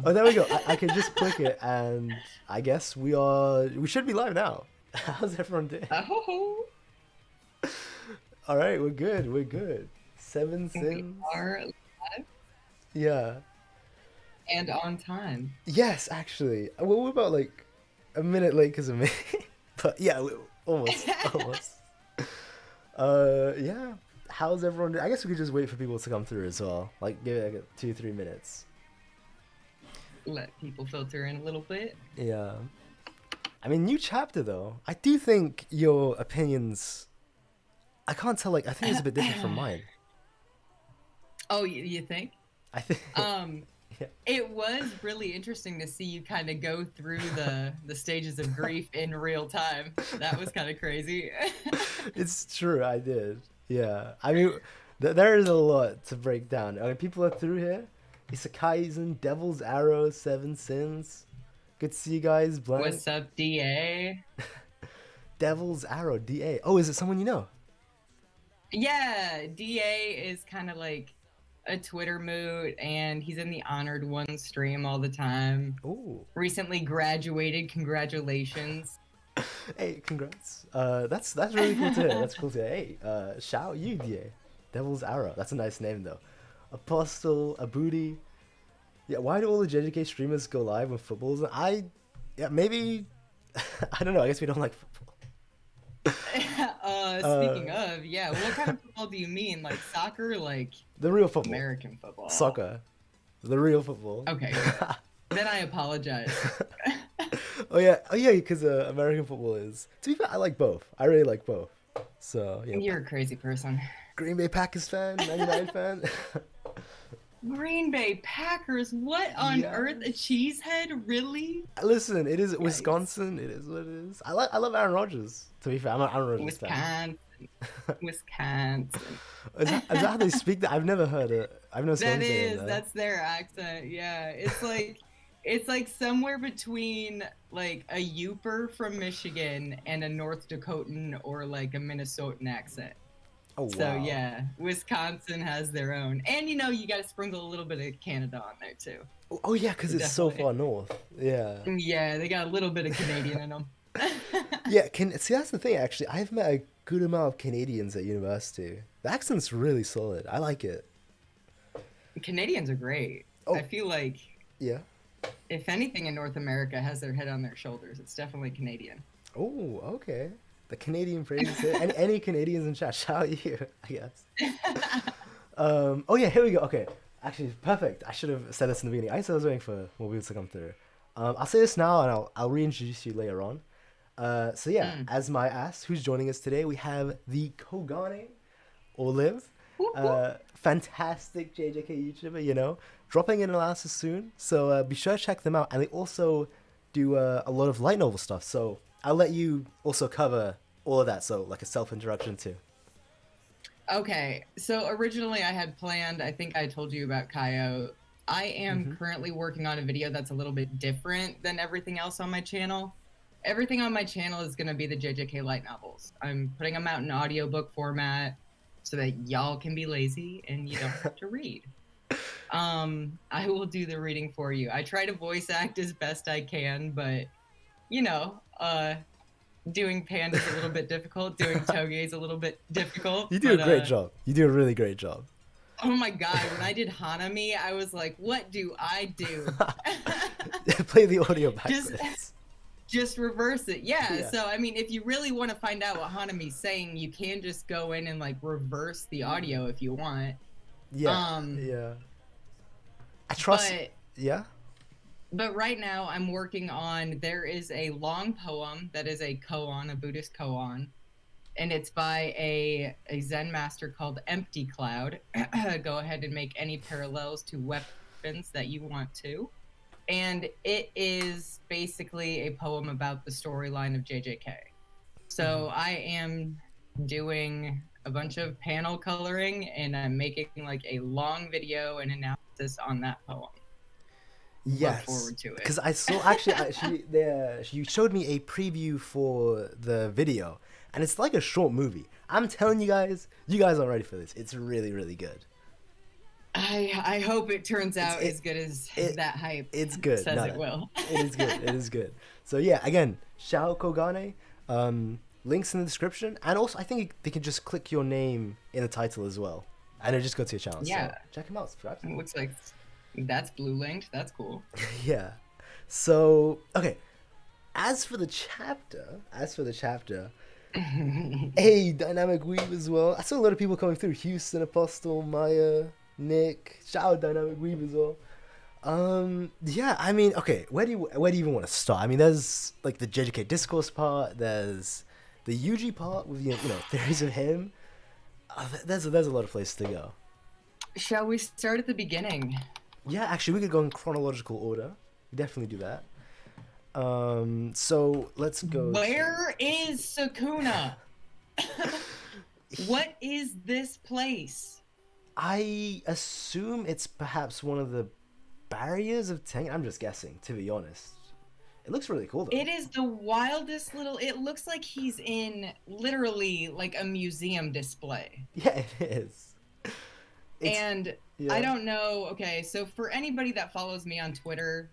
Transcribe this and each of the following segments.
Oh, there we go. I can just click it, and I guess we should be live now. How's everyone doing? Oh, All right, we're good. We're good. Seven we sins. are live Yeah. and on time. Yes, actually. Well, we're about like a minute late because of me, but yeah, almost, almost. Yeah. How's everyone doing? I guess we could just wait for people to come through as well. Like, give it like 2-3 minutes. Let people filter in a little bit. Yeah. I mean, new chapter though. I do think your opinions. I can't tell. Like, I think it's a bit different from mine. Oh, you think? I think. Yeah. It was really interesting to see you kind of go through the stages of grief in real time. That was kind of crazy. It's true. I did. Yeah. I mean, there is a lot to break down. I mean, people are through here. Kaisen, Devil's Arrow, Seven Sins. Good to see you guys. Blank. What's up, DA? Devil's Arrow, DA. Oh, is it someone you know? Yeah, DA is kind of like a Twitter moot, and he's in the Honored One stream all the time. Ooh. Recently graduated. Congratulations. Hey, congrats. That's really cool to hear. That's cool to hear. Hey, shout you, DA. Devil's Arrow. That's a nice name though. Apostle, Abudi. Yeah, why do all the JJK streamers go live when football's on? Yeah, maybe I don't know. I guess we don't like football. Speaking of, yeah, what kind of football do you mean? Like soccer, like The real football. American football? Soccer. The real football. Okay, then I apologize. Oh yeah, because American football is. To be fair, I like both. I really like both. So yeah. You're a crazy person. Green Bay Packers fan, 99 fan. Green Bay Packers, what on Yes. earth? A cheesehead, really? Listen, it is Yikes. Wisconsin. It is what it is. I love Aaron Rodgers. To be fair, I'm an Aaron Rodgers fan. Wisconsin. Is that how they speak that? I've never heard it. I've never That saying is, that. that's their accent. Yeah, it's like somewhere between like a Yooper from Michigan and a North Dakotan or like a Minnesotan accent. Oh wow. So yeah, Wisconsin has their own, and you got to sprinkle a little bit of Canada on there too. Oh yeah, because it's so Definitely. far north. Yeah. Yeah, they got a little bit of Canadian in them. Yeah. See, that's the thing. Actually, I've met a good amount of Canadians at university. The accent's really solid. I like it. Canadians are great. Oh. I feel like Yeah. if anything in North America has their head on their shoulders, it's definitely Canadian. Oh, okay. The Canadian phrases here. Any Canadians in chat, shout out you, I guess. Oh yeah, here we go. Okay, actually, perfect. I should have said this in the beginning. I said I was waiting for more people to come through. I'll say this now, and I'll reintroduce you later on. So yeah, as my asked, who's joining us today? We have the Kogane Olive, fantastic JJK YouTuber. Dropping an analysis soon. So be sure to check them out, and they also do a lot of light novel stuff. So I'll let you also cover all of that. So like a self-introduction too. Okay, so originally I had planned, I think I told you about Kaio. I am currently working on a video that's a little bit different than everything else on my channel. Everything on my channel is going to be the JJK light novels. I'm putting them out in audiobook format so that y'all can be lazy and you don't have to read. I will do the reading for you. I try to voice act as best I can, but doing Panda is a little bit difficult. Doing Toge is a little bit difficult. You do a great job. You do a really great job. Oh my god, when I did Hanami, I was like, what do I do? Play the audio backwards. Just reverse it. Yeah, so I mean, if you really want to find out what Hanami's saying, you can just go in and like reverse the audio if you want. Yeah. Yeah. I trust. Yeah. But right now I'm working on, there is a long poem that is a koan, a Buddhist koan, and it's by a Zen master called Empty Cloud. Go ahead and make any parallels to weapons that you want to. And it is basically a poem about the storyline of JJK. So I am doing a bunch of panel coloring, and I'm making like a long video and analysis on that poem. Yes. Look forward to it. Because I saw you showed me a preview for the video, and it's like a short movie. I'm telling you guys aren't ready for this. It's really, really good. I hope it turns out as good as that hype it's good. says it will. It is good. It is good. So yeah, again, shout out Kogane. Links in the description, and also I think they can just click your name in the title as well, and it just go to your channel. Yeah, so check them out. Subscribe. It looks like that's blue linked. That's cool. Yeah. So okay, as for the chapter, hey, Dynamic Weave as well. I saw a lot of people coming through. Houston, Apostle, Maya, Nick. Shout out Dynamic Weave as well. Yeah, I mean, okay, where do you even want to start? I mean, there's like the JJK discourse part. There's the Yuji part with theories of him. There's a lot of places to go. Shall we start at the beginning? Yeah, actually, we could go in chronological order. We definitely do that. So let's go. Where is Sukuna? What is this place? I assume it's perhaps one of the barriers of Tengen. I'm just guessing, to be honest. It looks really cool though. It is the wildest little. It looks like he's in literally like a museum display. Yeah, it is. And yeah. I don't know. Okay, so for anybody that follows me on Twitter,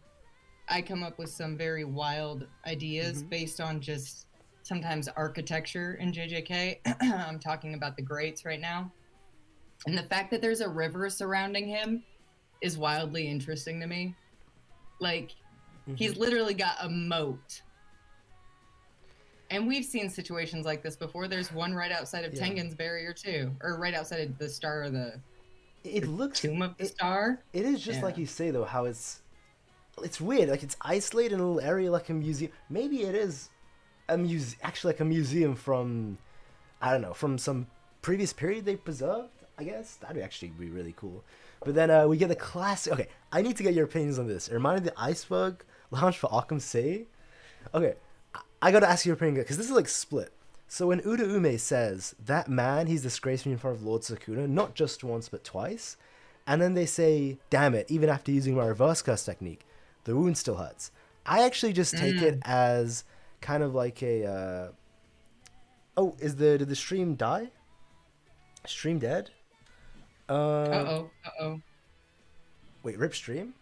I come up with some very wild ideas based on just sometimes architecture in JJK. I'm talking about the greats right now. And the fact that there's a river surrounding him is wildly interesting to me. Like, he's literally got a moat. And we've seen situations like this before. There's one right outside of Tengen's barrier too. Or right outside of the star of the Tomb of the Star. It is just like you say though, how it's weird. Like, it's isolated in a little area like a museum. Maybe it is actually like a museum from, I don't know, from some previous period they preserved, I guess. That'd actually be really cool. But then we get the classic. Okay, I need to get your opinions on this. It reminded me of the Iceberg Lounge for Arkham City. Okay, I gotta ask your opinion because this is like split. So when Ume says that man, he's disgraced me in front of Lord Sukuna, not just once but twice, and then they say, "Damn it! Even after using my reverse curse technique, the wound still hurts." I actually just take it as kind of like a. Did the stream die? Stream dead? Wait, rip stream?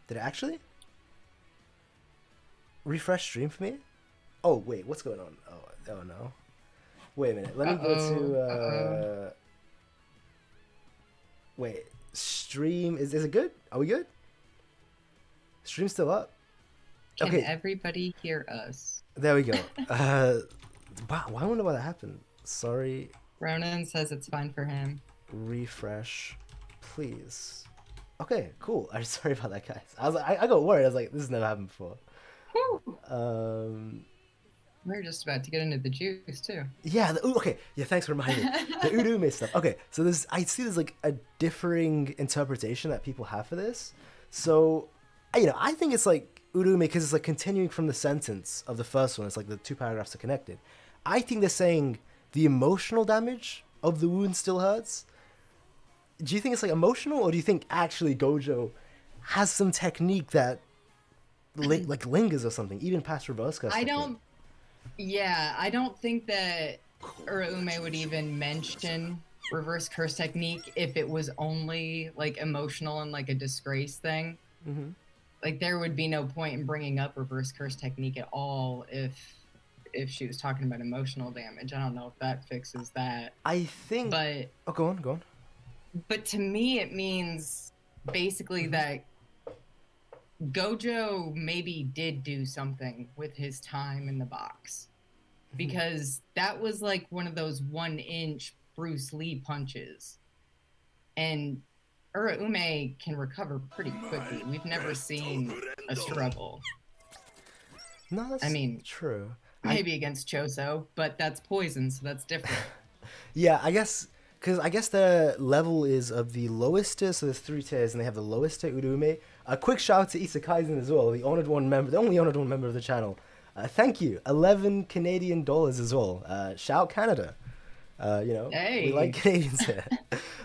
Did it actually? Refresh stream for me? Oh, wait, what's going on? Oh no. Wait a minute, let me go to, wait, stream, is it good? Are we good? Stream's still up? Can everybody hear us? There we go. Wow, I wonder why that happened. Sorry. Ronan says it's fine for him. Refresh, please. Okay, cool. I'm sorry about that, guys. I was like, I got worried. I was like, this has never happened before. We're just about to get into the juice too. Yeah. Okay. Yeah. Thanks for reminding me. The Urume stuff. Okay. So I see there's like a differing interpretation that people have for this. So, I think it's like Urume because it's like continuing from the sentence of the first one. It's like the two paragraphs are connected. I think they're saying the emotional damage of the wound still hurts. Do you think it's like emotional, or do you think actually Gojo has some technique that like lingers or something, even past reverse curse? I don't think that Urume would even mention reverse curse technique if it was only like emotional and like a disgrace thing. Like, there would be no point in bringing up reverse curse technique at all if she was talking about emotional damage. I don't know if that fixes that. I think. But go on. But to me, it means basically that Gojo maybe did do something with his time in the box, because that was like one of those 1-inch Bruce Lee punches, and Urume can recover pretty quickly. We've never seen a struggle. No, that's true. Maybe against Choso, but that's poison, so that's different. Yeah, I guess the level is of the lowest tier, so there's 3 tiers, and they have the lowest tier Urume. A quick shout out to JJK Kaisen as well, the only honored one member of the channel. Thank you, $11 Canadian as well. Shout out Canada. Hey. We like Canadians here.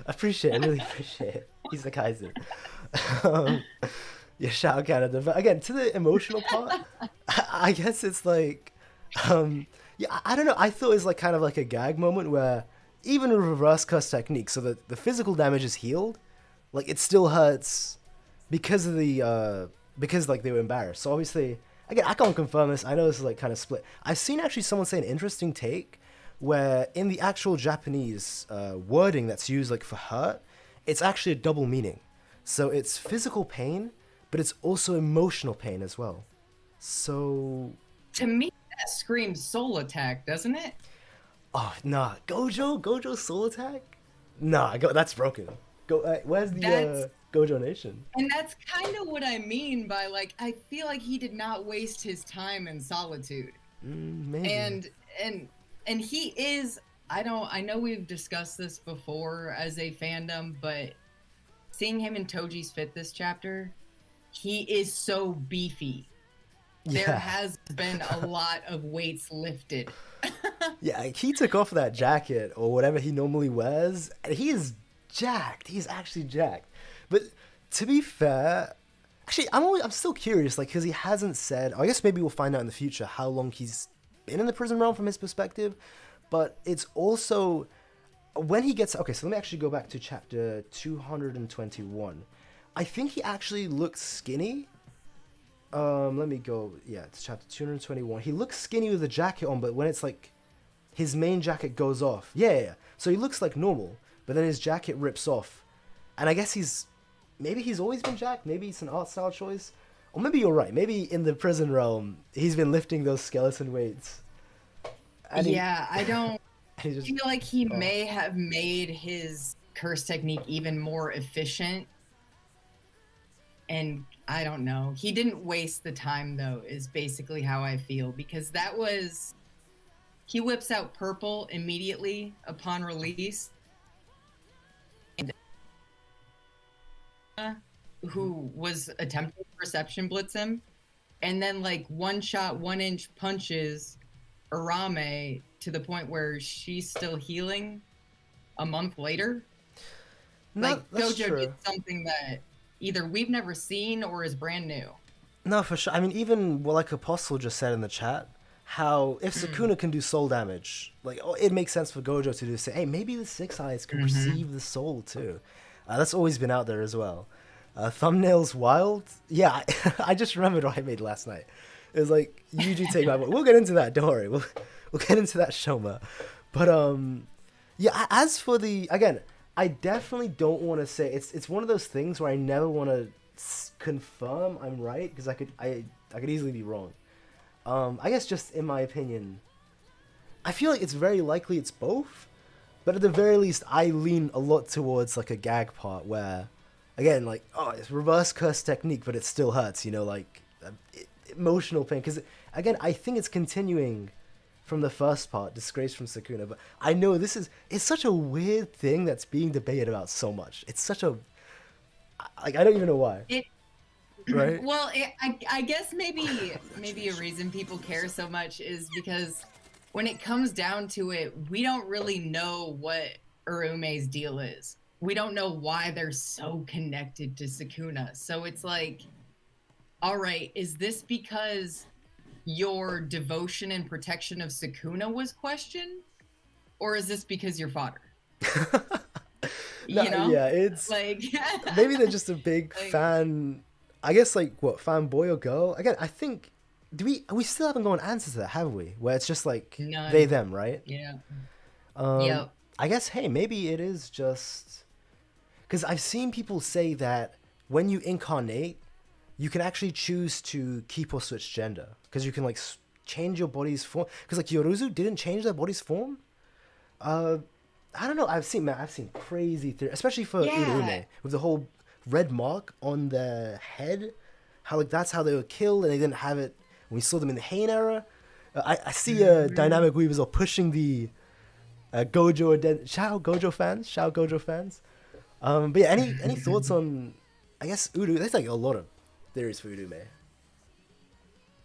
Appreciate it, really appreciate it. JJK Kaisen. Yeah, shout out Canada. But again, to the emotional part, I guess it's like, I don't know. I thought it was like kind of like a gag moment where even a reverse curse technique, so that the physical damage is healed, like it still hurts because of because like they were embarrassed. So obviously, again, I can't confirm this. I know this is like kind of split. I've seen actually someone say an interesting take where in the actual Japanese wording that's used like for hurt, it's actually a double meaning. So it's physical pain, but it's also emotional pain as well. So To me, that screams soul attack, doesn't it? oh nah, Gojo Soul Attack? Nah, that's broken. Where's the That's Gojo Nation? And that's kind of what I mean by like I feel like he did not waste his time in solitude. Maybe. And he is I know we've discussed this before as a fandom, but seeing him in Toji's Fit this chapter, he is so beefy. Yeah. There has been a lot of weights lifted. Yeah, he took off that jacket or whatever he normally wears, and he is jacked. He's actually jacked. But to be fair, actually, I'm still curious, like, because he hasn't said. I guess maybe we'll find out in the future how long he's been in the prison realm from his perspective. But it's also when he gets. Okay, so let me actually go back to chapter 221. I think he actually looks skinny. Let me go. Yeah, it's chapter 221. He looks skinny with a jacket on, but when it's like his main jacket goes off, yeah. So he looks like normal, but then his jacket rips off, and I guess maybe he's always been jacked. Maybe it's an art style choice, or maybe you're right. Maybe in the prison realm, he's been lifting those skeleton weights. And I don't feel like he may have made his curse technique even more efficient. And I don't know. He didn't waste the time, though, is basically how I feel. Because he whips out purple immediately upon release. And who was attempting to perception blitz him. And then, like, one-shot, 1-inch punches Arame to the point where she's still healing a month later. Like, Gojo did something that either we've never seen or is brand new. No, for sure. I mean, even like Apostle just said in the chat, how if Sukuna can do soul damage, like it makes sense for Gojo to do say, hey, maybe the Six Eyes can receive the soul too. That's always been out there as well. Thumbnails wild. Yeah, I just remembered what I made last night. It was like Yuji take my. We'll get into that. Don't worry. We'll get into that, Shoma. But yeah. As for again. I definitely don't want to say it's one of those things where I never want to confirm I'm right because I could easily be wrong. I guess just in my opinion, I feel like it's very likely it's both, but at the very least I lean a lot towards like a gag part where, again, like it's reverse curse technique, but it still hurts, like emotional pain. Because again, I think it's continuing from the first part, Disgrace from Sukuna, but I know it's such a weird thing that's being debated about so much. It's such a, like, I don't even know why. Right? Well, I guess maybe a reason people care so much is because when it comes down to it, we don't really know what Urume's deal is. We don't know why they're so connected to Sukuna. So it's like, all right, is this because your devotion and protection of Sukuna was questioned, or is this because you're fodder? Yeah, it's like maybe they're just a big fan. I guess like what fanboy or girl. Again, I think we still haven't got an answer to that, have we? Where it's just like none. They them, right? Yeah. Yeah. I guess hey, maybe it is just because I've seen people say that when you incarnate, you can actually choose to keep or switch gender because you can like change your body's form. Because like Yoruzu didn't change their body's form. I don't know. I've seen crazy theories, especially for Urume with the whole red mark on their head. How like that's how they were killed, and they didn't have it when we saw them in the Heian era. I see Dynamic Weavers are pushing the Gojo Shout Gojo fans. But yeah, any thoughts on? I guess Uru. There's like a lot of theories for Urume.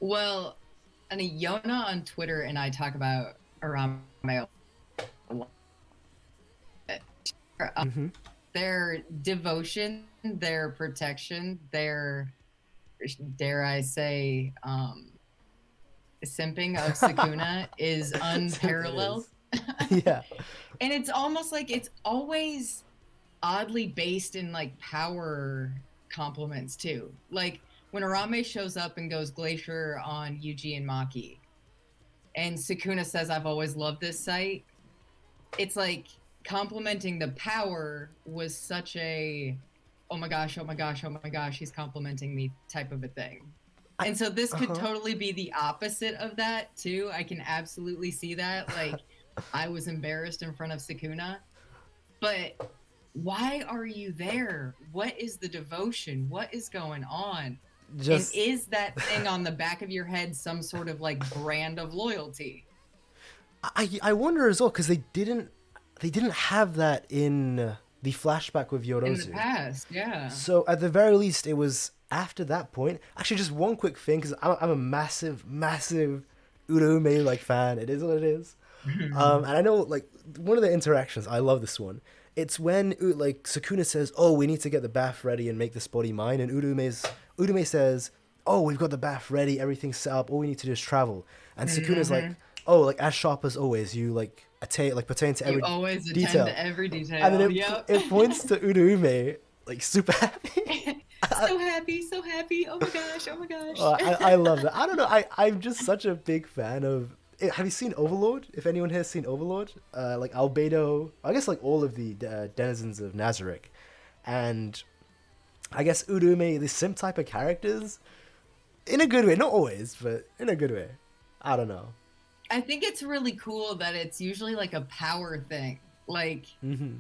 Well, and Yona on Twitter and I talk about Arame. Their devotion, their protection, their, dare I say, simping of Sukuna is unparalleled. Yeah. And it's almost like it's always oddly based in like power compliments too. Like when Arame shows up and goes glacier on Yuji and Maki, and Sukuna says, "I've always loved this site." It's like complimenting the power was such a, oh my gosh, oh my gosh, oh my gosh, he's complimenting me type of a thing. And so this could totally be the opposite of that too. I can absolutely see that. Like, I was embarrassed in front of Sukuna, but why are you there? What is the devotion? What is going on? And is that thing on the back of your head some sort of like brand of loyalty? I wonder as well, because they didn't have that in the flashback with Yorozu. In the past, yeah. So at the very least, it was after that point. Actually, just one quick thing, because I'm a massive Urume like fan. It is what it is. And I know like one of the interactions, I love this one. It's when like Sukuna says, "Oh, we need to get the bath ready and make this body mine," and Urume says, "Oh, we've got the bath ready, everything's set up. All we need to do is travel." And Sukuna's like, "Oh, like as sharp as always. You like pertain to every always detail." Attend to every detail. And then it points to Urume like super happy. So happy. Oh my gosh. I love that. I don't know. I'm just such a big fan of. Have you seen Overlord? If anyone has seen Overlord, like Albedo, I guess like all of the denizens of Nazarick, and I guess Urume, the simp type of characters, in a good way, not always, but in a good way. I don't know. I think it's really cool that it's usually like a power thing. Like,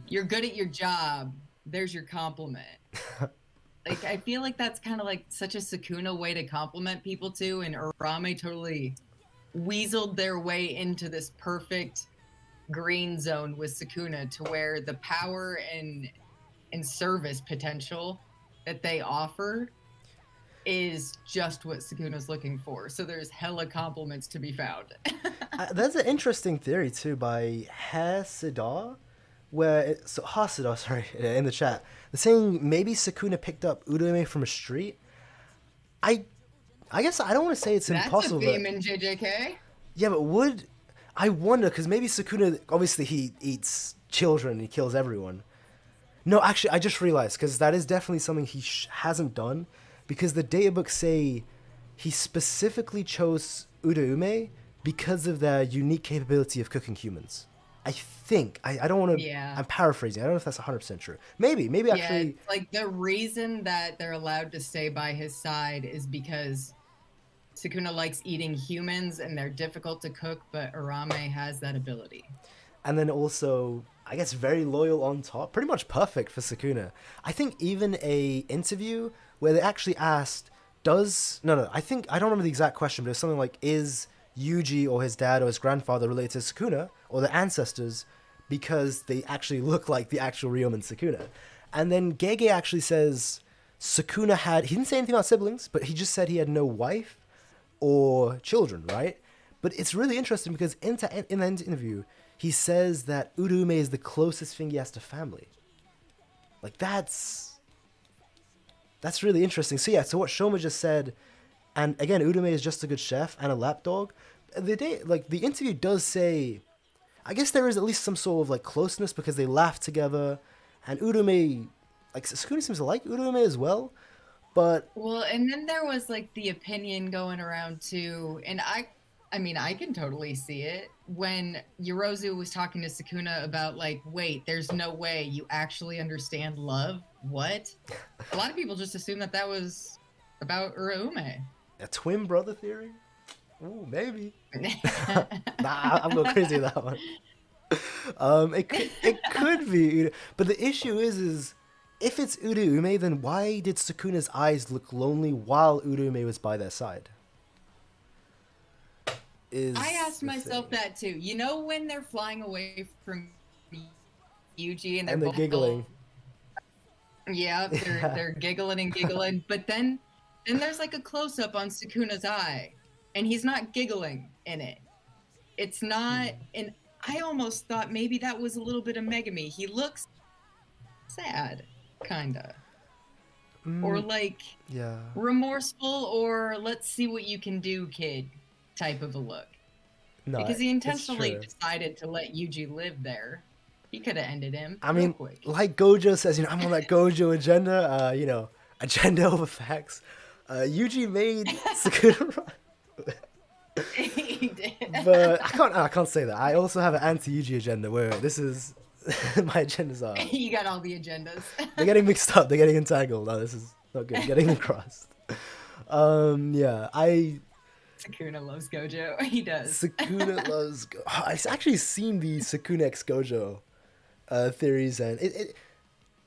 you're good at your job, there's your compliment. Like, I feel like that's kind of like such a Sukuna way to compliment people too, and Arame totally weaseled their way into this perfect green zone with Sukuna to where the power and service potential that they offer is just what Sukuna's looking for. So there's hella compliments to be found. That's an interesting theory too by Hasidar, sorry, in the chat. They're saying maybe Sukuna picked up Urume from a street. I guess I don't want to say it's impossible. That's a theme in JJK. Yeah, but I wonder, because maybe Sukuna, obviously he eats children, he kills everyone. No, actually, I just realized, because that is definitely something he hasn't done, because the databooks say he specifically chose Urume because of their unique capability of cooking humans. I think. I don't want to... Yeah. I'm paraphrasing. I don't know if that's 100% true. Maybe actually... Yeah, it's like the reason that they're allowed to stay by his side is because Sukuna likes eating humans and they're difficult to cook, but Arame has that ability. And then also, I guess, very loyal on top. Pretty much perfect for Sukuna. I think even a interview where they actually asked, I don't remember the exact question, but it was something like, is Yuji or his dad or his grandfather related to Sukuna or their ancestors, because they actually look like the actual Ryomen Sukuna. And then Gege actually says Sukuna he didn't say anything about siblings, but he just said he had no wife or children, right? But it's really interesting because in the interview, he says that Urume is the closest thing he has to family. Like, that's really interesting. So yeah, so what Shoma just said, and again, Urume is just a good chef and a lapdog. The interview does say, I guess there is at least some sort of like closeness because they laugh together, and Urume, like Sukuna seems to like Urume as well, but... Well, and then there was like the opinion going around too, and I mean, I can totally see it, when Yorozu was talking to Sukuna about like, wait, there's no way you actually understand love? What? A lot of people just assume that was about Urume. A twin brother theory? Ooh, maybe. Nah, I'm going crazy with that one. It could be, but the issue is if it's Urume, then why did Sukuna's eyes look lonely while Urume was by their side? I asked myself that too. You know, when they're flying away from Yuji and they're giggling. Yeah, they're giggling and giggling, but then there's like a close up on Sukuna's eye, and he's not giggling in it. It's not, and I almost thought maybe that was a little bit of Megumi. He looks sad, kinda. Or like remorseful, or let's see what you can do, kid, type of a look. No, because he intentionally decided to let Yuji live there. He could have ended him. I real mean, quick. like Gojo says, I'm on that Gojo agenda. Agenda over facts. Yuji made Sukuna run. He did. But I can't say that. I also have an anti-Yuji agenda where this is my agendas are. You got all the agendas. They're getting mixed up. They're getting entangled. No, this is not good. Getting them crossed. Yeah, Sukuna loves Gojo. He does. Sukuna loves. I've actually seen the Sukuna x Gojo theories, and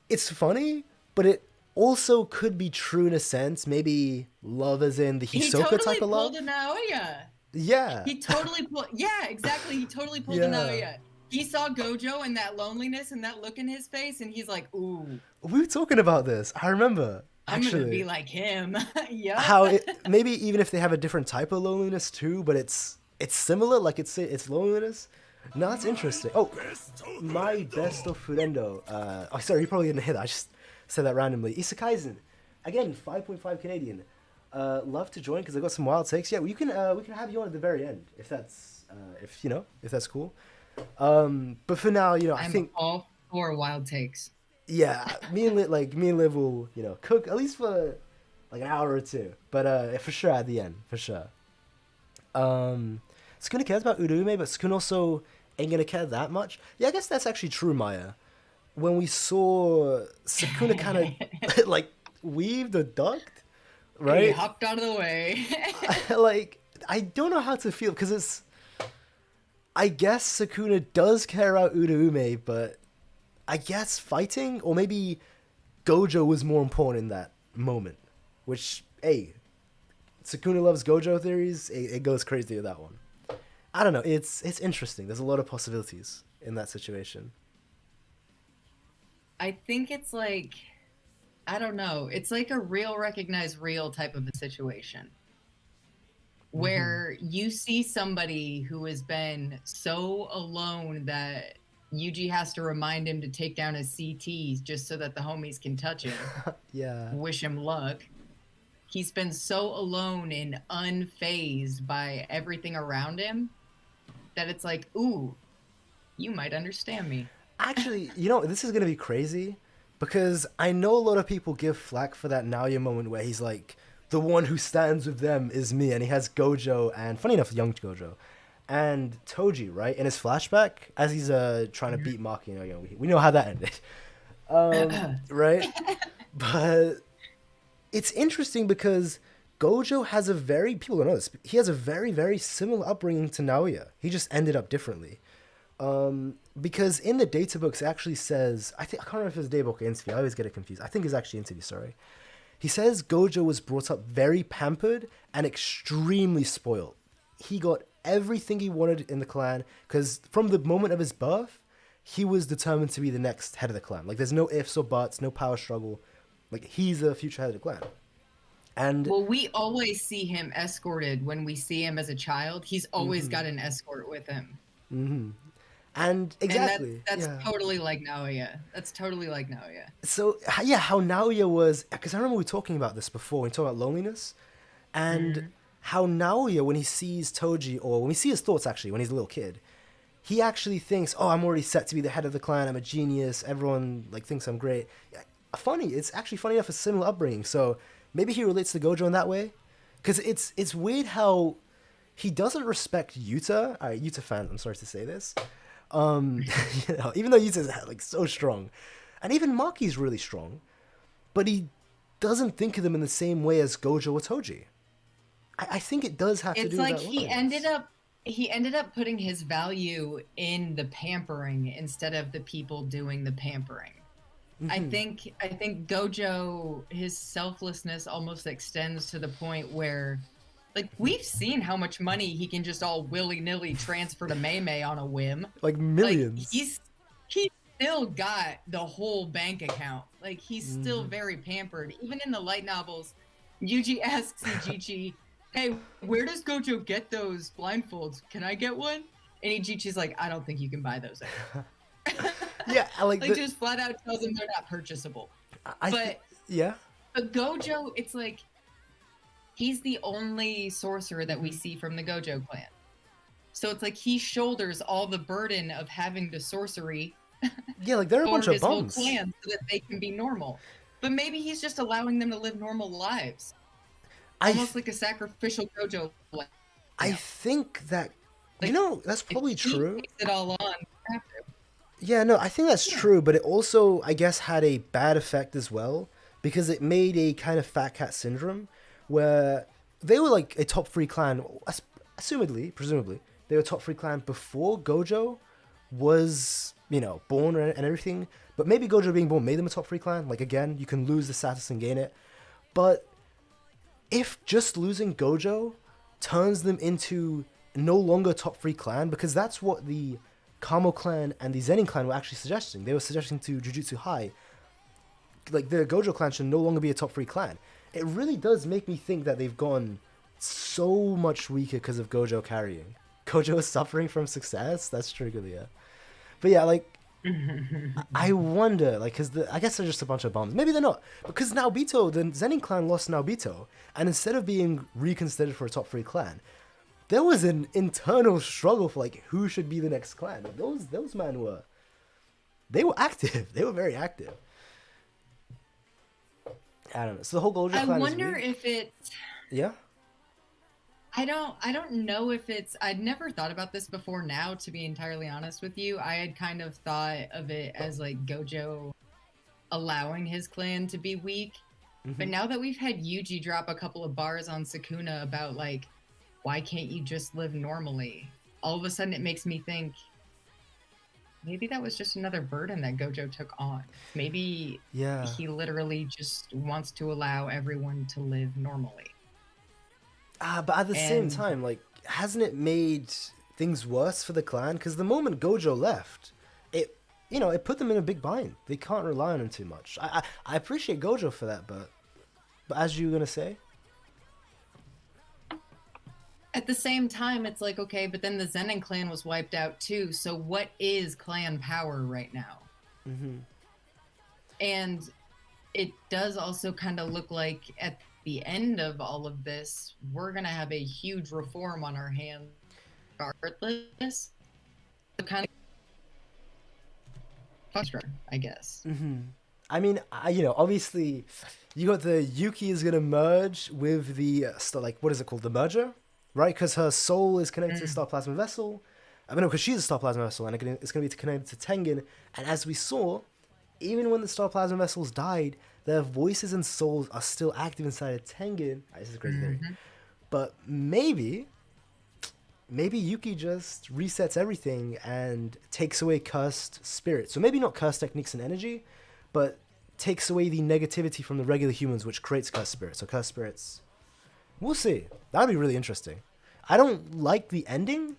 it's funny, but it also could be true in a sense. Maybe love as in the Hisoka type of love. He totally pulled a Naoya. Yeah. He totally pulled. Yeah, exactly. He totally pulled a Naoya. He saw Gojo and that loneliness and that look in his face, and he's like, "Ooh." We were talking about this. I remember. I'm gonna be like him. Yeah. How maybe even if they have a different type of loneliness too, but it's similar. Like it's loneliness. No, that's interesting. Oh, my best of Furendo. Sorry, you probably didn't hear that. I just said that randomly. Jujutsu Kaisen, again, 5.5 Canadian. Love to join because I got some wild takes. Yeah, we can have you on at the very end if that's if that's cool. But for now, I think all for wild takes. Yeah, me and Liv will cook at least for like an hour or two. But for sure at the end, for sure. Sukuna cares about Urume, but Sukuna also ain't gonna care that much. Yeah, I guess that's actually true, Maya. When we saw Sukuna kind of like weaved or ducked, right? He hopped out of the way. I don't know how to feel because I guess Sukuna does care about Urume, but I guess fighting or maybe Gojo was more important in that moment. Which, hey, Sukuna loves Gojo theories. It goes crazy with that one. I don't know. It's interesting. There's a lot of possibilities in that situation. I think it's like, I don't know. It's like a real recognize real type of a situation where you see somebody who has been so alone that Yuji has to remind him to take down his CTs just so that the homies can touch him. Yeah. Wish him luck. He's been so alone and unfazed by everything around him that it's like, ooh, you might understand me. Actually, this is going to be crazy because I know a lot of people give flack for that Naoya moment where he's like, the one who stands with them is me, and he has Gojo and, funny enough, young Gojo and Toji, right, in his flashback as he's trying to beat Maki. We know how that ended, right? But it's interesting because Gojo has people don't know this, he has a very, very similar upbringing to Naoya. He just ended up differently. Because in the data books it actually says, I can't remember if it's data book or interview, I always get it confused. I think it's actually interview, sorry. He says Gojo was brought up very pampered and extremely spoiled. He got everything he wanted in the clan because from the moment of his birth, he was determined to be the next head of the clan. Like there's no ifs or buts, no power struggle. Like he's the future head of the clan. And well, we always see him escorted when we see him as a child. He's always got an escort with him. Mm-hmm. And exactly. And that's totally like Naoya. That's totally like Naoya. So, yeah, how Naoya was... Because I remember we were talking about this before. We talked about loneliness. And how Naoya, when he sees Toji, or when we see his thoughts, actually, when he's a little kid, he actually thinks, oh, I'm already set to be the head of the clan. I'm a genius. Everyone thinks I'm great. It's actually funny enough a similar upbringing. So maybe he relates to Gojo in that way. Because it's weird how he doesn't respect Yuta. All right, Yuta fan, I'm sorry to say this. Even though Yuta's so strong, and even Maki's really strong, but he doesn't think of them in the same way as Gojo or Toji. I think it does have to do with that. It's like he ended up putting his value in the pampering instead of the people doing the pampering. I think Gojo, his selflessness almost extends to the point where, we've seen how much money he can just all willy-nilly transfer to Mei on a whim. Like millions. He's still got the whole bank account. He's still very pampered. Even in the light novels, Yuji asks Ijichi, hey, where does Gojo get those blindfolds? Can I get one? And Ijichi's like, I don't think you can buy those. Yeah, just flat out tells him they're not purchasable. But Gojo, it's like, he's the only sorcerer that we see from the Gojo clan. So it's like he shoulders all the burden of having the sorcery Yeah, like they're a for bunch of his whole bums. clan so that they can be normal. But maybe he's just allowing them to live normal lives, almost like a sacrificial Gojo. I think that, Like that's if probably he true. takes it all on, we have to. Yeah, no, I think that's Yeah. true, but it also, I guess, had a bad effect as well because it made a kind of fat cat syndrome where they were like a top three clan, presumably, they were a top three clan before Gojo was, born and everything. But maybe Gojo being born made them a top three clan. Like, again, you can lose the status and gain it. But if just losing Gojo turns them into no longer top three clan, because that's what the Kamo clan and the Zenin clan were actually suggesting. They were suggesting to Jujutsu High, like the Gojo clan should no longer be a top three clan. It really does make me think that they've gone so much weaker because of Gojo carrying. Gojo is suffering from success. That's true, yeah. But yeah, like I wonder, like, because I guess they're just a bunch of bums. Maybe they're not, because Naobito, the Zenin clan lost Naobito, and instead of being reconsidered for a top three clan, there was an internal struggle for like who should be the next clan. Those men were active. They were very active. I don't know. So the whole Gojo clan. I wonder if it's. Yeah. I don't know if it's. I'd never thought about this before now, to be entirely honest with you. I had kind of thought of it as like Gojo allowing his clan to be weak. Mm-hmm. But now that we've had Yuji drop a couple of bars on Sukuna about like, why can't you just live normally? All of a sudden it makes me think maybe that was just another burden that Gojo took on. Maybe he literally just wants to allow everyone to live normally. But at the same time, like, hasn't it made things worse for the clan? Because the moment Gojo left, it put them in a big bind. They can't rely on him too much. I appreciate Gojo for that, but as you were gonna say? At the same time, it's like, okay, but then the Zenin clan was wiped out too, so what is clan power right now? Mm-hmm. And it does also kind of look like at the end of all of this, we're going to have a huge reform on our hands regardless. So kind of I guess. Mm-hmm. I mean, obviously, you got the Yuki is going to merge with the, what is it called? The merger? Right, because her soul is connected to the Star Plasma Vessel. I mean, no, because she's a Star Plasma Vessel, and it's going to be connected to Tengen. And as we saw, even when the Star Plasma Vessels died, their voices and souls are still active inside of Tengen. This is a crazy theory. But maybe Yuki just resets everything and takes away cursed spirits. So maybe not cursed techniques and energy, but takes away the negativity from the regular humans, which creates cursed spirits. So cursed spirits... We'll see. That'd be really interesting. I don't like the ending,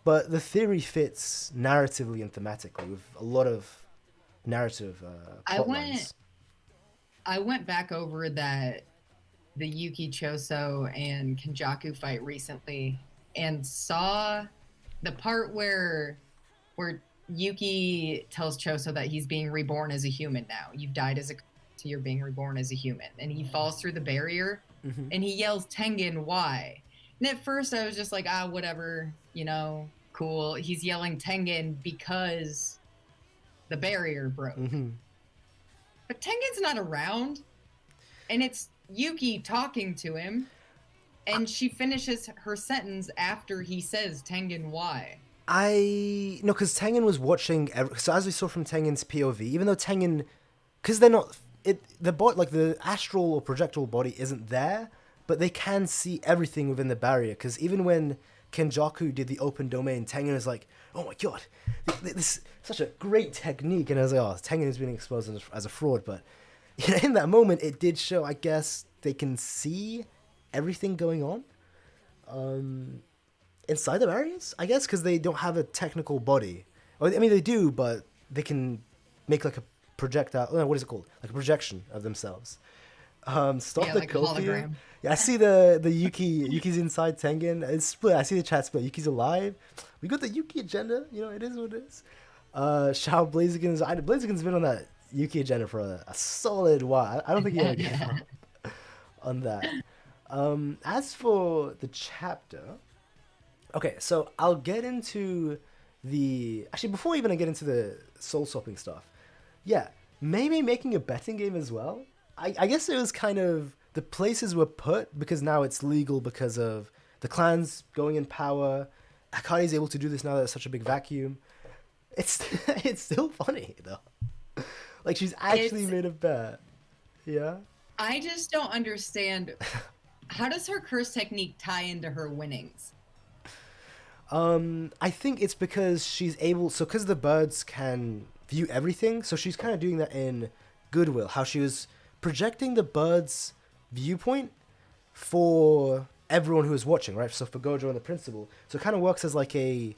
but the theory fits narratively and thematically with a lot of narrative plot lines. I went back over the Yuki Choso and Kenjaku fight recently and saw the part where Yuki tells Choso that he's being reborn as a human now. You've died as so you're being reborn as a human. And he falls through the barrier. Mm-hmm. And he yells Tengen, why? And at first I was just like, whatever, cool. He's yelling Tengen because the barrier broke. Mm-hmm. But Tengen's not around. And it's Yuki talking to him. And she finishes her sentence after he says Tengen, why? No, because Tengen was watching. So as we saw from Tengen's POV, even though Tengen, because they're not. The astral or projectile body isn't there, but they can see everything within the barrier. Because even when Kenjaku did the open domain, Tengen was like, "Oh my god, this is such a great technique!" And I was like, "Oh, Tengen is being exposed as a fraud." But in that moment, it did show. I guess they can see everything going on inside the barriers. I guess because they don't have a technical body. I mean, they do, but they can make like a projectile. No, what is it called? Like a projection of themselves. Stop the like Kofi. Yeah, I see the Yuki's inside Tengen. It's split. I see the chat split. Yuki's alive. We got the Yuki agenda. It is what it is. Shao Blaziken's been on that Yuki agenda for a solid while. I don't think he ever gave up on that. As for the chapter, okay, so I'll get into actually before even I get into the soul swapping stuff. Yeah, maybe making a betting game as well. I guess it was kind of the places were put because now it's legal because of the clans going in power. Akane's able to do this now that there's such a big vacuum. It's it's still funny though. Like she's actually made a bet. Yeah. I just don't understand. How does her curse technique tie into her winnings? I think it's because she's able. So because the birds can view everything, so she's kind of doing that in Goodwill. How she was projecting the birds' viewpoint for everyone who is watching, right? So for Gojo and the principal, so it kind of works as like a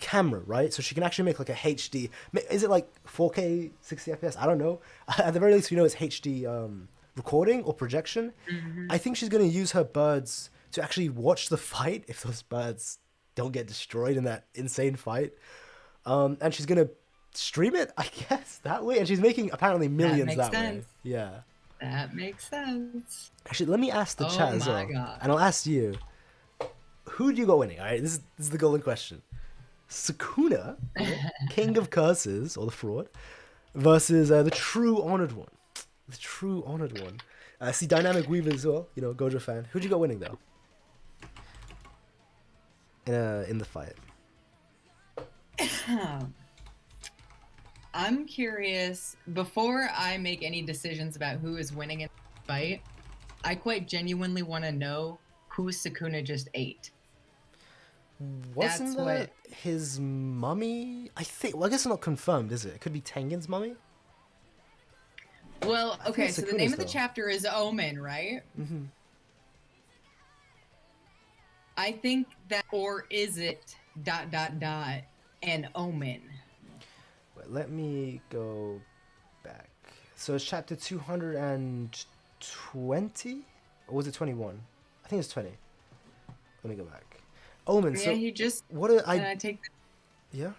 camera, right? So she can actually make like a HD. Is it like 4K 60 FPS? I don't know. At the very least, we know it's HD recording or projection. Mm-hmm. I think she's gonna use her birds to actually watch the fight if those birds don't get destroyed in that insane fight. And she's gonna stream it, I guess, that way. And she's making apparently millions that way. Yeah. That makes sense. Actually, let me ask the chat as well. God. And I'll ask you, who do you got winning? All right, this is the golden question. Sukuna, king of curses, or the fraud, versus the true honored one. The true honored one. See, Dynamic Weaver as well, Gojo fan. Who do you got winning, though? In the fight. I'm curious, before I make any decisions about who is winning in the fight, I quite genuinely want to know who Sukuna just ate. Wasn't that his mummy? I think. Well, I guess it's not confirmed, is it? It could be Tengen's mummy. Well, okay, so the name of the chapter is Omen, right? Mm-hmm. I think that, or is it ... an omen? Wait, let me go back. So it's chapter 220? Or was it 21? I think it's 20. Let me go back. Omen. Yeah, so he just. What are, can I take? Yeah.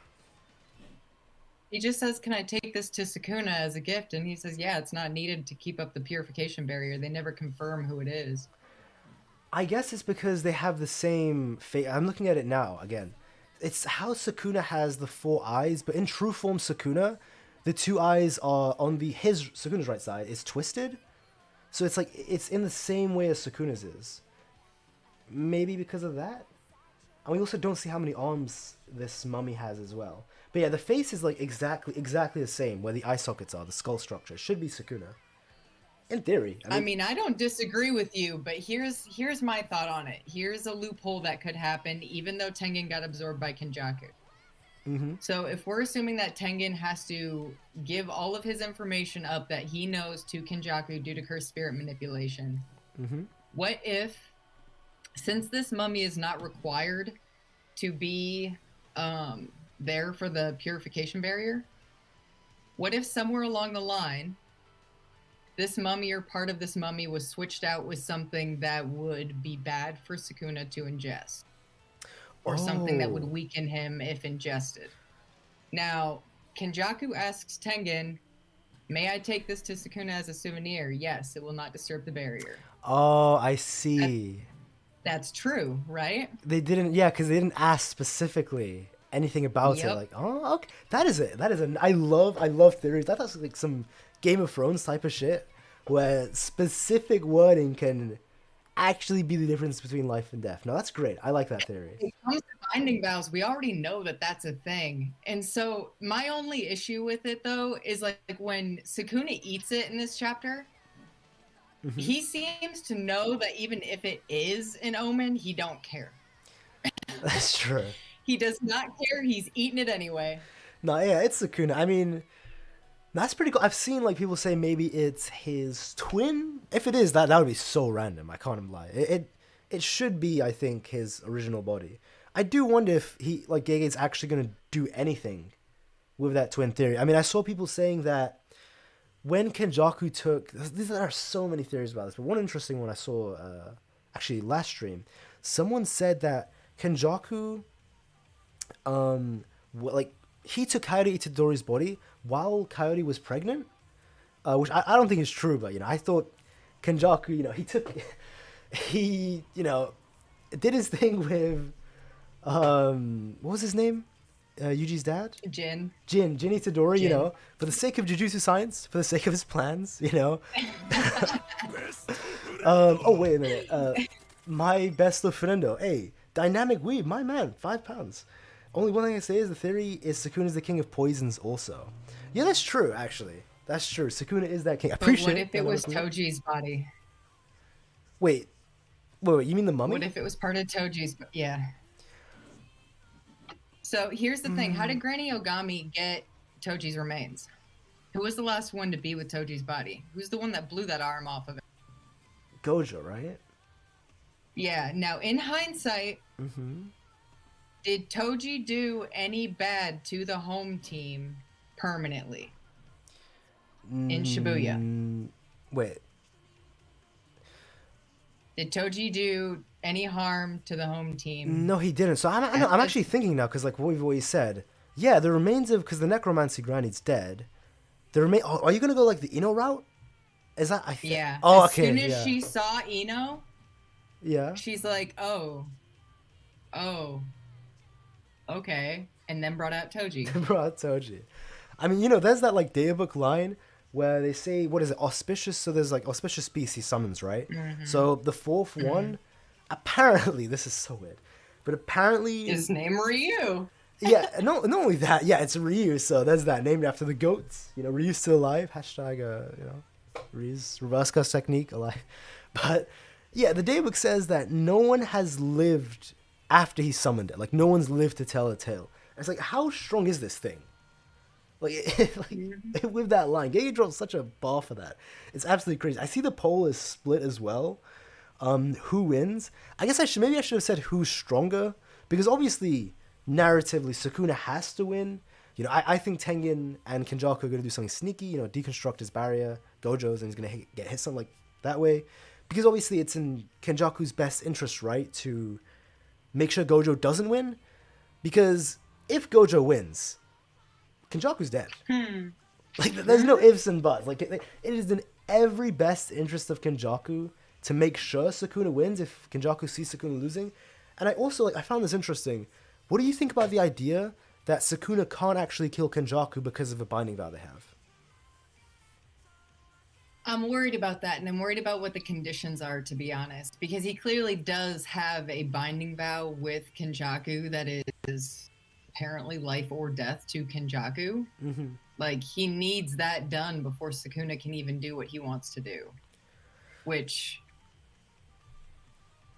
He just says, "Can I take this to Sukuna as a gift?" And he says, "Yeah, it's not needed to keep up the purification barrier. They never confirm who it is." I guess it's because they have the same fate. I'm looking at it now again. It's how Sukuna has the 4 eyes, but in true form Sukuna, the 2 eyes are on Sukuna's right side is twisted. So it's like it's in the same way as Sukuna's is. Maybe because of that? And we also don't see how many arms this mummy has as well. But yeah, the face is like exactly the same where the eye sockets are, the skull structure. It should be Sukuna. In theory. I mean, I don't disagree with you, but here's my thought on it. Here's a loophole that could happen, even though Tengen got absorbed by Kenjaku. Mm-hmm. So if we're assuming that Tengen has to give all of his information up that he knows to Kenjaku due to cursed spirit manipulation, mm-hmm. What if, since this mummy is not required to be there for the purification barrier, what if somewhere along the line, this mummy or part of this mummy was switched out with something that would be bad for Sukuna to ingest? Or something that would weaken him if ingested. Now, Kenjaku asks Tengen, "May I take this to Sukuna as a souvenir?" Yes, it will not disturb the barrier. Oh, I see. That's true, right? They didn't, because they didn't ask specifically anything about it. Like, oh, okay, that is it. I love theories. That's like some Game of Thrones type of shit where specific wording can actually be the difference between life and death. No, that's great. I like that theory. When it comes to binding vows, we already know that that's a thing. And so my only issue with it, though, is like when Sukuna eats it in this chapter, mm-hmm. He seems to know that even if it is an omen, he don't care. That's true. He does not care. He's eating it anyway. No, yeah, it's Sukuna. I mean, that's pretty cool. I've seen like people say maybe it's his twin. If it is, that would be so random. I can't lie. It should be, I think, his original body. I do wonder if he like Gege's actually gonna do anything with that twin theory. I mean, I saw people saying that when Kenjaku took, there are so many theories about this, but one interesting one I saw actually last stream, someone said that Kenjaku, like he took Coyote Itadori's body while Coyote was pregnant, which I don't think is true, but I thought Kenjaku, he did his thing with what was his name? Yuji's dad? Jin. Jin Itadori, you Jin. know, for the sake of Jujutsu science, for the sake of his plans, you know. Oh, wait a minute. My best of friendo. Hey, dynamic weeb, my man, £5. Only one thing I say is the theory is Sukuna's the king of poisons also. Yeah, that's true, actually. That's true. Sukuna is that king. I appreciate But what if it was Toji's body? Wait, you mean the mummy? What if it was part of Toji's? Yeah. So here's the thing. How did Granny Ogami get Toji's remains? Who was the last one to be with Toji's body? Who's the one that blew that arm off of it? Gojo, right? Yeah. Now, in hindsight, did Toji do any bad to the home team permanently in Shibuya? Wait. Did Toji do any harm to the home team? No, he didn't. So I'm actually thinking now, because like what we've always said. Yeah, the remains of, because the necromancy granny's dead. Are you gonna go like the Ino route? Is that? Yeah. Oh, as okay. As soon as she saw Ino, yeah, she's like, oh, okay, and then brought out Toji. I mean, you know, there's that like daybook line where they say, what is it, auspicious? So there's like auspicious species summons, right? So the fourth one, apparently, this is so weird, but apparently his name Ryu. Yeah, not only that, yeah, it's Ryu, so there's that, named after the goats. You know, Ryu's still alive, hashtag, you know, Ryu's reverse curse technique alive. But, yeah, the daybook says that no one has lived after he summoned it. Like, no one's lived to tell a tale. And it's like, how strong is this thing? Like, with that line, Gege dropped such a bar for that. It's absolutely crazy. I see the poll is split as well. Who wins? I guess maybe I should have said who's stronger, because obviously, narratively, Sukuna has to win. You know, I think Tengen and Kenjaku are going to do something sneaky, you know, deconstruct his barrier, Gojo's, and he's going to get hit something like that way. Because obviously it's in Kenjaku's best interest, right, to make sure Gojo doesn't win. Because if Gojo wins, Kenjaku's dead. Like, there's no ifs and buts. Like, it is in every best interest of Kenjaku to make sure Sukuna wins if Kenjaku sees Sukuna losing. And I also, like, I found this interesting. What do you think about the idea that Sukuna can't actually kill Kenjaku because of a binding vow they have? I'm worried about that, and I'm worried about what the conditions are, to be honest. Because he clearly does have a binding vow with Kenjaku that is apparently life or death to Kenjaku. Like, he needs that done before Sukuna can even do what he wants to do. Which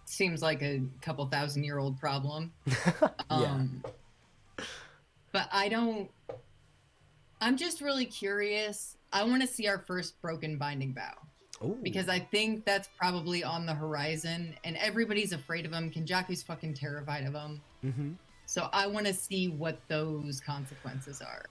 seems like a couple 1,000-year-old problem. But I'm just really curious. I want to see our first broken binding vow. Ooh. Because I think that's probably on the horizon, and everybody's afraid of him. Kenjaku's fucking terrified of him. So I want to see what those consequences are.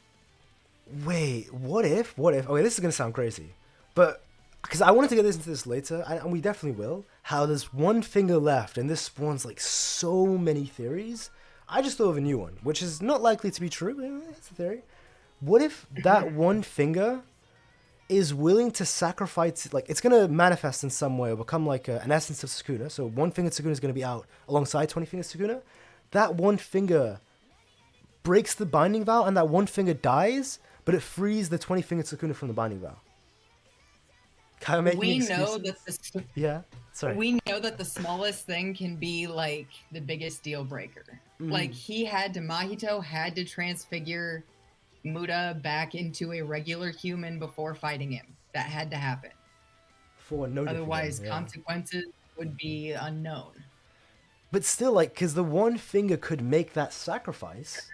Wait, what if? Okay, this is going to sound crazy, but because I wanted to get into this later, and we definitely will, how there's one finger left, and this spawns like so many theories. I just thought of a new one, which is not likely to be true, but it's a theory. What if that one finger is willing to sacrifice, like, it's going to manifest in some way or become like an essence of Sukuna, so one finger Sukuna is going to be out alongside 20 finger Sukuna. That one finger breaks the binding vow, and that one finger dies, but it frees the 20 finger Sukuna from the binding vow. We know that We know that the smallest thing can be like the biggest deal breaker. Like, Mahito had to transfigure Muta back into a regular human before fighting him. That had to happen. Otherwise, consequences would be unknown. But still, like, because the one finger could make that sacrifice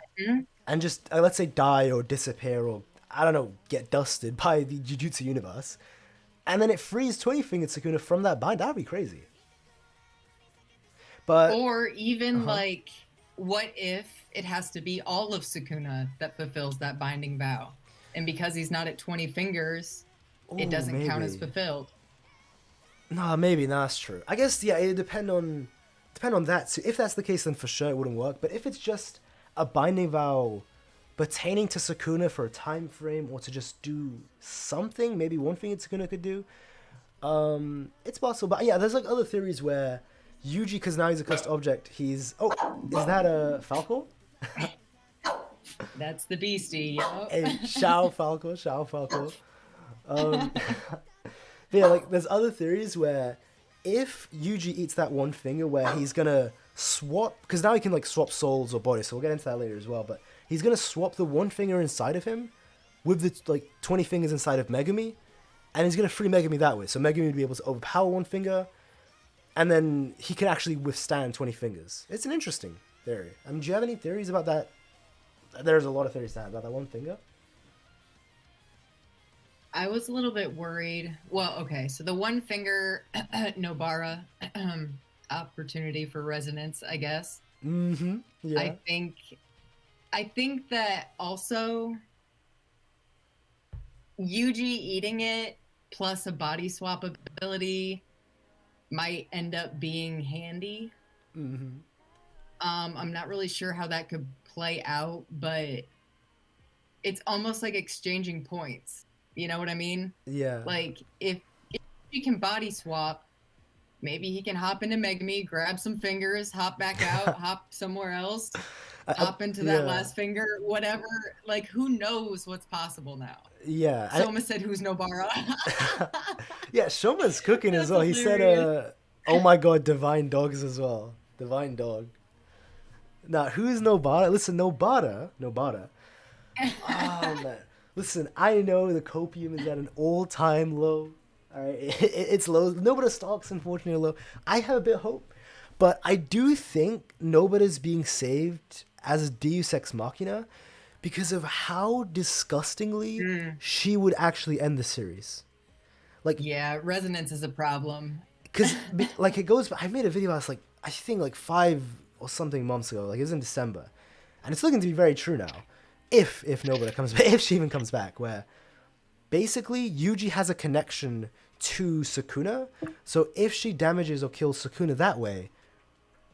and just, let's say, die or disappear or, I don't know, get dusted by the Jujutsu universe. And then it frees 20-fingered Sukuna from that bind. That would be crazy. But or even like, what if it has to be all of Sukuna that fulfills that binding vow? And because he's not at 20 fingers, it doesn't count as fulfilled. No, maybe. No, that's true. I guess, yeah, it depend on that. So if that's the case, then for sure it wouldn't work. But if it's just a binding vow pertaining to Sukuna for a time frame, or to just do something, maybe one thing that Sukuna could do, it's possible. But yeah, there's like other theories where Yuji, because now he's a cursed object, is that a Falco? That's the beastie. Yep. Hey, Shao Falco, Shao Falco. But yeah, like there's other theories where if Yuji eats that one finger where he's gonna swap, because now he can like swap souls or bodies, so we'll get into that later as well, but he's gonna swap the one finger inside of him with the like 20 fingers inside of Megumi, and he's gonna free Megumi that way. So Megumi would be able to overpower one finger, and then he can actually withstand 20 fingers. It's an interesting theory. Do you have any theories about that? There's a lot of theories to have about that one finger. I was a little bit worried. Well, okay, so the one finger Nobara opportunity for resonance, I guess. Mm-hmm. Yeah. I think that also Yuji eating it plus a body swap ability might end up being handy. Mm-hmm. I'm not really sure how that could play out, but it's almost like exchanging points. You know what I mean? Yeah. Like if he can body swap, maybe he can hop into Megumi, grab some fingers, hop back out, hop somewhere else, hop into that last finger, whatever. Like who knows what's possible now? Yeah. Soma said, "Who's Nobara?" Yeah, Shoma's cooking as well. He said, "Oh my god, divine dogs as well. Divine dog." Now, who's Nobara? Listen, Nobara. Oh man. Listen, I know the copium is at an all-time low. All right, it's low. Nobara's stocks, unfortunately, are low. I have a bit of hope, but I do think Nobara's being saved as a Deus Ex Machina because of how disgustingly she would actually end the series. Like, yeah, resonance is a problem. Because like it goes. I made a video last I think 5 or something months ago. Like it was in December, and it's looking to be very true now. If Nobara comes back, if she even comes back, where basically Yuji has a connection to Sukuna, so if she damages or kills Sukuna that way,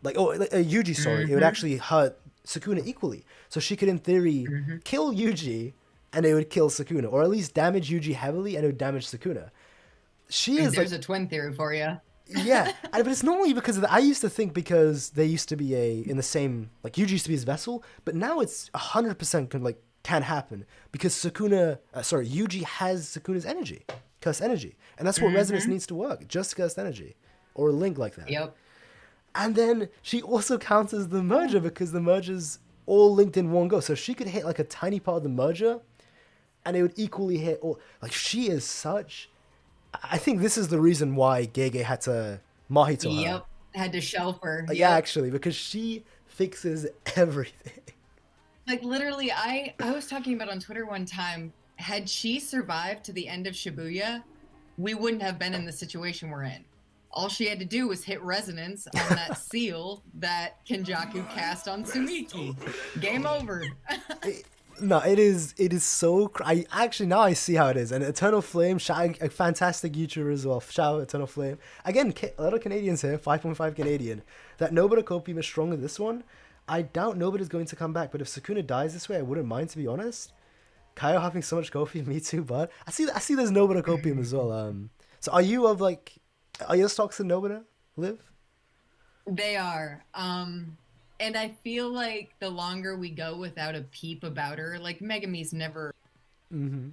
Yuji, sorry, it would actually hurt Sukuna equally. So she could, in theory, kill Yuji, and it would kill Sukuna, or at least damage Yuji heavily, and it would damage Sukuna. There's a twin theory for you. Yeah, but it's normally because of I used to think because they used to be in the same, like Yuji used to be his vessel, but now it's 100% can happen because Yuji has Sukuna's energy, cursed energy, and that's what resonance needs to work, just cursed energy, or a link like that. Yep. And then she also counts as the merger because the merger's all linked in one go, so she could hit like a tiny part of the merger, and it would equally hit all. Like she is such. I think this is the reason why Gege had to Mahito her. Yep, had to shelf her. Yeah, actually, because she fixes everything. Like literally, I was talking about on Twitter one time, had she survived to the end of Shibuya, we wouldn't have been in the situation we're in. All she had to do was hit resonance on that seal that Kenjaku cast on Sumiki. Game over. No, it is so. I actually now I see how it is. And Eternal Flame, a fantastic YouTuber as well. Shout out Eternal Flame. Again, a lot of Canadians here, 5.5 Canadian. That Nobara copium is stronger than this one. I doubt Nobara's going to come back. But if Sukuna dies this way, I wouldn't mind, to be honest. Kaio having so much copium, me too. But I see there's Nobara copium as well. So are your stocks in Nobara, Liv? They are. And I feel like the longer we go without a peep about her, like Megumi's never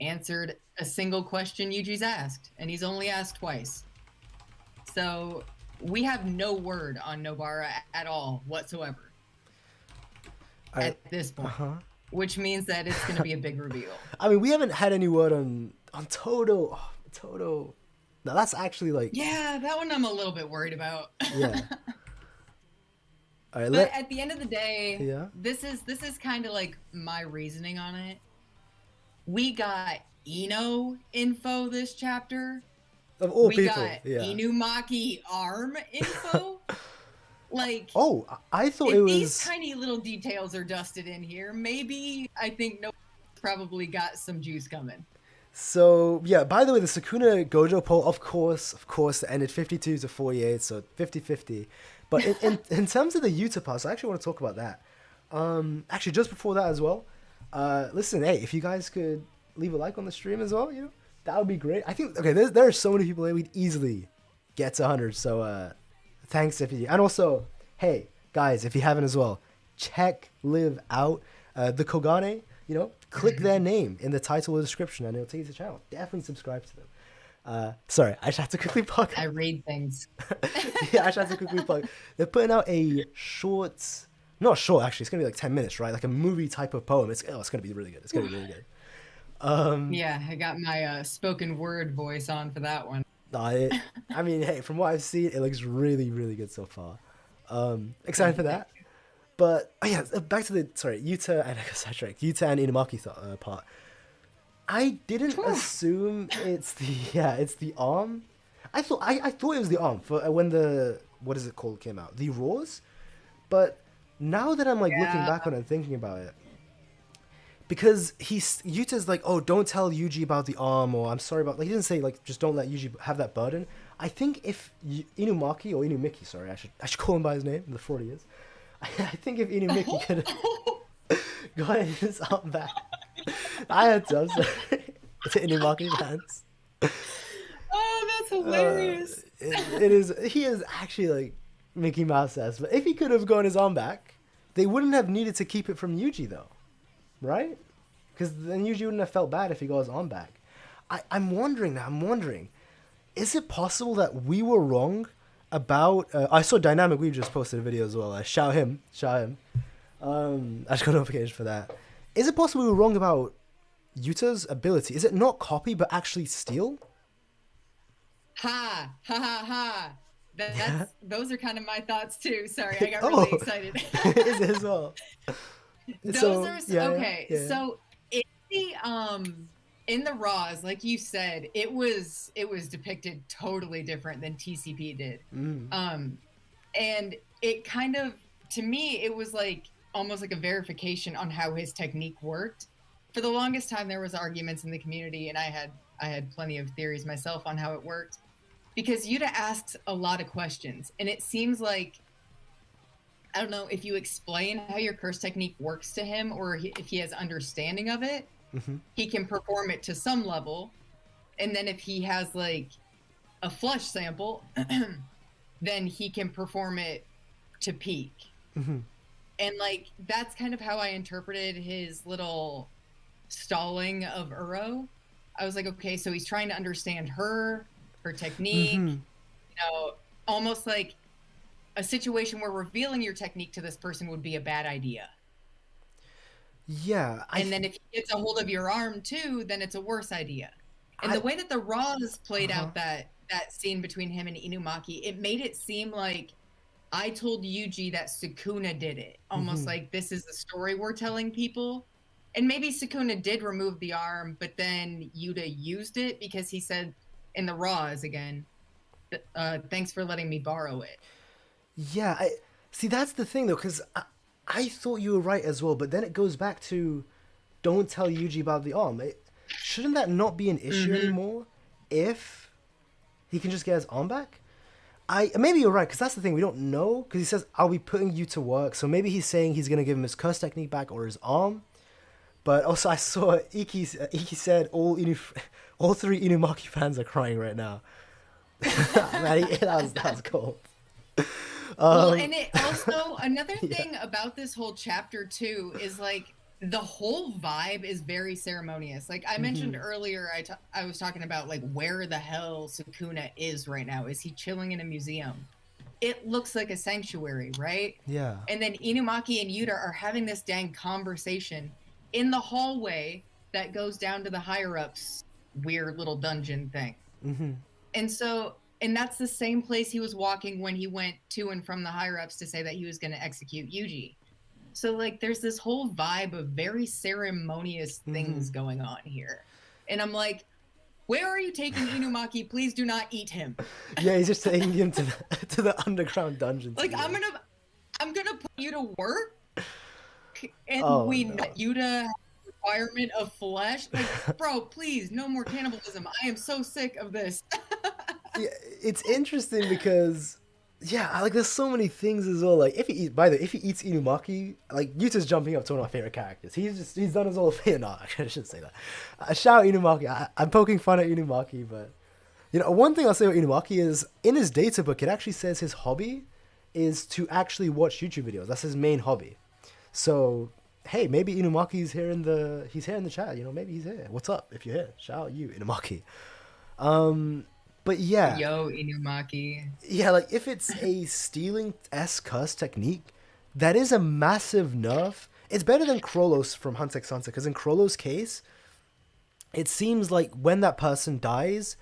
answered a single question Yuji's asked, and he's only asked twice. So we have no word on Nobara at all whatsoever at this point, which means that it's going to be a big reveal. I mean, we haven't had any word on Todo. Oh, Todo. No, that's actually Yeah, that one I'm a little bit worried about. Yeah. But at the end of the day, yeah. this is kind of like my reasoning on it. We got Ino info this chapter. Of all people, got Inumaki arm info. I thought if it was these tiny little details are dusted in here, maybe I think probably got some juice coming. So yeah, by the way, the Sukuna Gojo poll, of course, ended 52-48, so 50-50. But in terms of the Yuta pass, I actually want to talk about that. Actually, just before that as well, listen, hey, if you guys could leave a like on the stream as well, that would be great. I think, okay, there are so many people that we'd easily get to 100, so thanks if you. And also, hey, guys, if you haven't as well, check Liv out. The Kogane, click their name in the title or description and it'll take you to the channel. Definitely subscribe to them. Sorry, I just have to quickly plug. I read things. Yeah, I just have to quickly plug. They're putting out a not short actually, it's gonna be like 10 minutes, right? Like a movie type of poem. It's gonna be really good. It's gonna be really good. Yeah, I got my spoken word voice on for that one. I mean, hey, from what I've seen, it looks really, really good so far. Excited for that. But back to the Yuta and Yuta and Inumaki part. I didn't assume it's the arm. I thought it was the arm for when the what is it called came out, the Roars. But now that I'm looking back on it and thinking about it, because Yuta's like, oh, don't tell Yuji about the arm, or I'm sorry about, he didn't say just don't let Yuji have that burden. I think if Inumaki or Inumiki, sorry, I should call him by his name, the 40 years. I think if Inumiki could got his arm back, I had to. I'm sorry to Inumaki fans. Oh, that's hilarious. It is. He is actually Mickey Mouse ass. But if he could have gotten his arm back, they wouldn't have needed to keep it from Yuji though, right? Because then Yuji wouldn't have felt bad if he got his arm back. I'm wondering, is it possible that we were wrong about I saw Dynamic Weave just posted a video as well. Shout him. I just got a notification for that. Is it possible we were wrong about Yuta's ability? Is it not copy but actually steal? Ha ha ha ha. Those are kind of my thoughts too. Sorry, I got really excited. Is it as well? So in the Raws, like you said, it was depicted totally different than TCP did. And it kind of, to me, it was almost like a verification on how his technique worked. For the longest time, there was arguments in the community, and I had plenty of theories myself on how it worked, because Yuta asks a lot of questions, and it seems like, I don't know, if you explain how your curse technique works to him, or if he has understanding of it, he can perform it to some level, and then if he has a flush sample, then he can perform it to peak. And that's kind of how I interpreted his little stalling of Uro. I was like, okay, so he's trying to understand her technique, almost like a situation where revealing your technique to this person would be a bad idea. Yeah. And then if he gets a hold of your arm too, then it's a worse idea. And the way that the Raws played out that scene between him and Inumaki, it made it seem like I told Yuji that Sukuna did it. Almost like this is the story we're telling people. And maybe Sukuna did remove the arm, but then Yuta used it because he said in the Raws again, thanks for letting me borrow it. Yeah, see, that's the thing though, because I thought you were right as well, but then it goes back to don't tell Yuji about the arm. Shouldn't that not be an issue anymore if he can just get his arm back? Maybe you're right, because that's the thing, we don't know, because he says, I'll be putting you to work, so maybe he's saying he's going to give him his curse technique back or his arm. But also I saw Iki said all three Inumaki fans are crying right now. Man, that was cold. Well, and it also, another thing about this whole chapter too is the whole vibe is very ceremonious. Like I mentioned earlier, I was talking about where the hell Sukuna is right now. Is he chilling in a museum? It looks like a sanctuary, right? Yeah. And then Inumaki and Yuta are having this dang conversation in the hallway that goes down to the higher ups weird little dungeon thing. And that's the same place he was walking when he went to and from the higher ups to say that he was going to execute Yuji. So there's this whole vibe of very ceremonious things going on here. And I'm like, where are you taking Inumaki? Please do not eat him. Yeah, he's just taking him to the underground dungeon. I'm gonna put you to work. And we know Yuta has a requirement of flesh. Bro, please, no more cannibalism. I am so sick of this. Yeah, it's interesting because there's so many things as well. If he eats Inumaki, Yuta's jumping up to one of my favorite characters. He's done his whole thing. No, I shouldn't say that. Shout out Inumaki. I'm poking fun at Inumaki, but one thing I'll say about Inumaki is in his data book it actually says his hobby is to actually watch YouTube videos. That's his main hobby. So hey, maybe Inumaki's here in the he's here in the chat. You know, maybe he's here. What's up? If you're here, shout out you, Inumaki. But yeah, Yo, Inumaki. yeah, like if it's a stealing S curse technique, that is a massive nerf. It's better than Krolos from Hunter x Hunter, because in Krolos' case, it seems like when that person dies,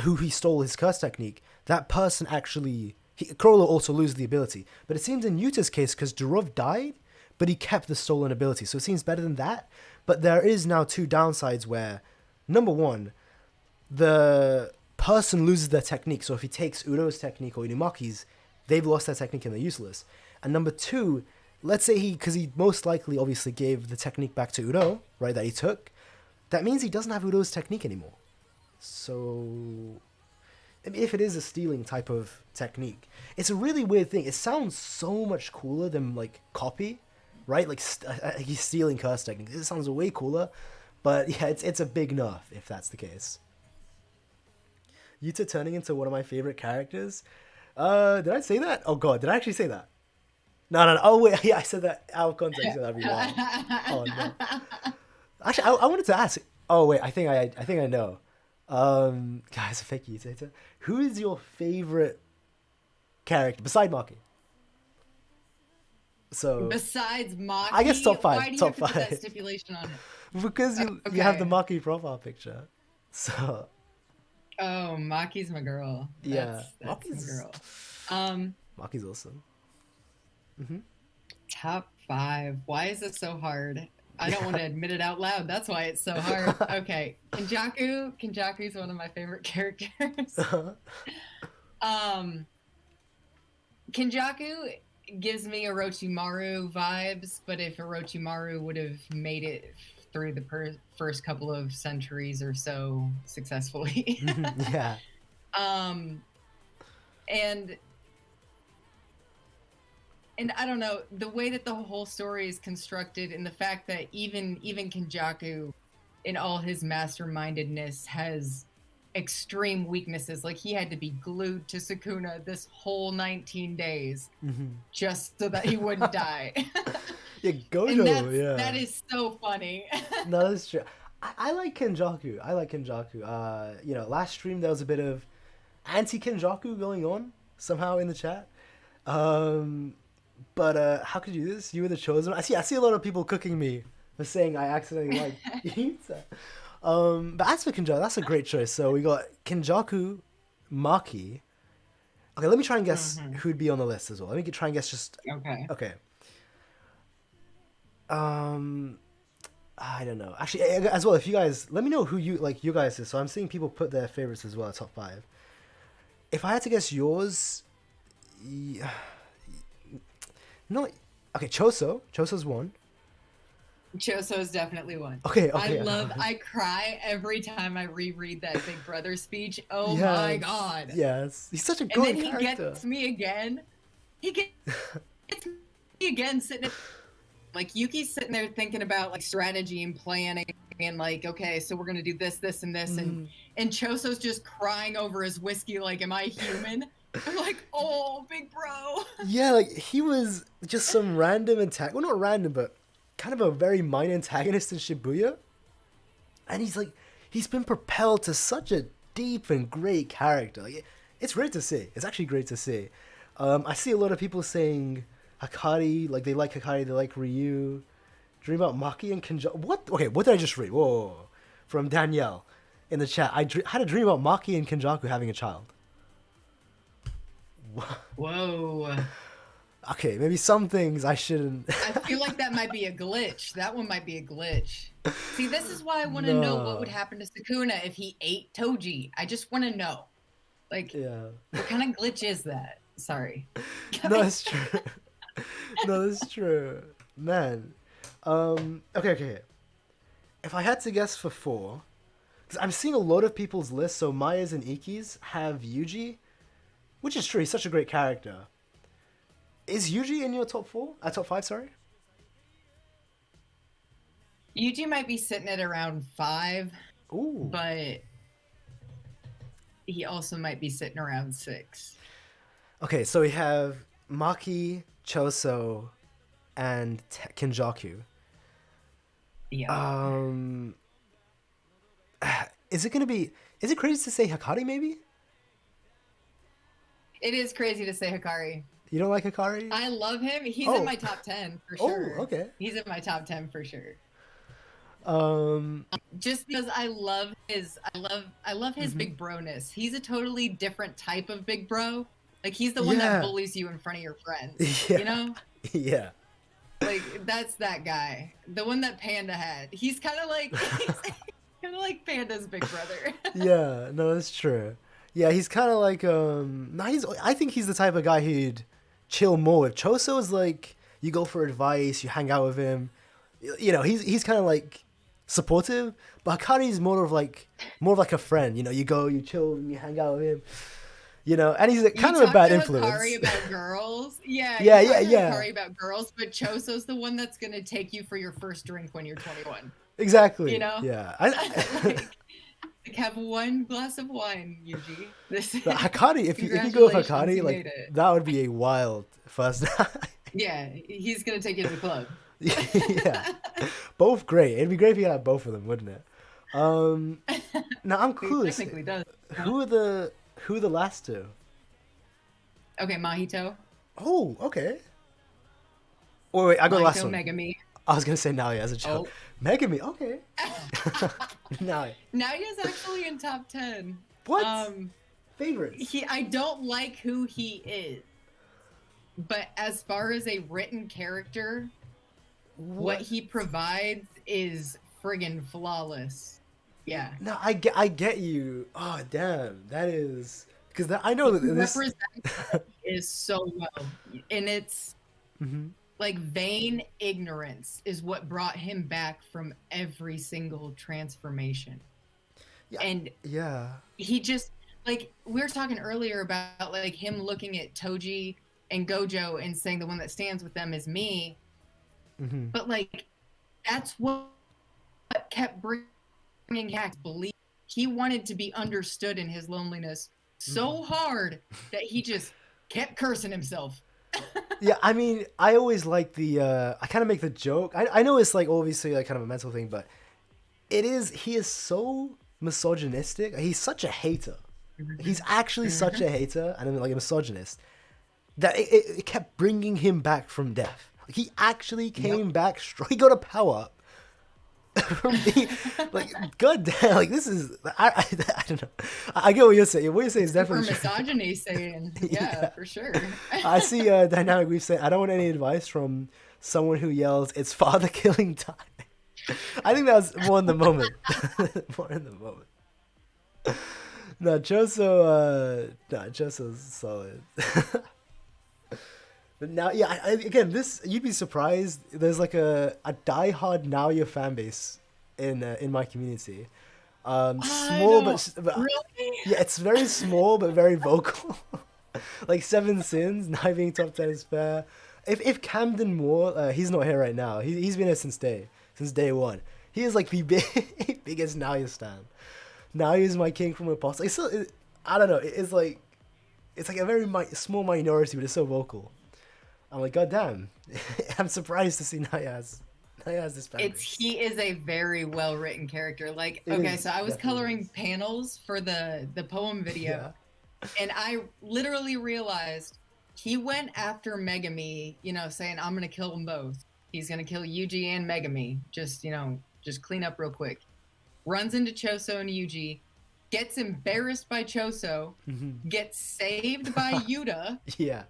who he stole his curse technique, that person actually Krollo also loses the ability. But it seems in Yuta's case, because Durov died, but he kept the stolen ability, so it seems better than that. But there is now two downsides where, number one, the person loses their technique. So if he takes Udo's technique or Inumaki's, they've lost their technique and they're useless. And number two, let's say because he most likely obviously gave the technique back to Udo, right, that he took, that means he doesn't have Udo's technique anymore. So, I mean, if it is a stealing type of technique, it's a really weird thing. It sounds so much cooler than, like, copy, right? Like, he's stealing curse technique. It sounds way cooler, but yeah, it's a big nerf if that's the case. Yuta turning into one of my favorite characters. Did I say that? Oh god, did I actually say that? No. Oh wait, yeah, I said that out of context. So that'd be wrong. Oh no. Actually, I wanted to ask. Oh wait, I think I know. Guys, fake Yuta. Who is your favorite character beside Maki? So besides Maki, I guess top 5. Why do you top have to 5. put that stipulation on it? Because you have the Maki profile picture. So. Oh, Maki's my girl. That's Maki's my girl. Maki's awesome. Top 5. Why is it so hard? I don't want to admit it out loud. That's why it's so hard. Okay, Kenjaku's one of my favorite characters. Kenjaku gives me Orochimaru vibes, but if Orochimaru would have made it through the first couple of centuries or so successfully. Yeah. And I don't know, the way that the whole story is constructed and the fact that even Kenjaku in all his mastermindedness has extreme weaknesses. Like he had to be glued to Sukuna this whole 19 days just so that he wouldn't die. Yeah, Gojo, and that is so funny. No, that's true. I like Kenjaku. You know, last stream there was a bit of anti-Kenjaku going on somehow in the chat. But how could you do this? You were the chosen one. I see a lot of people cooking me for saying I accidentally like Yuta. But as for Kenjaku, that's a great choice. So we got Kenjaku, Maki. Okay, let me try and guess who'd be on the list as well. Let me try and guess just... Okay. I don't know. Actually, as well, if you guys... Let me know who you guys is. So I'm seeing people put their favorites as well, top 5. If I had to guess yours... No, okay, Choso's one. Choso is definitely one. Okay. I cry every time I reread that Big Brother speech. Oh my god. Yes. He's such a good character. And then he gets me again. He gets me again sitting like Yuki's sitting there thinking about like strategy and planning and like, okay, so we're gonna do this, this, and this, and Choso's just crying over his whiskey like, am I human? I'm like, oh, big bro. Yeah, like he was just some random well, not random, but kind of a very minor antagonist in Shibuya. And he's been propelled to such a deep and great character. Like, it's great to see. It's actually great to see. I see a lot of people saying Hakari, like they like Hakari, they like Ryu. Dream about Maki and Kenjaku. What? Okay, what did I just read? Whoa. From Danielle in the chat. I had a dream about Maki and Kenjaku having a child. Whoa. Okay, maybe some things I shouldn't... I feel like that might be a glitch. That one might be a glitch. See, this is why I want to know what would happen to Sukuna if he ate Toji. I just want to know. Like, what kind of glitch is that? Sorry. No, it's true. No, it's true. Man. Okay. If I had to guess for 4... Because I'm seeing a lot of people's lists, so Maya's and Iki's have Yuji... Which is true, he's such a great character. Is Yuji in your top 4? Top 5, sorry? Yuji might be sitting at around 5. Ooh. But he also might be sitting around 6. Okay, so we have Maki, Choso, and Kenjaku. Yeah. Is it gonna be? Is it crazy to say Hikari? Maybe. It is crazy to say Hikari. You don't like Hikari? I love him. He's in my top 10 for sure. Oh, okay. He's in my top 10 for sure. Just because I love his big broness. He's a totally different type of big bro. Like he's the one that bullies you in front of your friends. Yeah. You know? Yeah. Like that's that guy. The one that Panda had. He's kind of like Panda's big brother. Yeah, no, that's true. Yeah, he's kind of like I think he's the type of guy who'd chill more with. Choso is like you go for advice, you hang out with him. You know, he's kind of like supportive, but Hikari's more of like a friend. You know, you go, you chill, and you hang out with him. You know, and he's kind of a bad influence. Hikari about girls, yeah. Hikari about girls, but Choso's the one that's gonna take you for your first drink when you're 21. Exactly. You know. Yeah. Like have one glass of wine, Yuji. But Hikari, if you go with Hikari, like that would be a wild first night. Yeah, he's gonna take you to the club. Yeah, both great. It'd be great if you had both of them, wouldn't it? Now I'm clueless. Technically does. Who are the last two? Okay, Mahito. Oh, okay. Wait, I got the last one. Megumi. I was gonna say Naoya as a joke. Oh. Megumi, okay. Naoya. Naoya's actually in top 10. What? Favorites? I don't like who he is, but as far as a written character, what he provides is friggin' flawless. Yeah. No, I get you. Oh, damn. That is because I know that this is so well, and it's like vain ignorance is what brought him back from every single transformation. Yeah. And he just like we were talking earlier about like him looking at Toji and Gojo and saying the one that stands with them is me. But like that's what kept bringing back belief. He wanted to be understood in his loneliness so hard that he just kept cursing himself. Yeah, I mean, I always like the I kind of make the joke. I know it's like obviously like kind of a mental thing, but he is so misogynistic. He's such a hater. He's actually such a hater and like a misogynist that it kept bringing him back from death. He actually came back strong. He got a power up from being like, god damn, like this is I don't know. I get what you're saying. What you're saying is definitely for misogyny saying, yeah, for sure. I see Dynamic We've said, I don't want any advice from someone who yells, "It's father killing time." I think that was more in the moment. More in the moment. No, Choso's solid. But now, yeah, again, you'd be surprised. There's like a diehard Naoya fan base in my community. Small, but really? Yeah, it's very small but very vocal. Like Seven Sins, now being top 10 is fair. If Camden Moore, he's not here right now. He's been here since day one. He is like the biggest Naoya stan. Naoya's my king from Apostle. I don't know. It's like a very small minority, but it's so vocal. I'm like, god damn. I'm surprised to see Naoya has this fan base. He is a very well written character. Like, okay, so I was coloring panels for the poem video, and I literally realized he went after Megumi, saying, I'm gonna kill them both. He's gonna kill Yuji and Megumi. Just clean up real quick. Runs into Choso and Yuji, gets embarrassed by Choso, gets saved by Yuta. Yeah.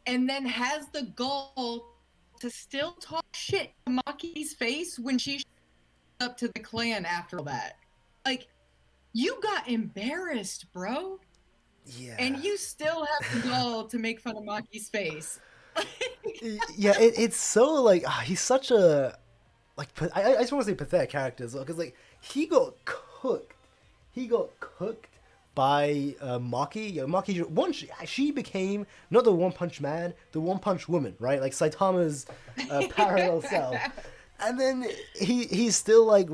And then has the gall to still talk shit to Maki's face when she up to the clan after that. Like, you got embarrassed, bro. Yeah. And you still have the gall to make fun of Maki's face. Yeah, it's so like he's such a like I just want to say pathetic character as well, because like he got cooked by Maki. Maki, she became not the One Punch Man, the One Punch Woman, right? Like Saitama's parallel self. And then he's still like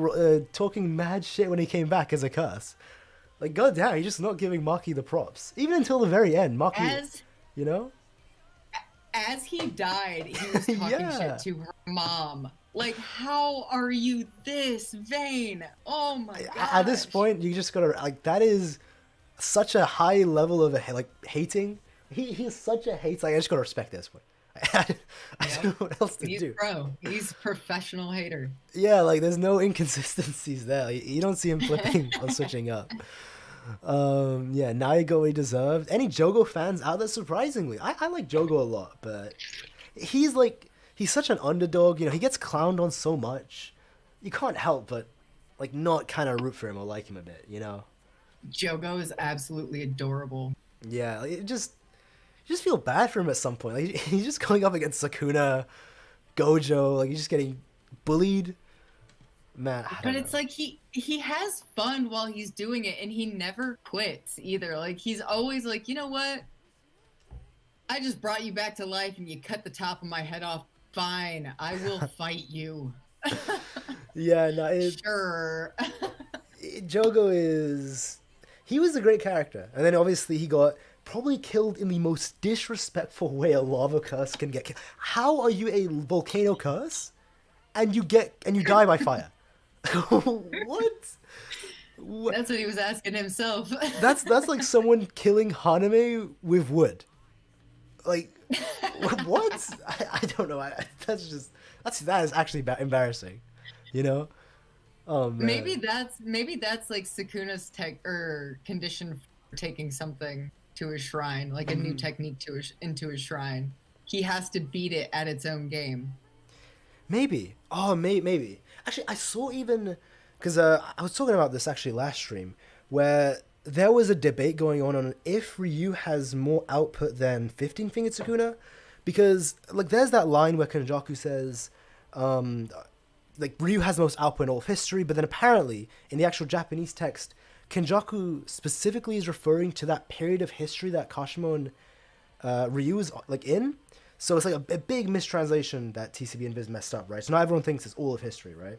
talking mad shit when he came back as a curse. Like, goddamn, he's just not giving Maki the props. Even until the very end, Maki, As he died, he was talking shit to her mom. Like, how are you this vain? Oh my god! At this point, you just gotta like that is such a high level of like hating. He's such a hate. Like I just gotta respect this point. I don't know what else to He's do. pro. He's professional hater. Yeah, like there's no inconsistencies there. You don't see him flipping or switching up. Yeah, now you got what he deserved. Any Jogo fans out there? Surprisingly, I like Jogo a lot, but he's such an underdog. You know, he gets clowned on so much. You can't help but like not kind of root for him or like him a bit. You know. Jogo is absolutely adorable. Yeah, like, you just feel bad for him at some point. Like he's just going up against Sukuna, Gojo. Like he's just getting bullied. Man, but it's like he has fun while he's doing it, and he never quits either. Like he's always like, you know what? I just brought you back to life, and you cut the top of my head off. Fine, I will fight you. Yeah, no, sure. Jogo he was a great character, and then obviously he got probably killed in the most disrespectful way a lava curse can get killed. How are you a volcano curse, and you die by fire? What? That's what he was asking himself. That's like someone killing Haname with wood. Like, what? I don't know. That is actually embarrassing. You know? Oh man. Maybe that's like Sukuna's condition for taking something to his shrine, like a new technique into his shrine. He has to beat it at its own game. Maybe. Oh, maybe. Actually, I saw because I was talking about this actually last stream, where there was a debate going on if Ryu has more output than 15-fingered Sukuna, because like there's that line where Kenjaku says, like Ryu has the most output in all of history, but then apparently in the actual Japanese text, Kenjaku specifically is referring to that period of history that Kashimo and Ryu is like in. So it's like a big mistranslation that TCB and Viz messed up, right? So not everyone thinks it's all of history, right?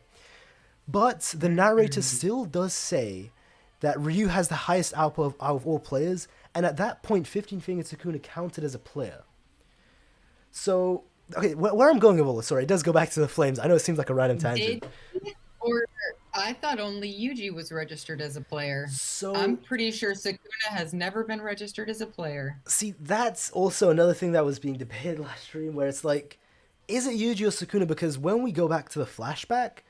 But the narrator still does say that Ryu has the highest output out of all players, and at that point, 15-fingered Sukuna counted as a player. So, okay, where I'm going with all this, sorry, it does go back to the flames. I know it seems like a random tangent. Or I thought only Yuji was registered as a player. So I'm pretty sure Sukuna has never been registered as a player. See, that's also another thing that was being debated last stream, where it's like, is it Yuji or Sukuna? Because when we go back to the flashback,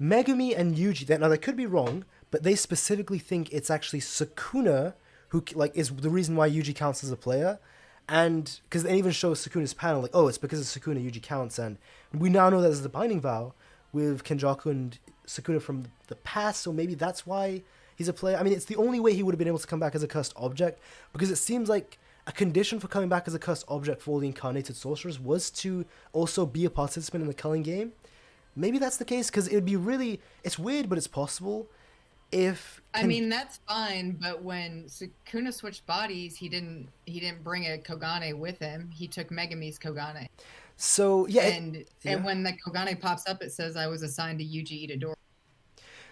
Megumi and Yuji, now they could be wrong, but they specifically think it's actually Sukuna who like is the reason why Yuji counts as a player. And because they even show Sukuna's panel, like, oh, it's because of Sukuna Yuji counts. And we now know that there's the binding vow with Kenjaku and Sukuna from the past, so maybe that's why he's a player. I mean, it's the only way he would have been able to come back as a cursed object, because it seems like a condition for coming back as a cursed object for all the incarnated sorcerers was to also be a participant in the culling game. Maybe that's the case, because it'd be really... It's weird, but it's possible. I mean, that's fine, but when Sukuna switched bodies, he didn't bring a Kogane with him. He took Megumi's Kogane. So, yeah. And when the Kogane pops up, it says I was assigned to Yuji Itadori.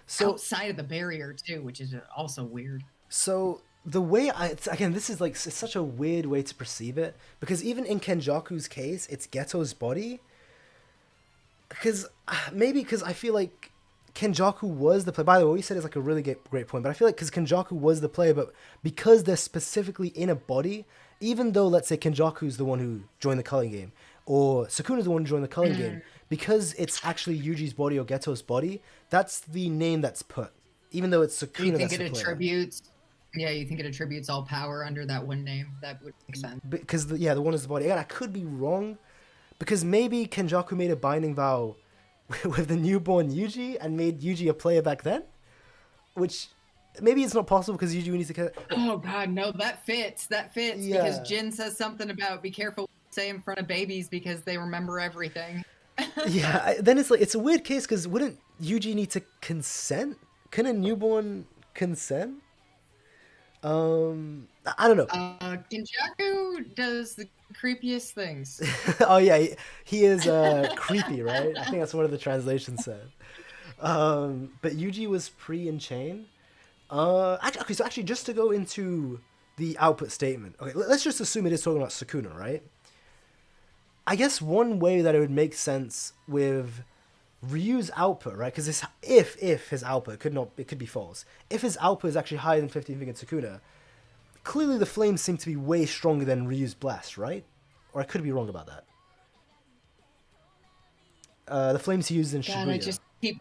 So, outside of the barrier, too, which is also weird. So, the way again, this is like it's such a weird way to perceive it, because even in Kenjaku's case, it's Geto's body. Because I feel like Kenjaku was the player. By the way, what you said is like a really great point, but I feel like because Kenjaku was the player, but because they're specifically in a body, even though, let's say, Kenjaku's the one who joined the culling game, or Sukuna's the one who joined the culling game, because it's actually Yuji's body or Geto's body, that's the name that's put. Even though it's Sukuna that's the player. You think it attributes all power under that one name? That would make sense. Because, the one is the body. Again, I could be wrong, because maybe Kenjaku made a binding vow with the newborn Yuji and made Yuji a player back then, which maybe it's not possible because Yuji needs to. Oh God, no! That fits. Yeah. Because Jin says something about be careful what you say in front of babies because they remember everything. Yeah, then it's a weird case because wouldn't Yuji need to consent? Can a newborn consent? I don't know. Kenjaku does the creepiest things. Oh yeah, he is creepy, right? I think that's what the translation said. But Yuji was pre-in-chain. Actually, just to go into the output statement. Okay, let's just assume it is talking about Sukuna, right? I guess one way that it would make sense with Ryu's output, right? Because if his output it could be false. If his output is actually higher than 15-fingered Sukuna, clearly the flames seem to be way stronger than Ryu's blast, right? Or I could be wrong about that. The flames he used in Shibuya. God, I just keep.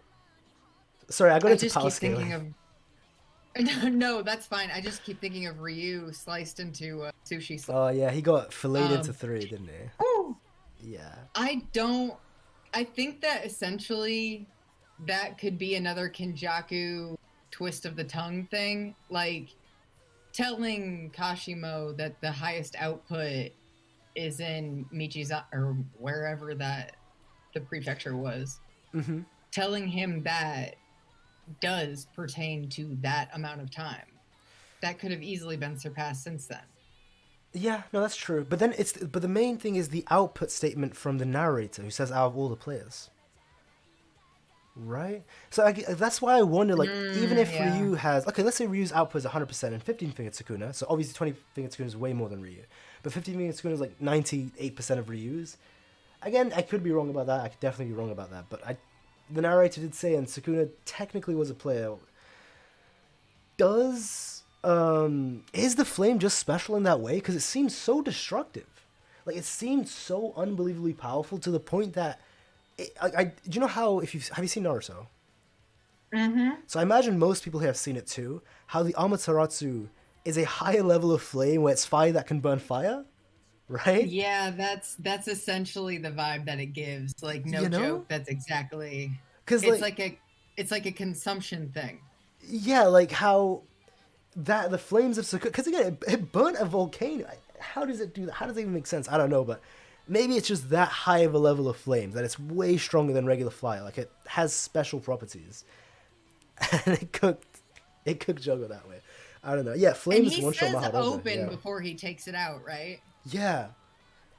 Sorry, I got into just power keep scaling. thinking of. No, that's fine. I just keep thinking of Ryu sliced into sushi. Oh yeah, he got filleted into 3, didn't he? Ooh. Yeah. I think that essentially that could be another Kenjaku twist of the tongue thing. Like telling Kashimo that the highest output is in Michiza or wherever that the prefecture was. Mm-hmm. Telling him that does pertain to that amount of time. That could have easily been surpassed since then. Yeah, no, that's true. But then but the main thing is the output statement from the narrator who says out of all the players. Right? So that's why I wonder, like, even if Ryu has... Okay, let's say Ryu's output is 100% and 15-fingered Sukuna, so obviously 20-fingered Sukuna is way more than Ryu. But 15-fingered Sukuna is like 98% of Ryu's. Again, I could be wrong about that. I could definitely be wrong about that. But the narrator did say, and Sukuna technically was a player. Is the flame just special in that way? Because it seems so destructive. Like, it seemed so unbelievably powerful to the point that... do you know how... Have you seen Naruto? Mm-hmm. So I imagine most people here have seen it too. How the Amaterasu is a higher level of flame where it's fire that can burn fire. Right? Yeah, that's essentially the vibe that it gives. Like, no joke, that's exactly... Because it's like a consumption thing. Yeah, like how... the flames of Sukuna, because again, it burnt a volcano. How does it do that? How does it even make sense? I don't know, but maybe it's just that high of a level of flames that it's way stronger than regular fire. Like, it has special properties, and it cooked Jogo that way. I don't know. Yeah, flames one shot my heart open before he takes it out, right? Yeah,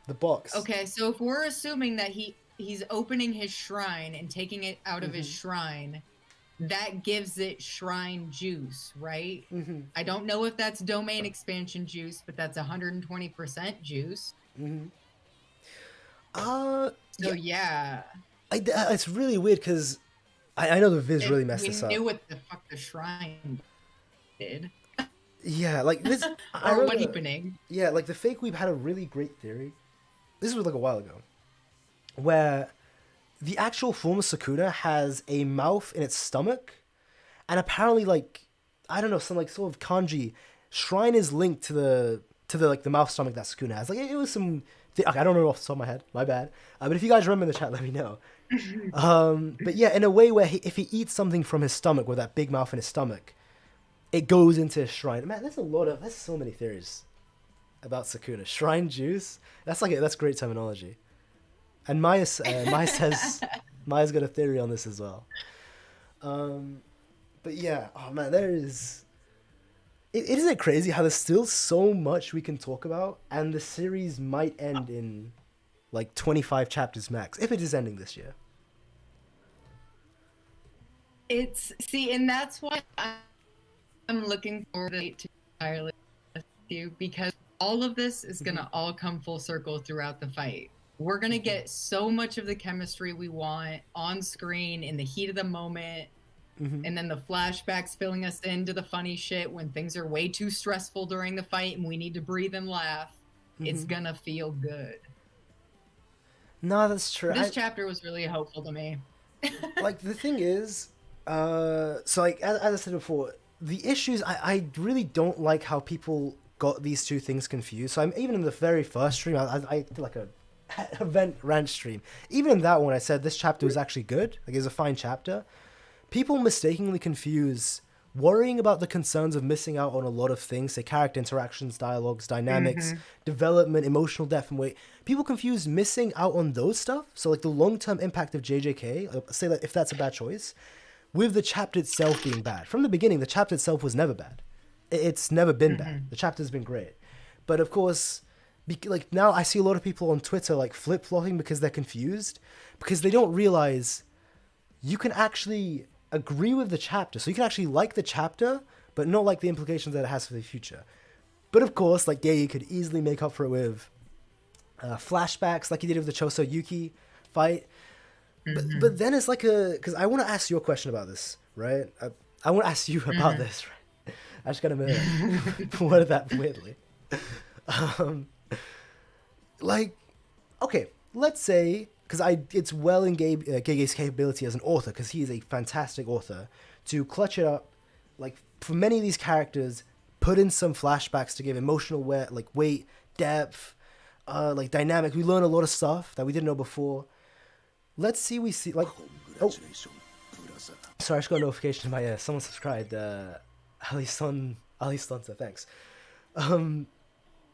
the box. Okay, so if we're assuming that he's opening his shrine and taking it out of his shrine. That gives it shrine juice, right? Mm-hmm. I don't know if that's domain expansion juice, but that's 120% juice. Mm-hmm. So yeah. It's really weird because I know the Viz really messed this up. We knew what the fuck the shrine did. Yeah, like this. Or what happening. Yeah, like the fake weeb had a really great theory. This was like a while ago, where the actual form of Sukuna has a mouth in its stomach, and apparently, like, I don't know, some like sort of kanji shrine is linked to the like the mouth stomach that Sukuna has. Like, it was some. I don't know off the top of my head. My bad. But if you guys remember in the chat, let me know. But yeah, in a way where if he eats something from his stomach with that big mouth in his stomach, it goes into his shrine. Man, there's so many theories about Sukuna. Shrine juice. That's great terminology. And Maya says Maya's got a theory on this as well. But yeah, oh man, isn't it crazy how there's still so much we can talk about, and the series might end in like 25 chapters max if it is ending this year. And that's why I'm looking forward to entirely with you, because all of this is gonna all come full circle throughout the fight. We're going to get so much of the chemistry we want on screen in the heat of the moment. Mm-hmm. And then the flashbacks filling us into the funny shit when things are way too stressful during the fight and we need to breathe and laugh. Mm-hmm. It's going to feel good. No, that's true. This chapter was really hopeful to me. Like, the thing is, so like, as I said before, the issues, I really don't like how people got these two things confused. So even in the very first stream, I did like a event rant stream. Even in that one, I said this chapter was actually good. Like, it was a fine chapter. People mistakenly confuse worrying about the concerns of missing out on a lot of things, say character interactions, dialogues, dynamics, development, emotional depth and weight. People confuse missing out on those stuff, so like the long-term impact of JJK, say that if that's a bad choice, with the chapter itself being bad. From the beginning, the chapter itself was never bad. It's never been bad. The chapter's been great. But of course, like now I see a lot of people on Twitter like flip-flopping because they're confused, because they don't realize you can actually agree with the chapter. So you can actually like the chapter, but not like the implications that it has for the future. But of course, like, yeah, you could easily make up for it with flashbacks like you did with the Choso Yuki fight. but then it's like because I want to ask you a question about this, right? I want to ask you about this, right? I just got to word that weirdly. Like, okay, let's say, because it's well in Gege's capability as an author, because he is a fantastic author, to clutch it up, like, for many of these characters, put in some flashbacks to give emotional weight, depth, like, dynamic. We learn a lot of stuff that we didn't know before. Let's see, like, oh, sorry, I just got a notification in my ear. Someone subscribed, Alison, so thanks.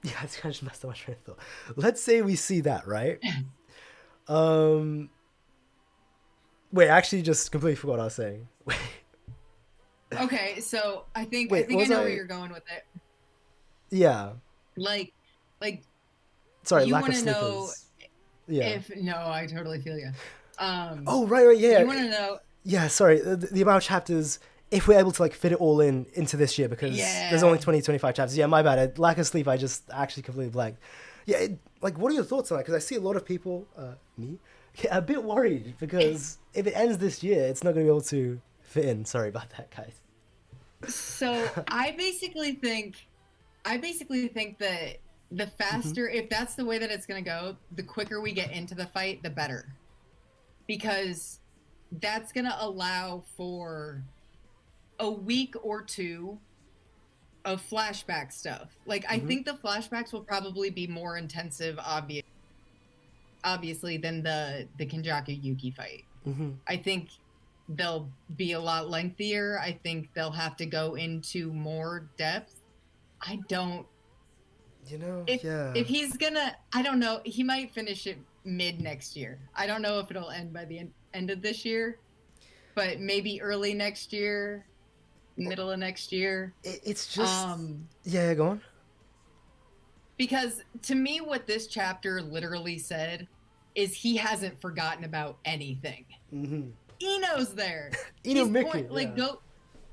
Yeah, it's kind of just messed up my train of thought. Let's say we see that, right? Wait, I actually just completely forgot what I was saying. Wait. Okay, so I think I know where you're going with it. Yeah. Like. Sorry, you lack of sleep know yeah. No, I totally feel you. Oh, right, yeah. You want to know? Yeah, sorry, the amount of chapters. If we're able to like fit it all into this year, because there's only 25 chapters. Yeah, my bad. Lack of sleep, I just actually completely blanked. Yeah, like, what are your thoughts on that? Because I see a lot of people, me, get a bit worried because if it ends this year, it's not going to be able to fit in. Sorry about that, guys. So I basically think that the faster, if that's the way that it's going to go, the quicker we get into the fight, the better. Because that's going to allow for a week or two of flashback stuff. Like, I think the flashbacks will probably be more intensive, obviously, than the Kenjaku Yuki fight. I think they'll be a lot lengthier. I think they'll have to go into more depth. I don't... If he's gonna... I don't know. He might finish it mid next year. I don't know if it'll end by the end of this year, but maybe early next year... middle of next year. It's just yeah, go on. Because to me, what this chapter literally said is he hasn't forgotten about anything. Ino's there. Ino Mickey, point, like, yeah. go,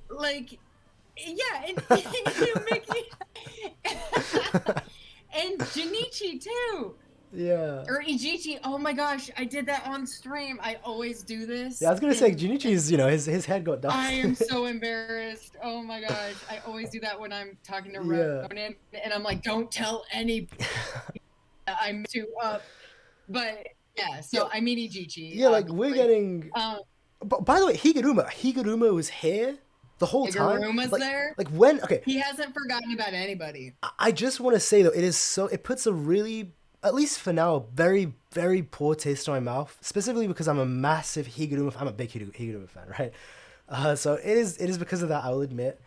like, yeah, and Ino Mickey, and Junichi too. Yeah. Or Ijichi. Oh my gosh, I did that on stream. I always do this. Yeah, I was gonna say Junichi's, his head got dark. I am so embarrassed. Oh my gosh, I always do that when I'm talking to Ronan, and I'm like, don't tell anybody I'm too up. But yeah, so I mean Ijichi. Yeah, like we're getting. By the way, Higuruma was here the whole time. Higuruma's there. Like when? Okay. He hasn't forgotten about anybody. I just want to say though, it puts a really, at least for now, a very, very poor taste in my mouth. Specifically because I'm a massive Higuruma fan. I'm a big Higuruma fan, right? So it is because of that, I will admit.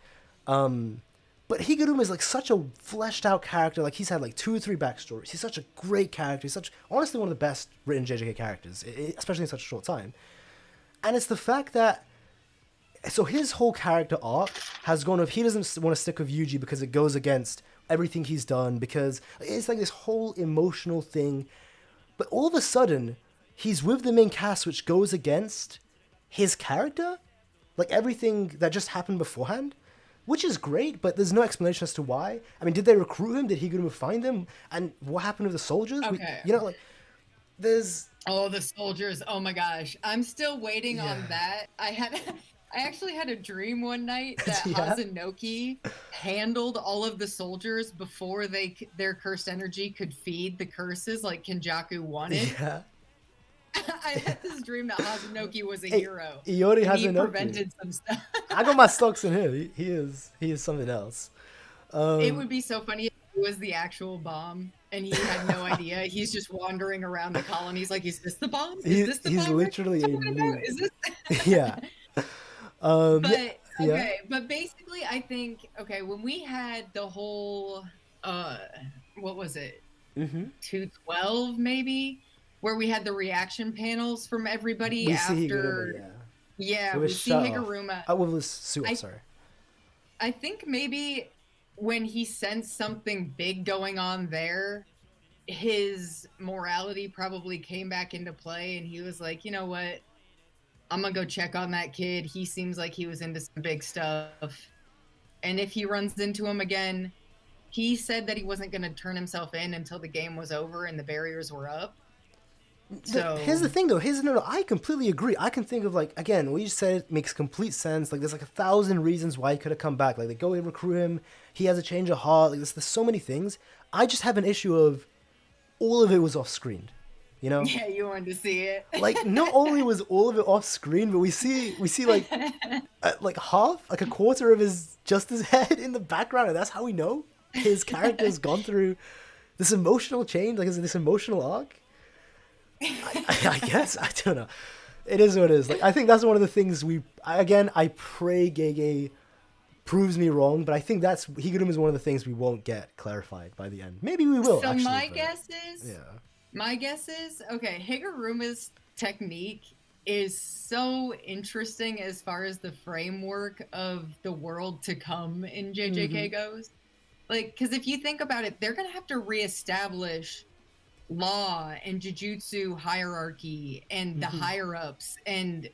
But Higuruma is like such a fleshed out character. Like he's had like 2 or 3 backstories. He's such a great character. He's honestly one of the best written JJK characters, especially in such a short time. And it's the fact that, so his whole character arc has gone he doesn't want to stick with Yuji because it goes against everything he's done, because it's like this whole emotional thing. But all of a sudden, he's with the main cast, which goes against his character, like everything that just happened beforehand, which is great, but there's no explanation as to why. I mean, did they recruit him? Did Higuruma find them? And what happened with the soldiers? Okay. There's... Oh, the soldiers. Oh my gosh. I'm still waiting on that. I actually had a dream one night that Hazunoki handled all of the soldiers before their cursed energy could feed the curses like Kenjaku wanted. Yeah. I had this dream that Hazunoki was a hero. Iori Hazunoki. He prevented some stuff. I got my stocks in him. He is something else. It would be so funny if it was the actual bomb and he had no idea. He's just wandering around the colonies like, is this the bomb? Is this the bomb? He's literally a noob. Is this? Yeah. But basically I think, when we had the whole, what was it? 212 maybe? Where we had the reaction panels from everybody after. We see Higuruma. With his suit, sorry. I think maybe when he sensed something big going on there, his morality probably came back into play, and he was like, you know what? I'm gonna go check on that kid. He seems like he was into some big stuff. And if he runs into him again, he said that he wasn't gonna turn himself in until the game was over and the barriers were up. So Here's the thing, though. No. I completely agree. I can think of like again, what you said makes complete sense. Like, there's like 1,000 reasons why he could have come back. Like, they go and recruit him. He has a change of heart. Like, there's so many things. I just have an issue of all of it was off screen. You know? yeah, you wanted to see it. Like, not only was all of it off screen, but we see like half, like a quarter of his head in the background, and that's how we know his character has gone through this emotional change, like this emotional arc. I guess, I don't know. It is what it is. Like, I think that's one of the things I pray Gege proves me wrong, but I think that's Higurum is one of the things we won't get clarified by the end. Maybe we will. So actually, my guess is okay. Higuruma's technique is so interesting as far as the framework of the world to come in JJK goes. Like, because if you think about it, they're gonna have to reestablish law and jujutsu hierarchy and the higher ups and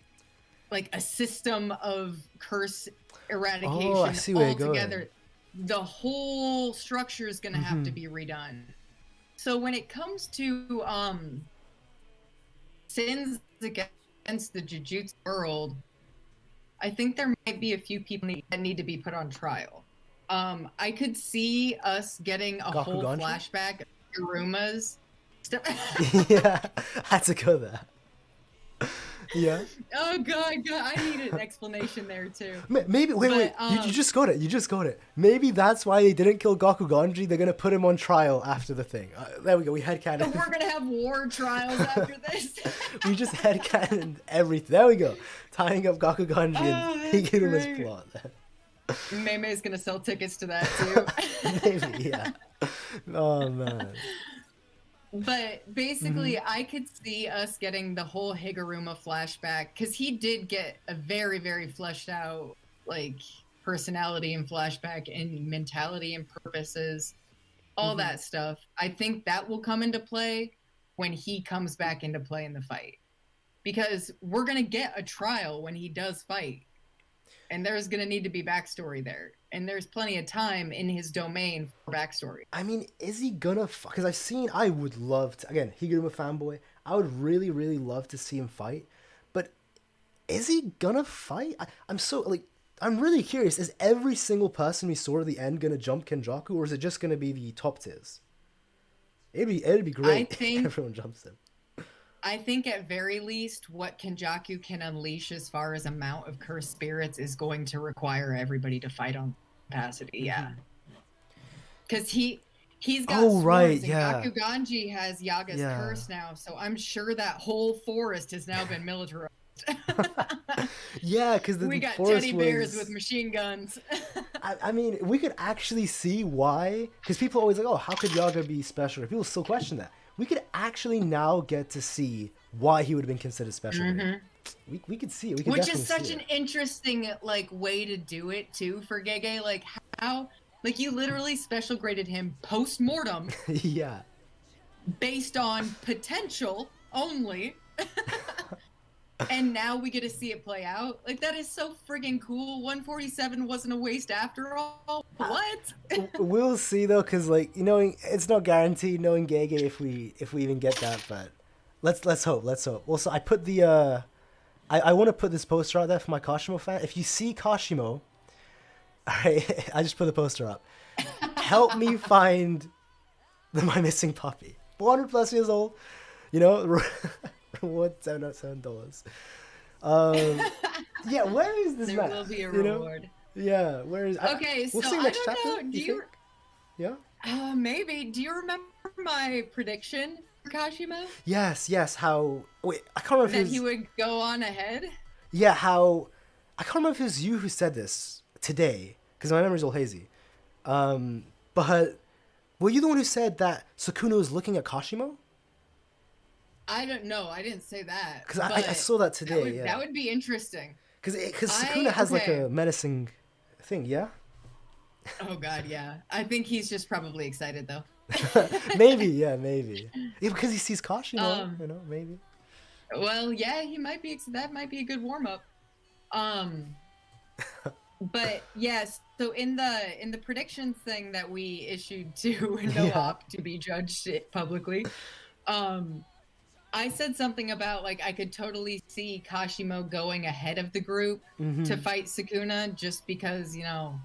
like a system of curse eradication I see where you're going. altogether. The whole structure is going to have to be redone. So when it comes to sins against the jujutsu world, I think there might be a few people that need to be put on trial. I could see us getting a whole flashback of Hiruma's Yeah, had to go there. Yeah. Oh god, I need an explanation there too. Maybe wait. You just got it. You just got it. Maybe that's why they didn't kill Gakuganji. They're gonna put him on trial after the thing. There we go. We headcanon. We're gonna have war trials after this. We just headcanon everything. There we go. Tying up Gakuganji and Higuruma's plot. Mei's gonna sell tickets to that too. Maybe, yeah. Oh man. But basically, I could see us getting the whole Higuruma flashback, because he did get a very, very fleshed out, like, personality and flashback and mentality and purposes, all that stuff. I think that will come into play when he comes back into play in the fight. Because we're going to get a trial when he does fight. And there's going to need to be backstory there. And there's plenty of time in his domain for backstory. I mean, is he gonna... Because I would love to... Again, Higuruma fanboy. I would really, really love to see him fight. But is he gonna fight? I'm so... Like, I'm really curious. Is every single person we saw at the end gonna jump Kenjaku? Or is it just gonna be the top tiers? It'd be great if everyone jumps him. I think at very least what Kenjaku can unleash as far as amount of cursed spirits is going to require everybody to fight on capacity, yeah. Because he's got swords, right, and yeah. Gakuganji has Yaga's curse now, so I'm sure that whole forest has now been militarized. Yeah, because we got teddy bears with machine guns. I mean, we could actually see why, because people are always like, oh, how could Yaga be special? People still question that. We could actually now get to see why he would have been considered special. We could see it. Which is such an interesting like way to do it too for Gege. Like how, like you literally special graded him post mortem. Yeah. Based on potential only. And now we get to see it play out. Like that is so friggin' cool. 147 wasn't a waste after all. What? We'll see though, because like it's not guaranteed knowing Gege if we even get that, but let's hope. Also, I put the I want to put this poster out there for my Kashimo fan. If you see Kashimo, alright, I just put the poster up. Help me find my missing puppy. 400+ years old, reward $7. Yeah, where is this there man? Will be a reward. Yeah, where is... Okay, we'll so see I next don't chapter, know. Do you... Yeah? Maybe. Do you remember my prediction for Kashimo? Yes, how... Wait, I can't remember if he would go on ahead? Yeah, how... I can't remember if it was you who said this today, because my memory's all hazy. But were you the one who said that Sukuna was looking at Kashimo? I don't know. I didn't say that. Because I saw that today. That would be interesting. Because Sukuna has like a menacing thing, yeah? Oh god, yeah. I think he's just probably excited though. Maybe. Yeah, because he sees Kashimo, maybe. Well, yeah, he might be. That might be a good warm up. But yes, so in the predictions thing that we issued to No Op to be judged publicly, I said something about like I could totally see Kashimo going ahead of the group to fight Sukuna just because, you know,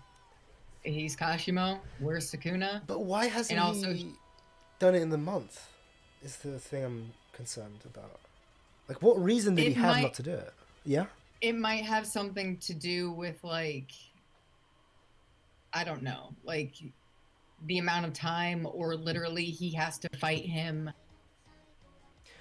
he's Kashimo, we're Sukuna. But why hasn't he done it in the month? Is the thing I'm concerned about. Like, what reason did he have not to do it? Yeah? It might have something to do with, like, I don't know, like the amount of time, or literally he has to fight him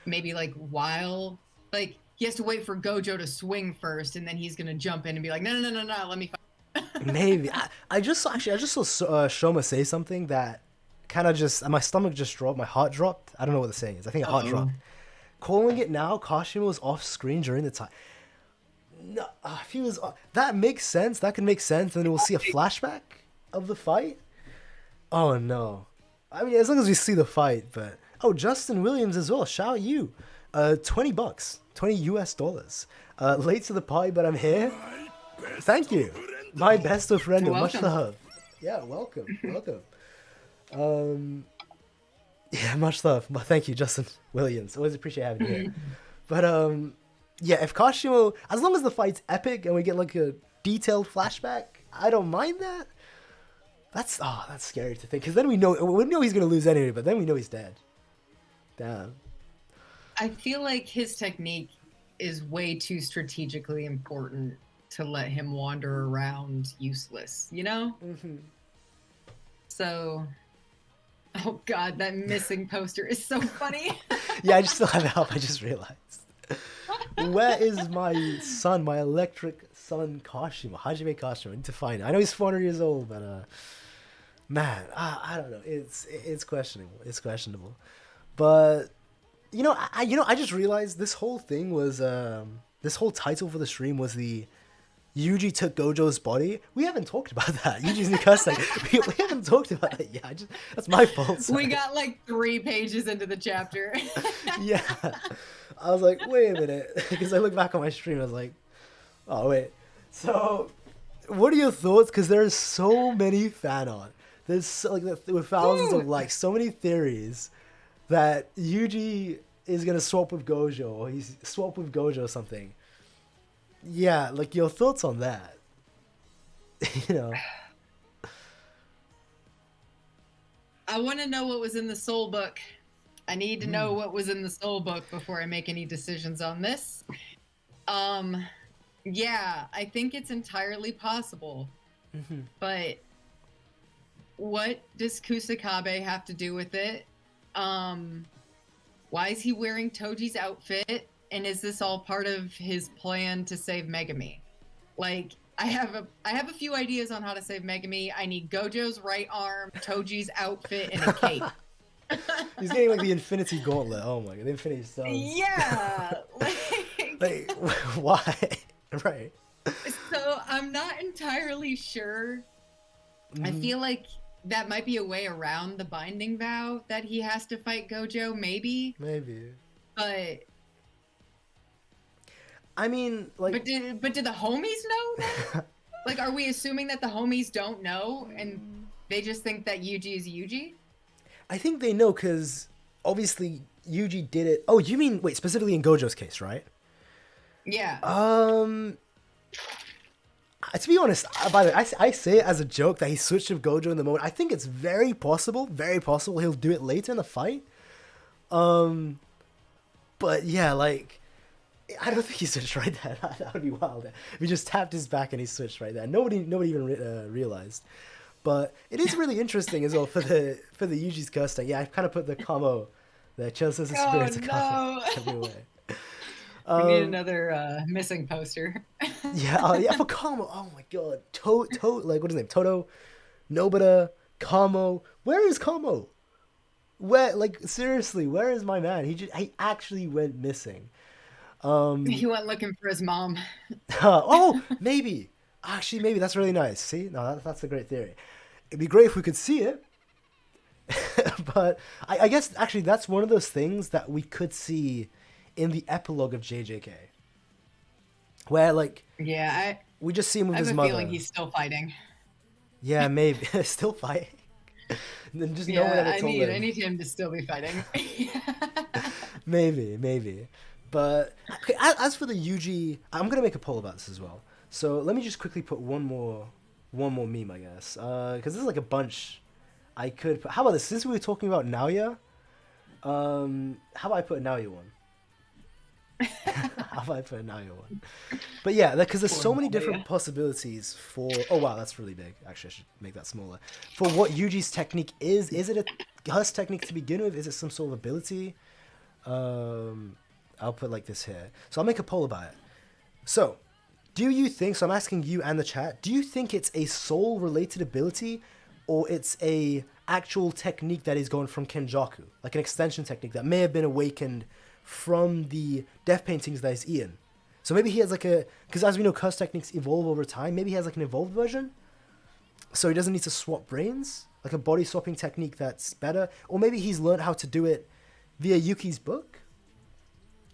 maybe like while, like he has to wait for Gojo to swing first and then he's gonna jump in and be like, no, let me fight. Maybe. I just saw Shoma say something that kind of just, my stomach just dropped, my heart dropped. I don't know what the saying is. I think a heart dropped. Calling it now, Kashima was off screen during the time. No, if he was, that makes sense. That can make sense, and then we'll see a flashback of the fight. Oh no, I mean, as long as we see the fight. But Justin Williams as well. Shout out you, $20, $20 US. Late to the party, but I'm here. Thank you, my best of friend. Much love. Yeah, welcome. Yeah, much love. But thank you, Justin Williams. Always appreciate having you here. But yeah, if Kashimo, as long as the fight's epic and we get like a detailed flashback, I don't mind that. That's scary to think, because then we know he's gonna lose anyway, but then we know he's dead. Damn. I feel like his technique is way too strategically important to let him wander around useless, you know? So, oh god, that missing poster is so funny. Yeah, I just still have it up. I just realized. Where is my son, my electric son, Kashima? Hajime Kashima. I need to find it. I know he's 400 years old, but man, I don't know. It's questionable. It's questionable. But I just realized this whole thing was this whole title for the stream was the Yuji took Gojo's body. We haven't talked about that. Yuji's Nikasa. We haven't talked about that yet. That's my fault. Sorry. We got like 3 pages into the chapter. Yeah. I was like, wait a minute. Because I look back on my stream, I was like, oh, wait. So, what are your thoughts? Because there's so many fan art. There's with thousands of likes, so many theories that Yuji is going to swap with Gojo, or he's swapped with Gojo or something. Yeah, like your thoughts on that? I want to know what was in the soul book. I need to know what was in the soul book before I make any decisions on this. Yeah, I think it's entirely possible. But what does Kusakabe have to do with it? Why is he wearing Toji's outfit? And is this all part of his plan to save Megumi? Like, I have a few ideas on how to save Megumi. I need Gojo's right arm, Toji's outfit, and a cape. He's getting like the Infinity Gauntlet. Oh my god, the Infinity Stones. Yeah. Like why? Right. So I'm not entirely sure. I feel like that might be a way around the binding vow that he has to fight Gojo, maybe. But I mean, like, but did the homies know that? Like, are we assuming that the homies don't know and they just think that Yuji is Yuji? I think they know, because obviously Yuji did it. Oh, you mean, wait, specifically in Gojo's case, right? Yeah. To be honest, by the way, I say it as a joke that he switched with Gojo in the moment. I think it's very possible he'll do it later in the fight. But yeah, like, I don't think he switched right there. That would be wild. If he just tapped his back and he switched right there. Nobody even realized. But it is really interesting as well for the Yuji's curse thing. Yeah, I kind of put the Kamo, the Chelsea's experience of Kamo everywhere. We need another missing poster. yeah, for Kamo. Oh my god, like, what is his name? Toto, Nobita, Kamo. Where is Kamo? Where, like, seriously, where is my man? He actually went missing. He went looking for his mom. Oh, maybe. Actually, maybe that's really nice. See, no, that's a great theory. It'd be great if we could see it. But I guess actually that's one of those things that we could see in the epilogue of JJK, where like we just see him with his mother. I have a feeling he's still fighting. Yeah, maybe still fighting. Then just no one ever told him. I need him to still be fighting. Maybe. But okay, as for the Yuji, I'm gonna make a poll about this as well. So let me just quickly put one more meme, I guess, because this is like a bunch. I could put, how about this? Since we were talking about Naoya, how about I put a Naoya one? How about I put a Naoya one? But yeah, because there's so many different possibilities for. Oh wow, that's really big. Actually, I should make that smaller. For what Yuji's technique is it a Hus technique to begin with? Is it some sort of ability? I'll put like this here. So I'll make a poll about it. So, do you think, so I'm asking you and the chat, do you think it's a soul related ability or it's a actual technique that is going from Kenjaku, like an extension technique that may have been awakened from the death paintings that he's eaten? So maybe he has like a, because as we know, curse techniques evolve over time, maybe he has like an evolved version, so he doesn't need to swap brains, like a body swapping technique that's better, or maybe he's learned how to do it via Yuki's book,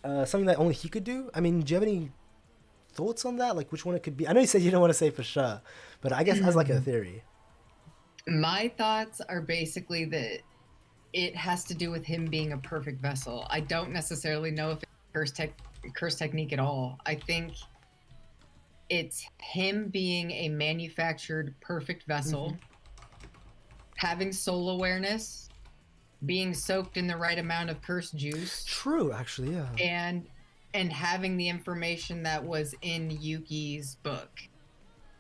something that only he could do. I mean, do you have any thoughts on that? Like which one it could be? I know you said you don't want to say for sure, but I guess as like a theory. My thoughts are basically that it has to do with him being a perfect vessel. I don't necessarily know if it's curse technique at all. I think it's him being a manufactured perfect vessel, having soul awareness, being soaked in the right amount of curse juice. True, actually, yeah. And having the information that was in Yuki's book.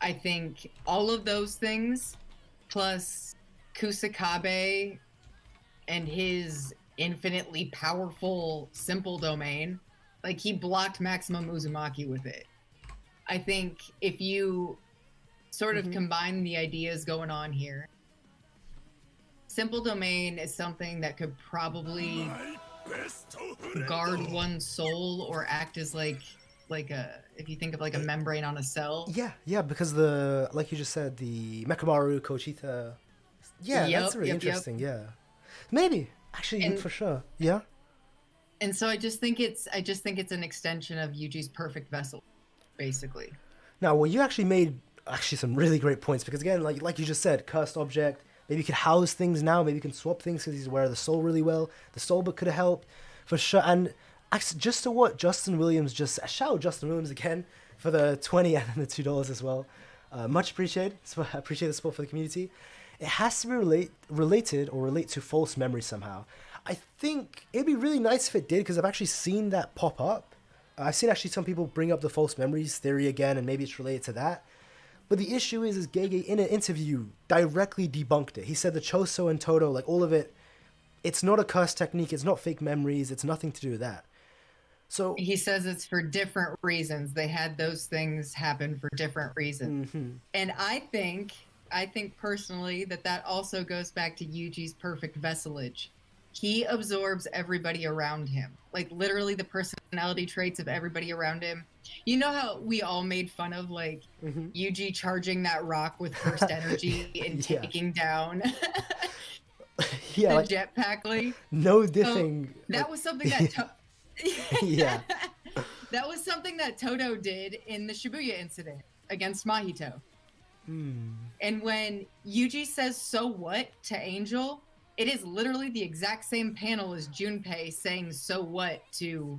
I think all of those things, plus Kusakabe and his infinitely powerful simple domain, like he blocked maximum Uzumaki with it. I think if you sort of combine the ideas going on here, simple domain is something that could probably guard one's soul or act as like a, if you think of like a membrane on a cell. Yeah, because the, like you just said, the Mekamaru Kochita. Yeah, that's really interesting. Yeah, maybe actually for sure. Yeah. And so I just think it's an extension of Yuji's perfect vessel, basically. Now, well, you actually made some really great points, because again, like you just said, cursed object. Maybe you could house things now. Maybe you can swap things because he's aware of the soul really well. The soul book could have helped for sure. And just to what Justin Williams just, shout out Justin Williams again for the 20 and the $2 as well. Much appreciated. So I appreciate the support for the community. It has to be related or relate to false memory somehow. I think it'd be really nice if it did, because I've actually seen that pop up. I've seen actually some people bring up the false memories theory again, and maybe it's related to that. But the issue is Gege in an interview directly debunked it. He said the Choso and Todo, like all of it, it's not a curse technique, it's not fake memories, it's nothing to do with that. So he says it's for different reasons. They had those things happen for different reasons. And I think personally that also goes back to Yuji's perfect vesselage. He absorbs everybody around him. Like literally the personality traits of everybody around him. You know how we all made fun of like Yuji charging that rock with first energy and taking down the like, jetpack, like no diffing. So that was something that that was something that Todo did in the Shibuya incident against Mahito. And when Yuji says "so what" to Angel, it is literally the exact same panel as Junpei saying "so what" to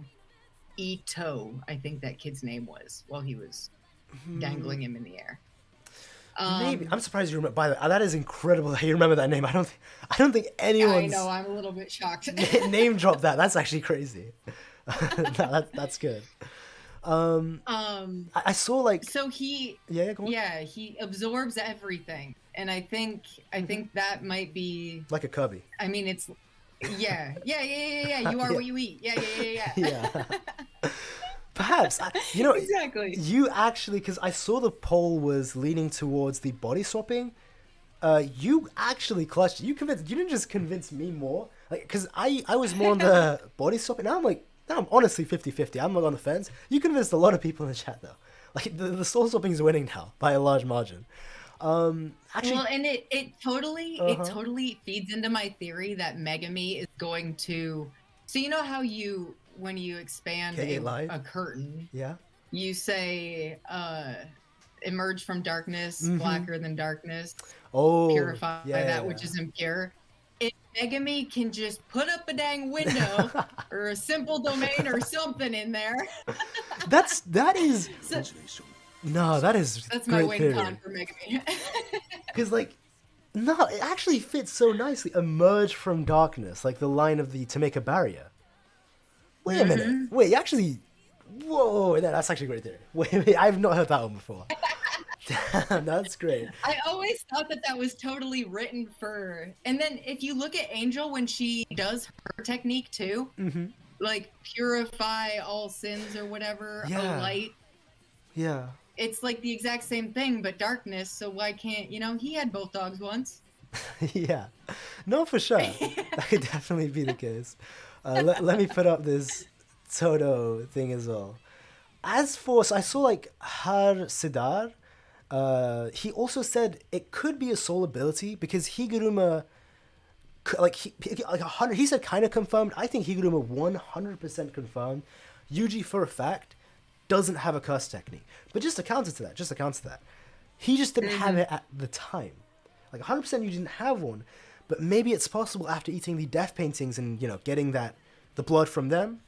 Ito, I think that kid's name was, while he was dangling him in the air. Maybe. I'm surprised you remember. By the way, that is incredible that you remember that name. I don't think anyone. I know. I'm a little bit shocked. Name dropped that. That's actually crazy. That's good. I saw like. So he. Go on. Yeah, he absorbs everything, and I think that might be like a Kirby. I mean, it's. Yeah. You are what you eat. Yeah. Perhaps exactly. You actually, because I saw the poll was leaning towards the body swapping. You actually clutched. You didn't just convince me more. Like, because I was more on the body swapping. Now I'm honestly 50-50. I'm not on the fence. You convinced a lot of people in the chat though. Like the soul swapping is winning now by a large margin. Actually, well, and it totally feeds into my theory that Megumi is going to. So you know how when you expand a curtain, you say emerge from darkness, blacker than darkness, purify that which is impure. Megumi can just put up a dang window or a simple domain or something in there. that is So, no, that is that's my great win theory. con for Megumi. Because like, no, it actually fits so nicely. Emerge from darkness, like the line of the to make a barrier. Wait a minute. Wait, actually, whoa, that's actually a great theory. Wait, I've not heard that one before. Damn, that's great. I always thought that was totally written for. And then if you look at Angel when she does her technique too, like purify all sins or whatever, Yeah. a light. Yeah. It's like the exact same thing, but darkness. So why can't he had both dogs once? Yeah. No, for sure. That could definitely be the case. Let me put up this Toto thing as well. As for, so I saw like Har Siddhar. He also said it could be a soul ability because Higuruma, like like 100. He said kind of confirmed. I think Higuruma 100% confirmed. Yuji for a fact doesn't have a curse technique, but just to counter to that, he just didn't have it at the time. Like 100% Yuji didn't have one, but maybe it's possible after eating the death paintings and getting the blood from them.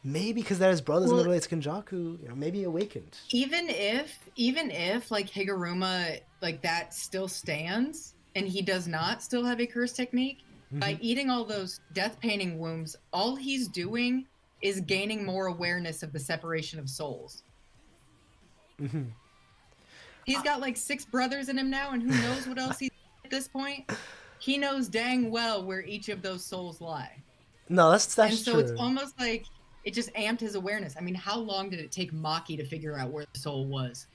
Maybe because they're his brothers and they're related to Kenjaku, maybe awakened. Even if like Higuruma, like that still stands and he does not still have a curse technique, by eating all those death painting wombs, all he's doing is gaining more awareness of the separation of souls. He's got like 6 brothers in him now, and who knows what else he's at this point. He knows dang well where each of those souls lie. No, that's and so true. It's almost like it just amped his awareness. I mean, how long did it take Maki to figure out where the soul was?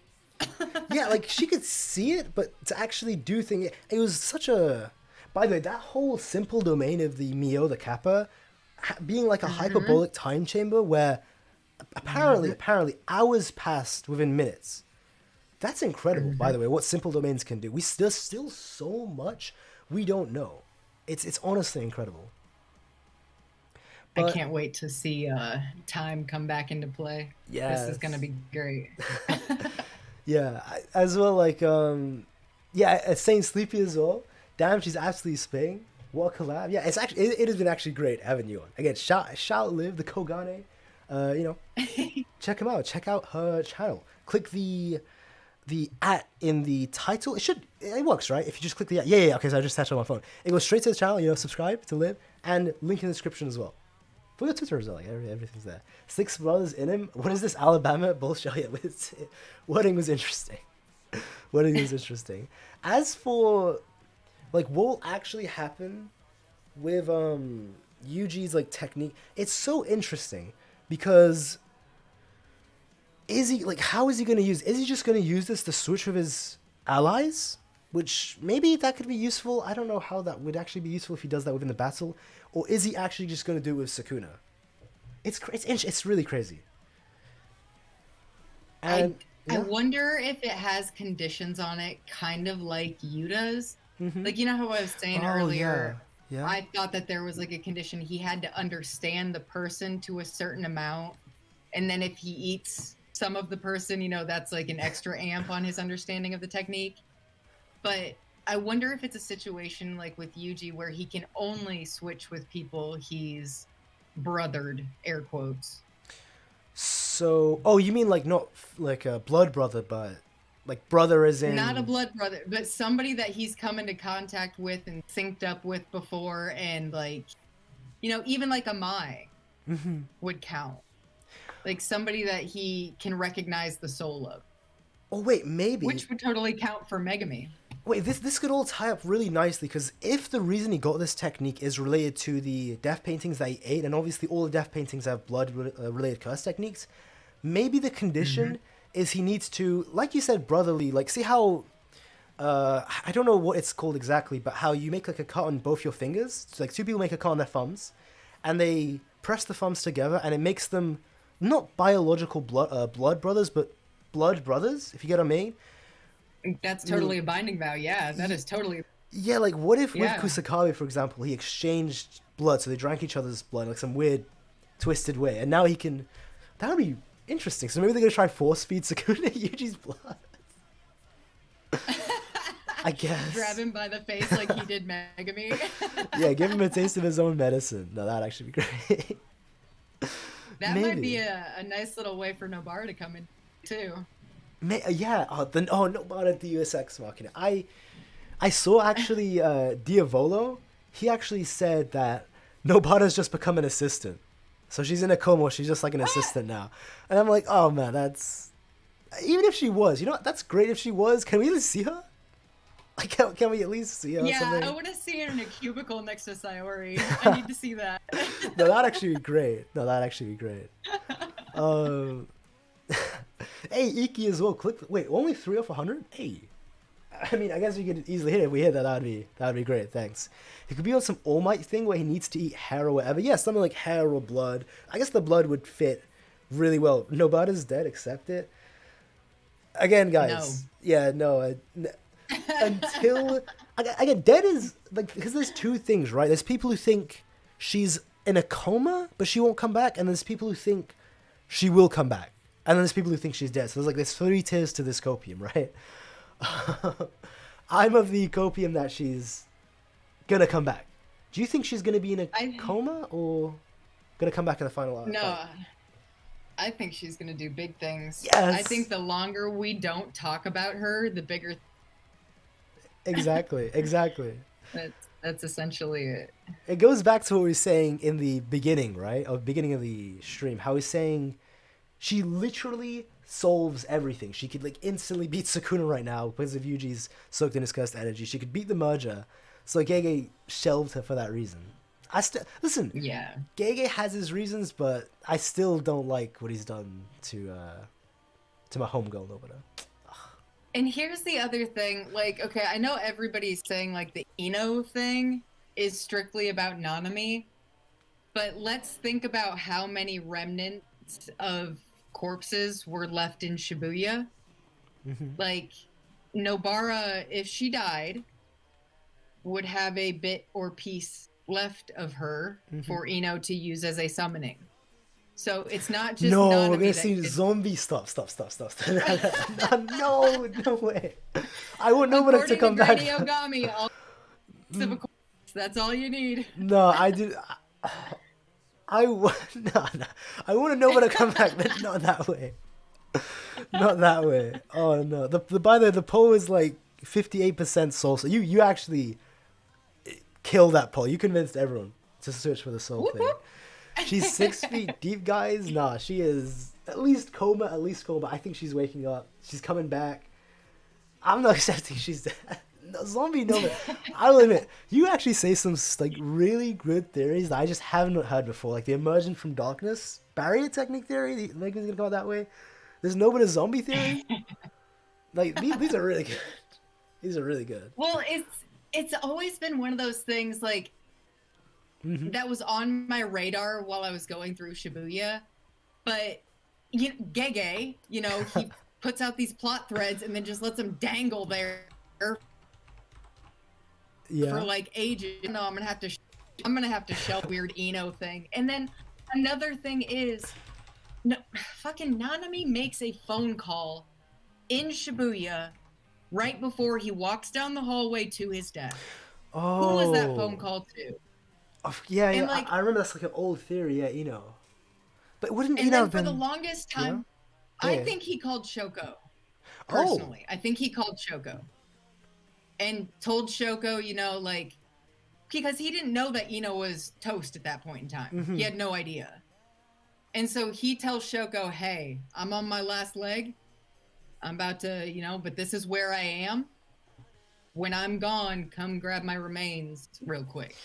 Yeah, like she could see it, but to actually do things, it was such a. By the way, that whole simple domain of the Mio, the Kappa, being like a hyperbolic time chamber where apparently hours passed within minutes. That's incredible, by the way, what simple domains can do. There's still so much we don't know. It's honestly incredible. But, I can't wait to see time come back into play. Yeah, this is gonna be great. Yeah, as well, like Saint Sleepy as well. Damn, she's absolutely spitting. What a collab! Yeah, it's actually it has been actually great having you on. Again, shout live the Kogane. Check him out. Check out her channel. Click the at in the title. It works, right? If you just click the at. Yeah. Okay, so I just touched on my phone. It goes straight to the channel. Subscribe to live, and link in the description as well. For your Twitter as well, like everything's there. 6 brothers in him. What is this Alabama bullshit? Yeah, wording was interesting. As for like what will actually happen with Yuji's like technique, it's so interesting because how is he gonna use? Is he just gonna use this to switch with his allies? Which maybe that could be useful. I don't know how that would actually be useful if he does that within the battle. Or is he actually just going to do it with Sukuna? It's really crazy. And I wonder if it has conditions on it, kind of like Yuta's. Like, how I was saying earlier, yeah. I thought that there was like a condition he had to understand the person to a certain amount. And then if he eats some of the person, that's like an extra amp on his understanding of the technique. But I wonder if it's a situation like with Yuji where he can only switch with people he's brothered, air quotes. So, you mean like not like a blood brother, but like brother as in... Not a blood brother, but somebody that he's come into contact with and synced up with before, and like, even like a Mai would count. Like somebody that he can recognize the soul of. Oh, wait, maybe. Which would totally count for Megumi. Wait, this could all tie up really nicely, because if the reason he got this technique is related to the death paintings that he ate, and obviously all the death paintings have blood-related curse techniques, maybe the condition is he needs to, like you said, brotherly, like, see how, I don't know what it's called exactly, but how you make like a cut on both your fingers, so like 2 people make a cut on their thumbs, and they press the thumbs together, and it makes them not biological blood brothers, but blood brothers, if you get what I mean. That's totally a binding vow. Yeah, that is totally. Yeah, like what if with Kusakabe, for example, he exchanged blood, so they drank each other's blood like some weird, twisted way, and now he can. That would be interesting. So maybe they're gonna try force feed Sukuna Yuji's blood. I guess. Grab him by the face like he did Megumi. Yeah, give him a taste of his own medicine. No, that'd actually be great. That Maybe. might be a nice little way for Nobara to come in too. Yeah. Nobara Deus Ex Machina. I saw actually Diavolo. He actually said that Nobara's just become an assistant. So she's in a coma. She's just like an assistant now. And I'm like, oh man, that's... Even if she was, you know what? That's great if she was. Can we at least see her? Like, can we at least see her? Yeah, something? I want to see her in a cubicle next to Sayori. I need to see that. No, that'd actually be great. Hey, Iki as well. Wait, only 3 off 100? Hey. I mean, I guess we could easily hit it. If we hit that, that'd be great. Thanks. He could be on some All Might thing where he needs to eat hair or whatever. Yeah, something like hair or blood. I guess the blood would fit really well. Nobara's dead, accept it. Again, guys. No. Yeah, no. Until... Again, dead is... like, because there's two things, right? There's people who think she's in a coma, but she won't come back. And there's people who think she will come back. And then there's people who think she's dead. So there's 3 tiers to this copium, right? I'm of the copium that she's gonna come back. Do you think she's gonna be in a coma or gonna come back in the final arc? No, I think she's gonna do big things. Yes. I think the longer we don't talk about her, the bigger. Exactly. That's essentially it. It goes back to what we were saying in the beginning, right? Or beginning of the stream. How he's saying she literally solves everything. She could like instantly beat Sukuna right now because of Yuji's soaked in his cursed energy. She could beat the merger. So Gege shelved her for that reason. Listen. Yeah. Gege has his reasons, but I still don't like what he's done to my homegirl Nobara. And here's the other thing, like, okay, I know everybody's saying, like, the Ino thing is strictly about Nanami, but let's think about how many remnants of corpses were left in Shibuya. Mm-hmm. Like, Nobara, if she died, would have a bit or piece left of her for Ino to use as a summoning. So it's not just no, Nanami we're gonna see zombie. Stop. No way. I want Nobara to come back. Ogami, that's all you need. No, I did. I want Nobara to come back, but not that way. Not that way. Oh no. By the way, the poll is like 58% soul. So you actually killed that poll. You convinced everyone to search for the soul thing. She's 6 feet deep, guys. Nah, she is at least coma. I think she's waking up. She's coming back. I'm not accepting she's dead. No, zombie Nova. I'll admit, you actually say some like really good theories that I just haven't heard before. Like the emergence from darkness, barrier technique theory. Like it's gonna go that way. There's Nobara zombie theory. Like these are really good. These are really good. Well, it's always been one of those things like. That was on my radar while I was going through Shibuya, but Gege, he puts out these plot threads and then just lets them dangle there for like ages. No, I'm gonna have to show weird Ino thing. And then another thing is, fucking Nanami makes a phone call in Shibuya right before he walks down the hallway to his death. Oh. Who was that phone call to? Yeah, like, I remember that's like an old theory, yeah, But wouldn't and Ino then have for been... the longest time, I think he called Shoko. Oh. Personally, I think he called Shoko and told Shoko, like, because he didn't know that Ino was toast at that point in time. He had no idea. And so he tells Shoko, hey, I'm on my last leg. I'm about to, but this is where I am. When I'm gone, come grab my remains real quick.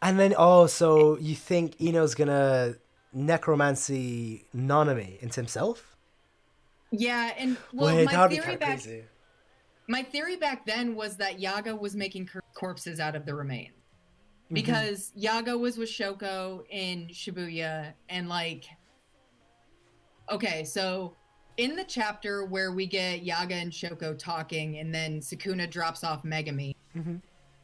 And then, so you think Ino's gonna necromancy Nanami into himself? Yeah, and well, Wait, my theory back then was that Yaga was making corpses out of the remains. Because Yaga was with Shoko in Shibuya, and like... Okay, so in the chapter where we get Yaga and Shoko talking, and then Sukuna drops off Megumi,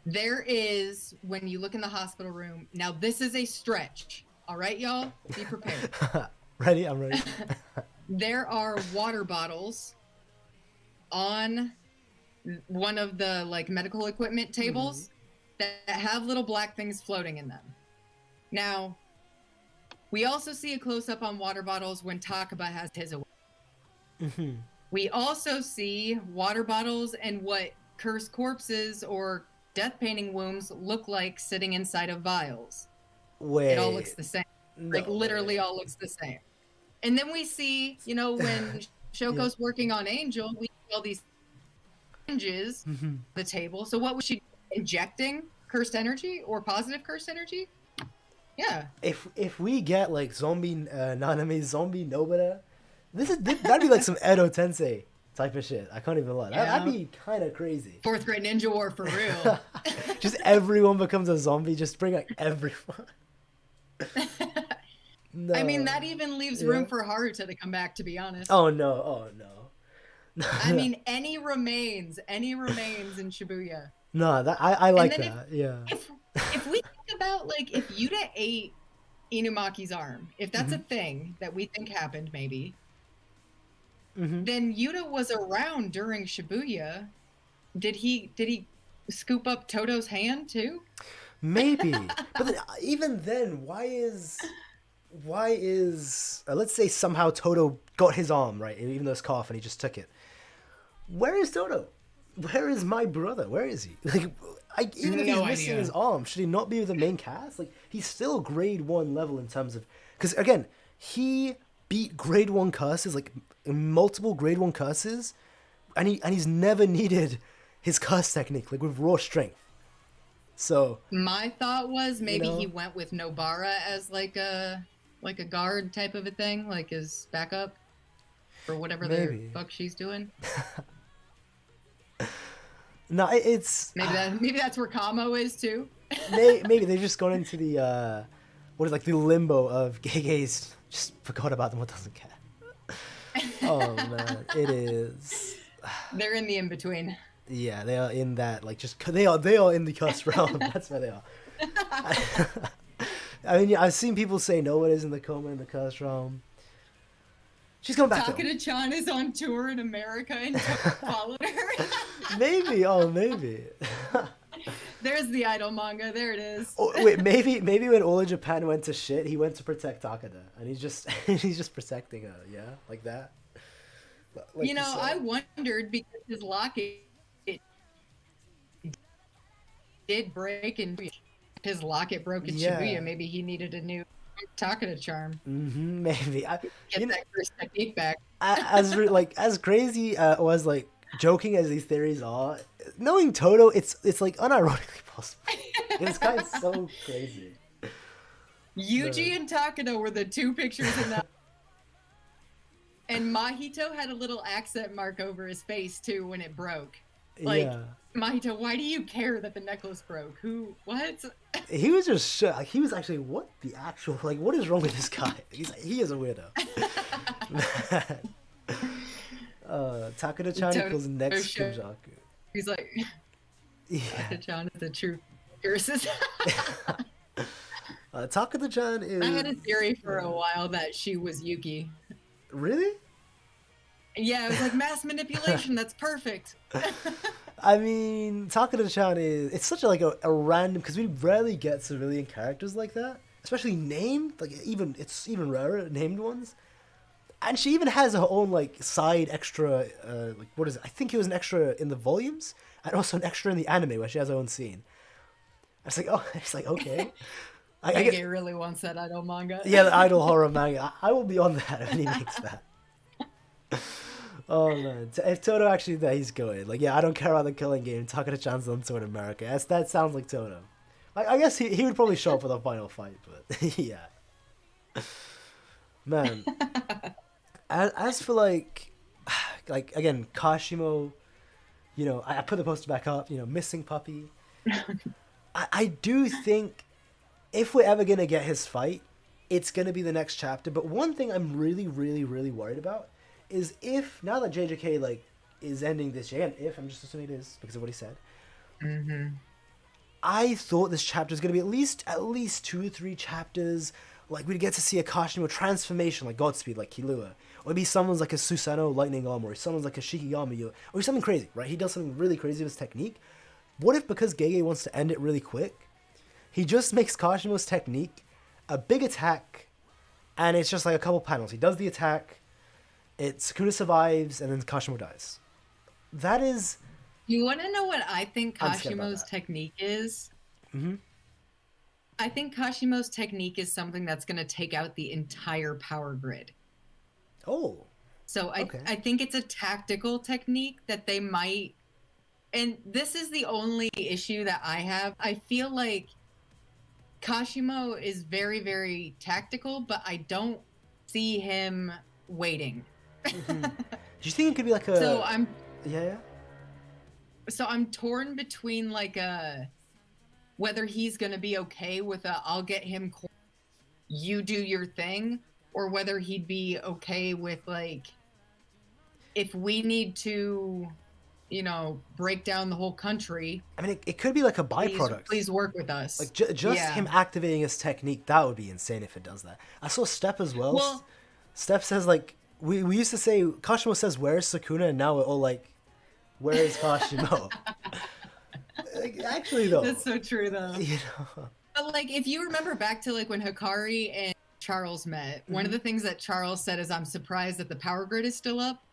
there is, when you look in the hospital room, now this is a stretch, all right, y'all? Be prepared. Ready? I'm ready. There are water bottles on one of the like medical equipment tables that have little black things floating in them. Now, we also see a close-up on water bottles when Takaba has his away. We also see water bottles and what cursed corpses or death painting wombs look like sitting inside of vials. Wait. It all looks the same. Like literally all looks the same. And then we see, you know, when Shoko's working on Angel, we see all these hinges the table. So what was she injecting? Cursed energy or positive cursed energy? Yeah. If we get like zombie Nanami, zombie Nobara, that'd be like some Edo Tensei type of shit. I can't even lie. That'd be kind of crazy. Fourth grade ninja war for real. Just everyone becomes a zombie. Just bring like everyone. No. I mean, that even leaves room for Haruta to come back, to be honest. Oh no. I mean, any remains in Shibuya. No, that I like that. If we think about like if Yuta ate Inumaki's arm, if that's a thing that we think happened, maybe, then Yuta was around during Shibuya. Did he scoop up Toto's hand too? Maybe, but then, even then, why is let's say somehow Toto got his arm right, even though it's cough and he just took it. Where is Toto? Where is my brother? Where is he? Like, even if he's missing his arm, should he not be with the main cast? Like, he's still grade 1 level in terms of, because again, he beat grade 1 curses, like multiple grade 1 curses, and he's never needed his curse technique, like with raw strength. So my thought was maybe he went with Nobara as like a guard type of a thing, like his backup for whatever the fuck she's doing. No, it's maybe that's where Kamo is too. Maybe they've just gone into the what is like the limbo of gays. Just forgot about them. What doesn't care? Oh man, it is. They're in the in between. Yeah, they are in that like just they are in the cuss realm. That's where they are. I mean, I've seen people say no one is in the coma in the cuss realm. She's going back. Takada-chan is on tour in America and followed her. Maybe, maybe. There's the idol manga. There it is. Oh, wait, maybe when all of Japan went to shit, he went to protect Takada, and he's just protecting her. Yeah, like that. Like I wondered because his locket did break and his locket broke in Shibuya. Maybe he needed a new Takada charm. Maybe get that first technique back. as crazy or as like joking as these theories are, knowing Toto, it's like unironically possible. It's kind of so crazy. Yuji and Takada were the two pictures in that. And Mahito had a little accent mark over his face too when it broke. Like, Mahito, why do you care that the necklace broke? What? He was just shook. Like, he was actually, what the actual, like, what is wrong with this guy? He is a weirdo. Takada-chan equals next Kunjaku. He's like, Takada-chan is the true lyricist. Takada-chan is... I had a theory for a while that she was Yuki. Really? Yeah, it was like mass manipulation. That's perfect. I mean, Takada-chan it's such a random, because we rarely get civilian characters like that, especially named. Like it's even rarer named ones. And she even has her own like side extra. Like what is it? I think it was an extra in the volumes, and also an extra in the anime where she has her own scene. I was like, oh, it's like okay. Gege really wants that idol manga. Yeah, the idol horror manga. I will be on that when he makes that. Oh man, if Toto actually there, he's going. Like, yeah, I don't care about the killing game. Takada-chan's on tour in America. That sounds like Toto. I guess he would probably show up for the final fight, but yeah. Man, as for like again, Kashimo, I put the poster back up. Missing puppy. I do think if we're ever gonna get his fight, it's gonna be the next chapter. But one thing I'm really, really, really worried about is if now that JJK is ending this year, and if I'm just assuming it is because of what he said, I thought this chapter is going to be at least 2 or 3 chapters Like we'd get to see a Kashimo transformation like Godspeed, like Killua. Or maybe someone's like a Susanoo lightning arm, or someone's like a Shikigami, or something crazy, right? He does something really crazy with his technique. What if, because Gege wants to end it really quick, he just makes Kashimo's technique a big attack, and it's just like a couple panels. He does the attack, Sukuna survives, and then Kashimo dies. That is... You want to know what I think Kashimo's technique is? Mm-hmm. I think Kashimo's technique is something that's going to take out the entire power grid. Oh. So okay. I think it's a tactical technique that they might... And this is the only issue that I have. I feel like Kashimo is very, very tactical, but I don't see him waiting. Mm-hmm. Do you think it could be like a... So I'm... Yeah. So I'm torn between like a... Whether he's going to be okay with a, I'll get him, you do your thing, or whether he'd be okay with like, if we need to, you know, break down the whole country. I mean, it could be like a byproduct. Please work with us. Like just him activating his technique, that would be insane if it does that. I saw Step as well. Well, Step says like, we used to say, Kashimo says, where's Sukuna? And now we're all like, where is Kashimo? Like, actually though, that's so true though. You know, but like if you remember back to like when Hikari and Charles met, one of the things that Charles said is, "I'm surprised that the power grid is still up,"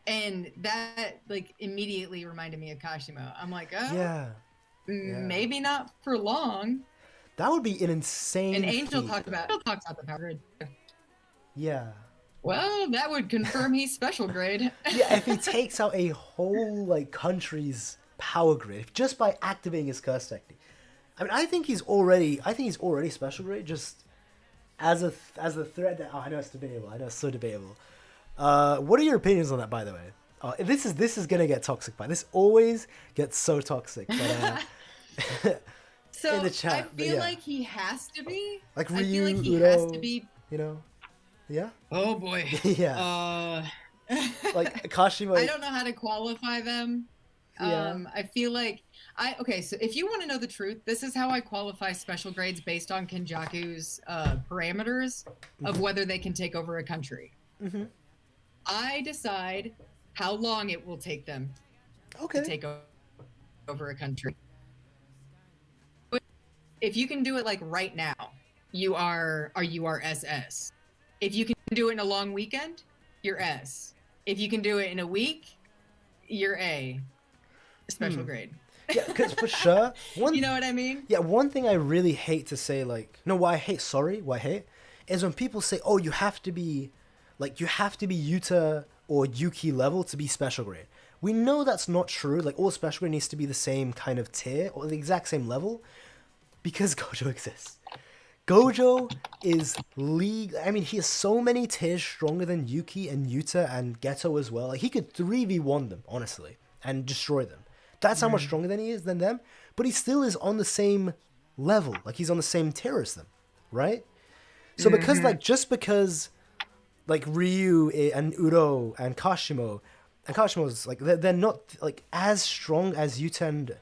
and that like immediately reminded me of Kashimo. I'm like, oh, maybe not for long. That would be an insane. And Angel talks about the power grid. Yeah. Well, that would confirm he's special grade. Yeah, if he takes out a whole like country's power grid just by activating his curse technique. I mean, I think he's already special grade, just as a threat that I know it's debatable. I know it's so debatable. What are your opinions on that, by the way? This is gonna get toxic, but this always gets so toxic. But so in the chat, I feel like he has to be. Like Ryu, I feel like he has to be. You know. Yeah. Oh boy. Yeah. Like Kashimo. I don't know how to qualify them. I feel like so if you want to know the truth, this is how I qualify special grades based on Kenjaku's parameters of whether they can take over a country. I decide how long it will take them to take over a country. If you can do it like right now, you are SS. If you can do it in a long weekend, you're S. If you can do it in a week, you're A. Special grade. Yeah, because for sure. You know what I mean? Yeah, one thing I really hate to say, like... No, what I hate, is when people say, oh, you have to be Yuta or Yuki level to be special grade. We know that's not true. Like, all special grade needs to be the same kind of tier, or the exact same level, because Gojo exists. Gojo is I mean, he has so many tiers stronger than Yuki and Yuta and Geto as well. Like, he could 3v1 them, honestly, and destroy them. That's how much stronger than he is than them. But he still is on the same level. Like, he's on the same tier as them, right? So because, like, just because, like, Ryu and Uro and Kashimo's, like, they're not, like, as strong as Yuta and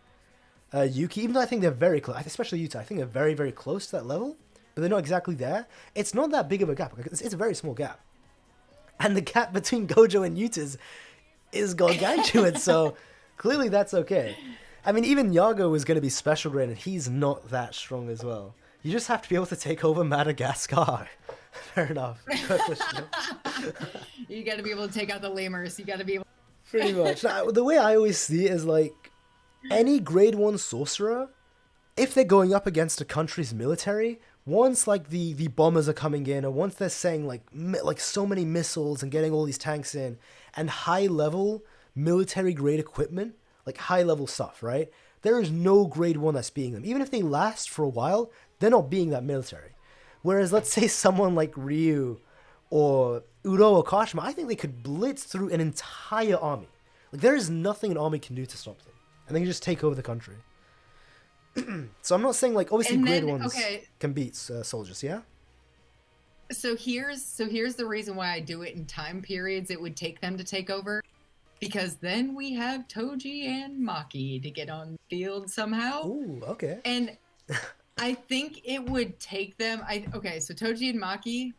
Yuki, even though I think they're very close, especially Yuta, I think they're very, very close to that level, but they're not exactly there. It's not that big of a gap. It's a very small gap. And the gap between Gojo and Yuta's is gargantuan, so clearly that's okay. I mean, even Yago is going to be special grade, and he's not that strong as well. You just have to be able to take over Madagascar. Fair enough. You got to be able to take out the lemurs. You got to be able... Pretty much. Now, the way I always see it is, like, any grade 1 sorcerer, if they're going up against a country's military, once, like, the bombers are coming in, or once they're saying, like so many missiles and getting all these tanks in, and high-level military-grade equipment, like high-level stuff, right? There is no grade 1 that's beating them. Even if they last for a while, they're not being that military. Whereas, let's say someone like Ryu or Uro or Kashima, I think they could blitz through an entire army. Like, there is nothing an army can do to stop them. And they can just take over the country. So I'm not saying, like, obviously grade 1s can beat soldiers, yeah? So here's the reason why I do it in time periods it would take them to take over. Because then we have Toji and Maki to get on the field somehow. Ooh, okay. And I think it would take them. Okay, so Toji and Maki,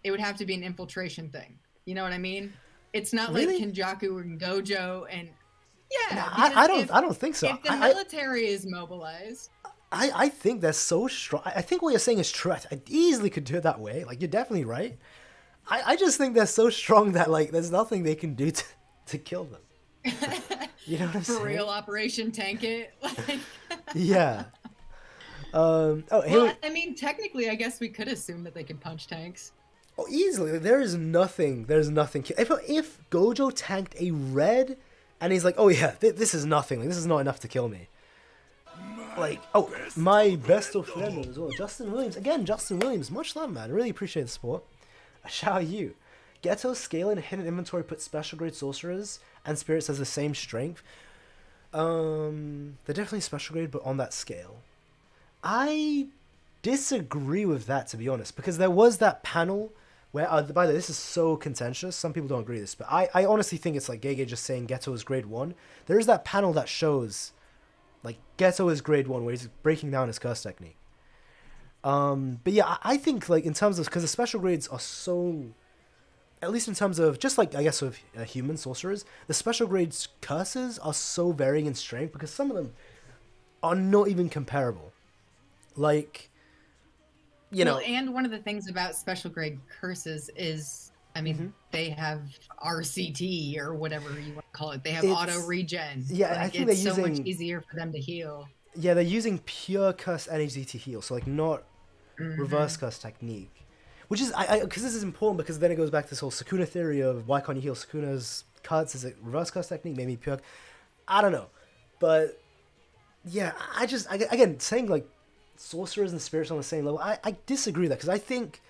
it would have to be an infiltration thing. You know what I mean? It's not Really? like Kenjaku and Gojo and No, yeah. I don't think so. If the military is mobilized, I think they're so strong. I think what you're saying is true. I easily could do it that way. Like, you're definitely right. I just think they're so strong that, like, there's nothing they can do to kill them. You know what I'm saying? For real, Operation Tank It. Like... Yeah. Well, I mean, technically, I guess we could assume that they can punch tanks. Oh, easily. There's nothing. If Gojo tanked a red, and he's like, oh yeah, this is nothing. Like, this is not enough to kill me. Like, oh, my best of friend as well, Justin Williams. Again, Justin Williams, much love, man. Really appreciate the support. Shout out you. Ghetto's scale and hidden inventory put special grade sorcerers and spirits as the same strength. They're definitely special grade, but on that scale. I disagree with that, to be honest, because there was that panel where, by the way, this is so contentious. Some people don't agree with this, but I honestly think it's like Gege just saying Ghetto is grade 1. There is that panel that shows, like, Ghetto is grade 1, where he's breaking down his curse technique. But yeah, I think, like, in terms of, because the special grades are so, at least in terms of, just like, I guess, with human sorcerers, the special grades curses are so varying in strength, because some of them are not even comparable. Like, you know. And one of the things about special grade curses is, I mean, they have RCT or whatever you want to call it. They have auto regen. Yeah, like, I think it's they're so using, much easier for them to heal. Yeah, they're using pure curse energy to heal, so like not reverse curse technique. Which is, because this is important, because then it goes back to this whole Sukuna theory of why can't you heal Sukuna's cuts? Is it reverse curse technique? Maybe pure. I don't know, but yeah, again, saying like sorcerers and spirits on the same level, I disagree with that, because I think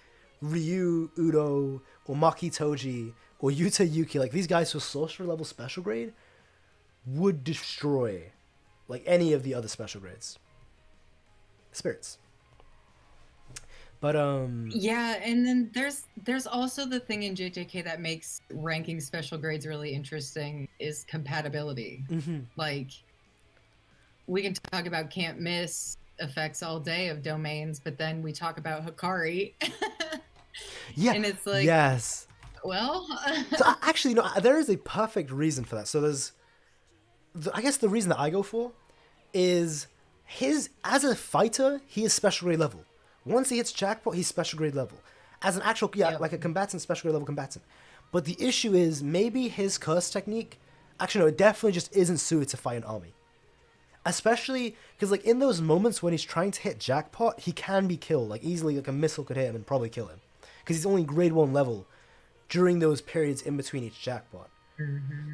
Ryu, Udo, or Maki Toji, or Yuta Yuki, like these guys with sorcerer level special grade, would destroy like any of the other special grades. Spirits. But yeah, and then there's also the thing in JJK that makes ranking special grades really interesting is compatibility. Like, we can talk about can't miss effects all day of domains, but then we talk about Hikari. Yeah, and it's like, yes. Well, so actually, no, there is a perfect reason for that. So there's, I guess the reason that I go for is as a fighter, he is special grade level. Once he hits jackpot, he's special grade level. As an actual, like a combatant, special grade level combatant. But the issue is, maybe his curse technique, actually no, it definitely just isn't suited to fight an army. Especially, because like in those moments when he's trying to hit jackpot, he can be killed. Like easily, like a missile could hit him and probably kill him. Because he's only grade 1 level during those periods in between each jackpot.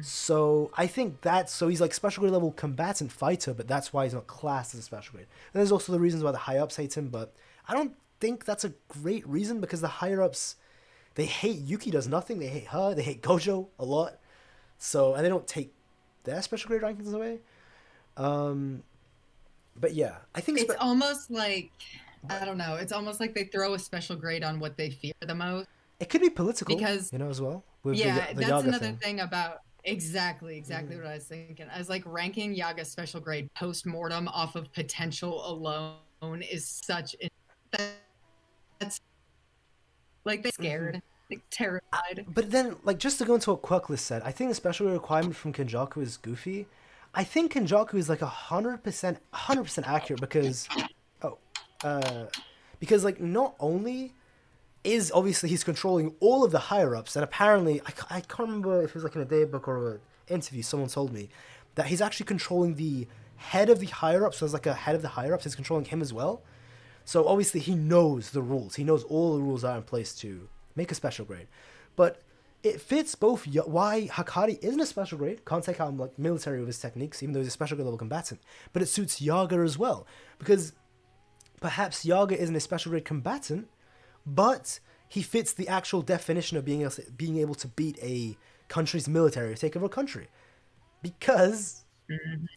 So I think so he's like special grade level combatant fighter, but that's why he's not classed as a special grade. And there's also the reasons why the high ups hate him, but I don't think that's a great reason, because the higher ups, they hate Yuki does nothing, they hate her, they hate Gojo a lot. So, and they don't take their special grade rankings away. But yeah, I think it's almost like, I don't know, it's almost like they throw a special grade on what they fear the most. It could be political, because, you know, as well. With the that's Yaga another thing about exactly what I was thinking. I was like, ranking Yaga's special grade post-mortem off of potential alone is such that's like, they're scared, like terrified. But then, like, just to go into what Quirkless said, I think the special grade requirement from Kenjaku is goofy. I think Kenjaku is like 100% accurate, because because like not only is obviously he's controlling all of the higher ups, and apparently I can't remember if it was like in a daybook or an interview, someone told me that he's actually controlling the head of the higher ups. So there's like a head of the higher ups, he's controlling him as well. So obviously he knows the rules, he knows all the rules that are in place to make a special grade. But it fits both why Hikari isn't a special grade, can't take out like military with his techniques, even though he's a special grade level combatant, but it suits Yaga as well, because perhaps Yaga isn't a special grade combatant, but he fits the actual definition of being able to beat a country's military or take over a country, because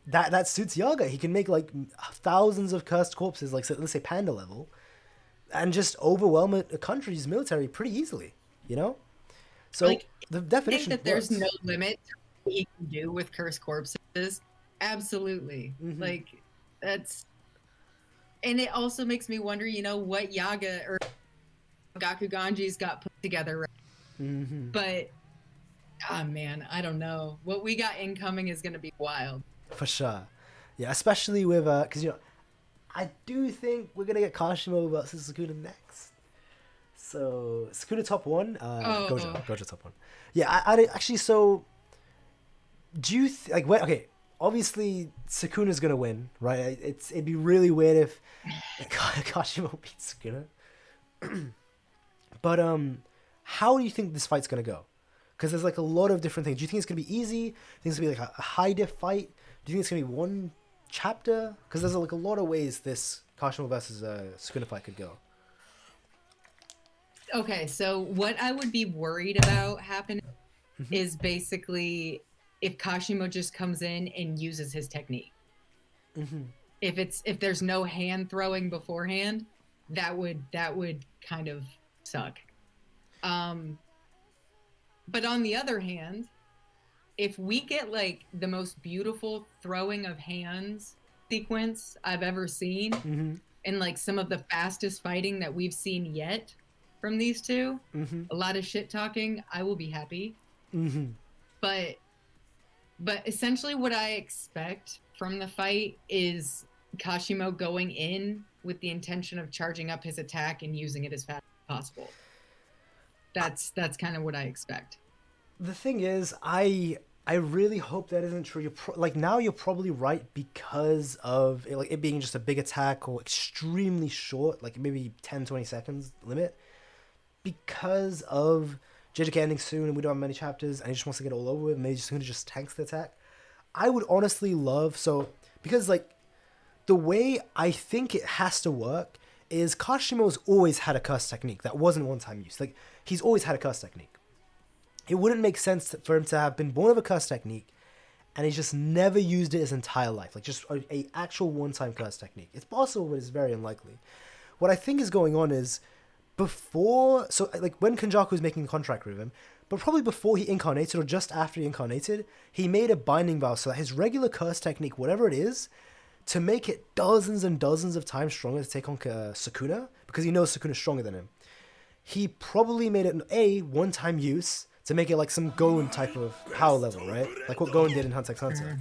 that suits Yaga. He can make like thousands of cursed corpses, like let's say Panda level, and just overwhelm a country's military pretty easily, you know? So like, the definition I think that there's no limit to what he can do with cursed corpses. Absolutely. Like, that's... and it also makes me wonder, you know, what Yaga or Gakuganji's got put together. Right? Mm-hmm. But, ah, man, I don't know. What we got incoming is going to be wild. For sure. Yeah, especially with, because, you know, I do think we're going to get Kashimo versus Sukuna next. So, Sukuna top 1, Gojo top 1. Yeah, I actually, so, do you, okay, obviously, Sukuna's going to win, right? It'd be really weird if Kashimo beats Sukuna. But, how do you think this fight's going to go? Because there's like a lot of different things. Do you think it's going to be easy? Do you think it's going to be like a high diff fight? Do you think it's going to be one chapter? Because there's like a lot of ways this Kashimo versus Sukuna fight could go. Okay, so what I would be worried about happening is basically if Kashimo just comes in and uses his technique. Mm-hmm. If there's no hand throwing beforehand, that would kind of suck. But on the other hand, if we get like the most beautiful throwing of hands sequence I've ever seen, and like some of the fastest fighting that we've seen yet from these two, a lot of shit talking, I will be happy. But essentially what I expect from the fight is Kashimo going in with the intention of charging up his attack and using it as fast as possible. That's kind of what I expect. The thing is, I really hope that isn't true. Now you're probably right because of it being just a big attack or extremely short, like maybe 10-20 seconds limit. Because of JJK ending soon and we don't have many chapters and he just wants to get it all over with, maybe just tanks the attack. I would honestly love, because like the way I think it has to work is Kashimo's always had a curse technique that wasn't one-time use. Like, he's always had a curse technique. It wouldn't make sense for him to have been born of a curse technique and he's just never used it his entire life. Like, just a actual one-time curse technique. It's possible, but it's very unlikely. What I think is going on is when Kenjaku was making a contract with him, but probably before he incarnated or just after he incarnated, he made a binding vow so that his regular curse technique, whatever it is, to make it dozens and dozens of times stronger to take on Sukuna, because he knows Sukuna's stronger than him. He probably made it a one-time use to make it like some Gon type of power level, right? Like what Gon did in Hunter x Hunter.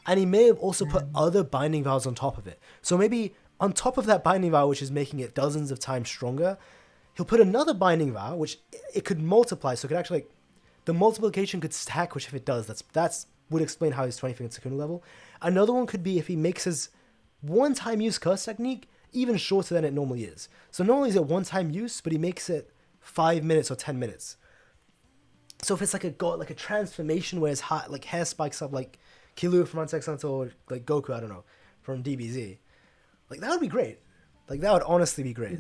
And he may have also put other binding vows on top of it. So maybe on top of that binding vow, which is making it dozens of times stronger, he'll put another binding vow, which it could multiply. So it could actually, the multiplication could stack, which if it does, that's would explain how he's 25th Sukuna level. Another one could be if he makes his one-time use curse technique even shorter than it normally is. So not only is it one-time use, but he makes it 5 minutes or 10 minutes. So if it's like a transformation where his hair spikes up like Killua from Hunter x Hunter or like Goku, I don't know, from DBZ, like that would be great. Like that would honestly be great.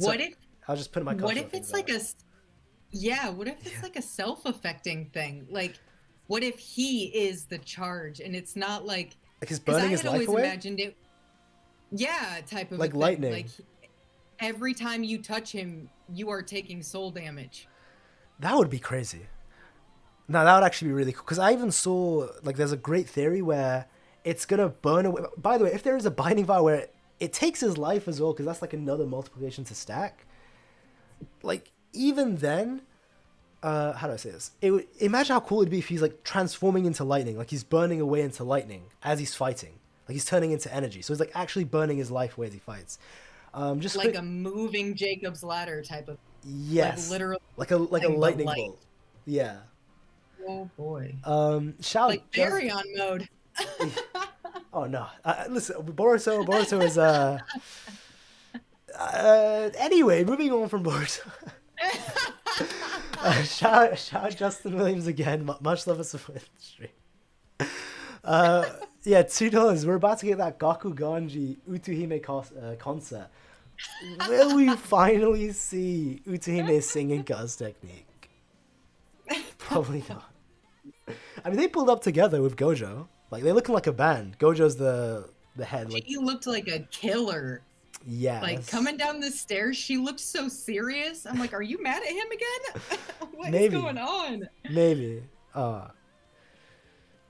I'll just put my. What if it's like what if it's like a self-affecting thing? Like, what if he is the charge and it's not like he's burning his life away? Imagined it. Yeah, type of like lightning. Like every time you touch him, you are taking soul damage. That would be crazy. No, that would actually be really cool. Because I even saw there's a great theory where it's gonna burn away. By the way, if there is a binding vow where it takes his life as well, because that's like another multiplication to stack. Like even then, how do I say this? Imagine how cool it'd be if he's like transforming into lightning, like he's burning away into lightning as he's fighting. Like he's turning into energy, so he's like actually burning his life away as he fights. Just like a moving Jacob's ladder type of. Yes. Like literal. Like a lightning bolt. Yeah. Oh boy. Like Baryon mode. Oh no! Listen, Boruto is Anyway, moving on from Boruto. Shout out Justin Williams again. Much love and support in the stream. Yeah, $2. We're about to get that Gakuganji Utuhime concert. Will we finally see Utuhime singing Guz technique? Probably not. I mean, they pulled up together with Gojo. Like, they're looking like a band. Gojo's the head. Like, he looked like a killer. Yeah. Like, coming down the stairs, she looked so serious. I'm like, are you mad at him again? What Maybe. is going on? Maybe.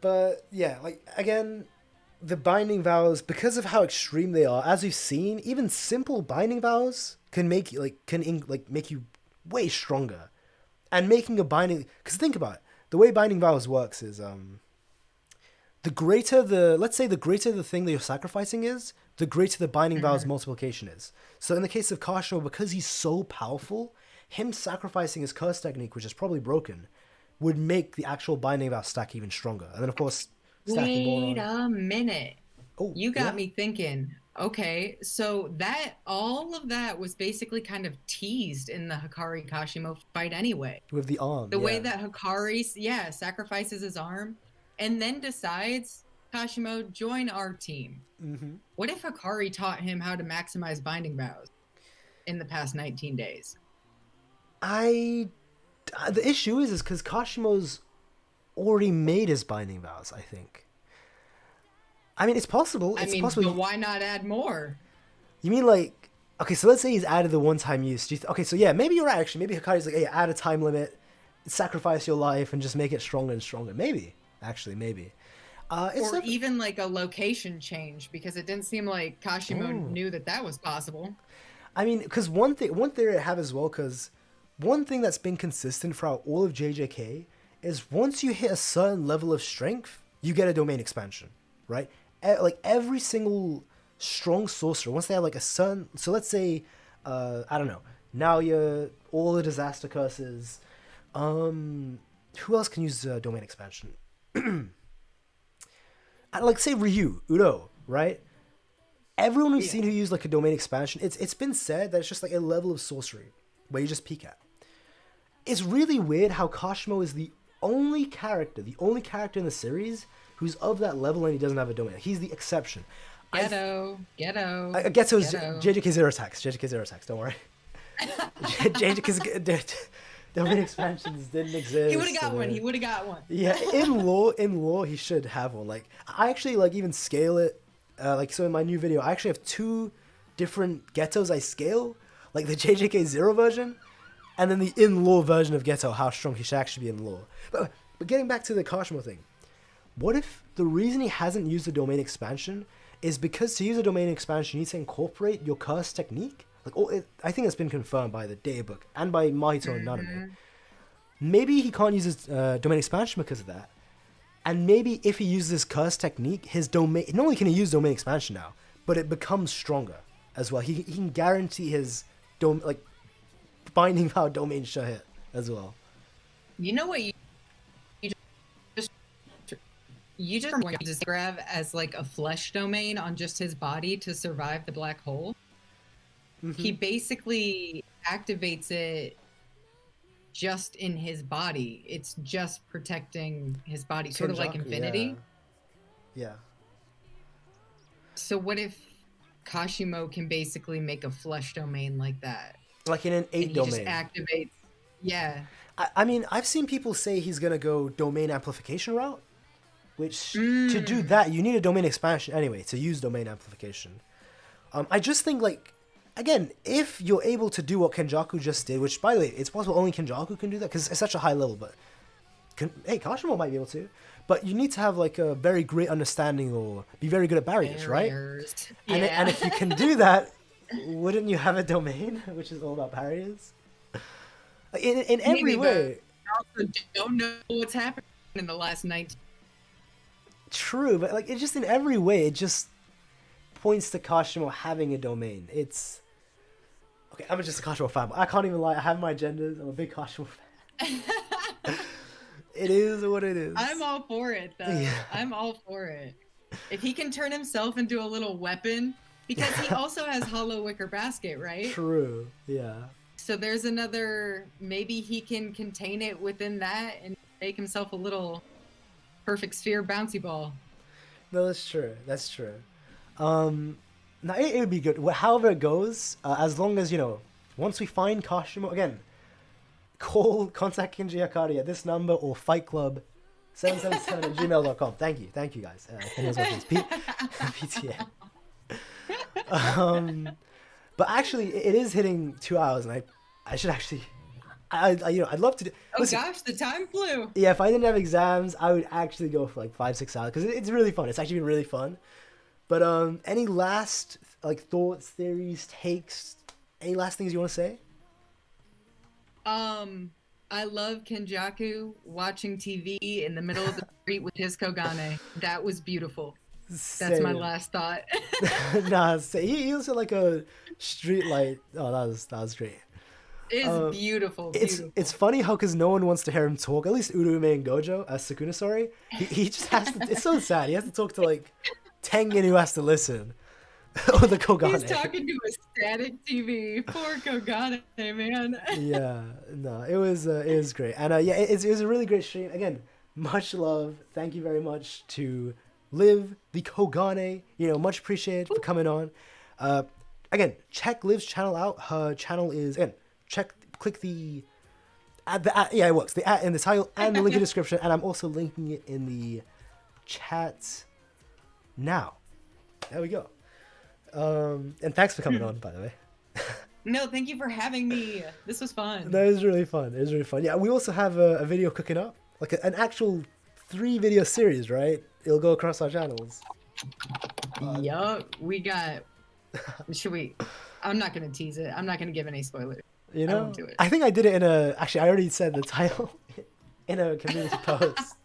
But, yeah, like, again, the binding vows, because of how extreme they are, as we've seen, even simple binding vows can make you make you way stronger. And making a binding, because think about it, the way binding vows works is the greater the thing that you're sacrificing is, the greater the binding vows multiplication is. So in the case of Kashimo, because he's so powerful, him sacrificing his curse technique, which is probably broken, would make the actual binding vow stack even stronger. And then of course, stacking more on. Wait a minute. Oh, you got me thinking. Okay, so that all of that was basically kind of teased in the Hikari Kashimo fight anyway. With the arm. The way that Hikari, sacrifices his arm and then decides, Kashimo, join our team. Mm-hmm. What if Hikari taught him how to maximize binding vows in the past 19 days? The issue is because Kashimo's already made his binding vows, I think. I mean, it's possible. Possible. But why not add more? You mean like, okay, so let's say he's added the one-time use. Okay, so yeah, maybe you're right, actually. Maybe Hikari's like, hey, add a time limit, sacrifice your life, and just make it stronger and stronger. Maybe. Actually, maybe. Or even like a location change, because it didn't seem like Kashimo knew that was possible. I mean, because one theory I have as well, because one thing that's been consistent throughout all of JJK is once you hit a certain level of strength, you get a domain expansion, right? Like every single strong sorcerer, once they have like a certain, so let's say, I don't know, now you're all the disaster curses. Who else can use domain expansion? Like say Ryu, Udo, right? Everyone we've seen who used like a domain expansion, it's been said that it's just like a level of sorcery where you just peek at. It's really weird how Kashimo is the only character in the series who's of that level and he doesn't have a domain. He's the exception. Ghetto's JJK Zero Attacks. JJK Zero Attacks, don't worry. JJK's domain expansions didn't exist. He would have got one. Yeah, in lore, he should have one. Like, I actually, like, even scale it. So in my new video, I actually have 2 different Ghettos I scale. Like, the JJK Zero version, and then the in-lore version of Ghetto, how strong he should actually be in lore. But getting back to the Kashimo thing, what if the reason he hasn't used the domain expansion is because to use a domain expansion, you need to incorporate your curse technique? Like, I think it's been confirmed by the databook and by Mahito and Naname. Maybe he can't use his domain expansion because of that. And maybe if he uses his curse technique, his domain, not only can he use domain expansion now, but it becomes stronger as well. He can guarantee his binding vow domain should hit as well. You know what you just uses grab as like a flesh domain on just his body to survive the black hole. Mm-hmm. He basically activates it just in his body. It's just protecting his body, sort of like Infinity. Yeah. So what if Kashimo can basically make a flesh domain like that? Like in an 8 domain. Just activates. Yeah. I mean, I've seen people say he's going to go domain amplification route, which to do that, you need a domain expansion anyway, to use domain amplification. I just think, like, again, if you're able to do what Kenjaku just did, which, by the way, it's possible only Kenjaku can do that, because it's such a high level, but, hey, Kashimo might be able to, but you need to have, like, a very great understanding or be very good at barriers. Right? Yeah. And if you can do that, wouldn't you have a domain, which is all about barriers? In every way. I also don't know what's happening in the last 19. True, but like it's just in every way, it just points to Kashimo having a domain. It's okay. I'm just a Kashimo fan. But I can't even lie. I have my agendas. I'm a big Kashimo fan. It is what it is. I'm all for it, though. Yeah. I'm all for it. If he can turn himself into a little weapon, because he also has Hollow Wicker Basket, right? True. Yeah. So there's another. Maybe he can contain it within that and make himself a little perfect sphere bouncy ball. No, that's true. That's true. Now it would be good. However it goes, as long as, once we find Kashimo, again, contact Kenji Akari at this number or Fight Club 777@gmail.com. Thank you guys. PTA. But actually, it is hitting 2 hours, and I should actually I'd love to do. Oh Listen, gosh, the time flew. yeah, if I didn't have exams, I would actually go for like 5-6 hours because it's really fun. It's actually been really fun. But any last like thoughts, theories, takes, any last things you want to say? I love Kenjaku watching TV in the middle of the street with his Kogane. That was beautiful. That's my Same. last thought. Nah, he was like a street light. Oh, that was great. It's beautiful. It's funny how because no one wants to hear him talk. At least Urume and Gojo, Sukuna, sorry. He just has to. It's so sad. He has to talk to like Tengen who has to listen. Or the Kogane. He's talking to a static TV. Poor Kogane, man. Yeah, no, it was great, and yeah, it was a really great stream. Again, much love. Thank you very much to Liv, the Kogane. Much appreciated for coming on. Again, check Liv's channel out. Her channel is again. Click the yeah, it works. The at in the title and the link in the description, and I'm also linking it in the chat now. There we go. And thanks for coming on, by the way. No, thank you for having me. This was fun. No, it was really fun. It was really fun. Yeah, we also have a video cooking up, like an actual 3-video series, right? It'll go across our channels. Yup, we got. Should we? I'm not gonna tease it. I'm not gonna give any spoilers. I won't do it. I think I did it in a. Actually, I already said the title in a community post.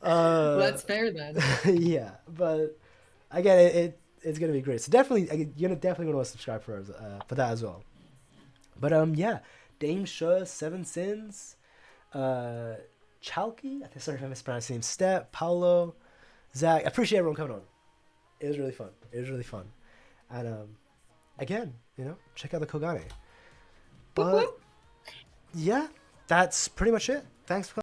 Well, that's fair then. Yeah, but again, it's gonna be great. So definitely, you're definitely gonna subscribe for that as well. But yeah, Dame Sure, Seven Sins, Chalky. Sorry if I mispronounced his name. Step, Paolo, Zach. I appreciate everyone coming on. It was really fun. And again, check out the Kogane. But yeah, that's pretty much it. Thanks for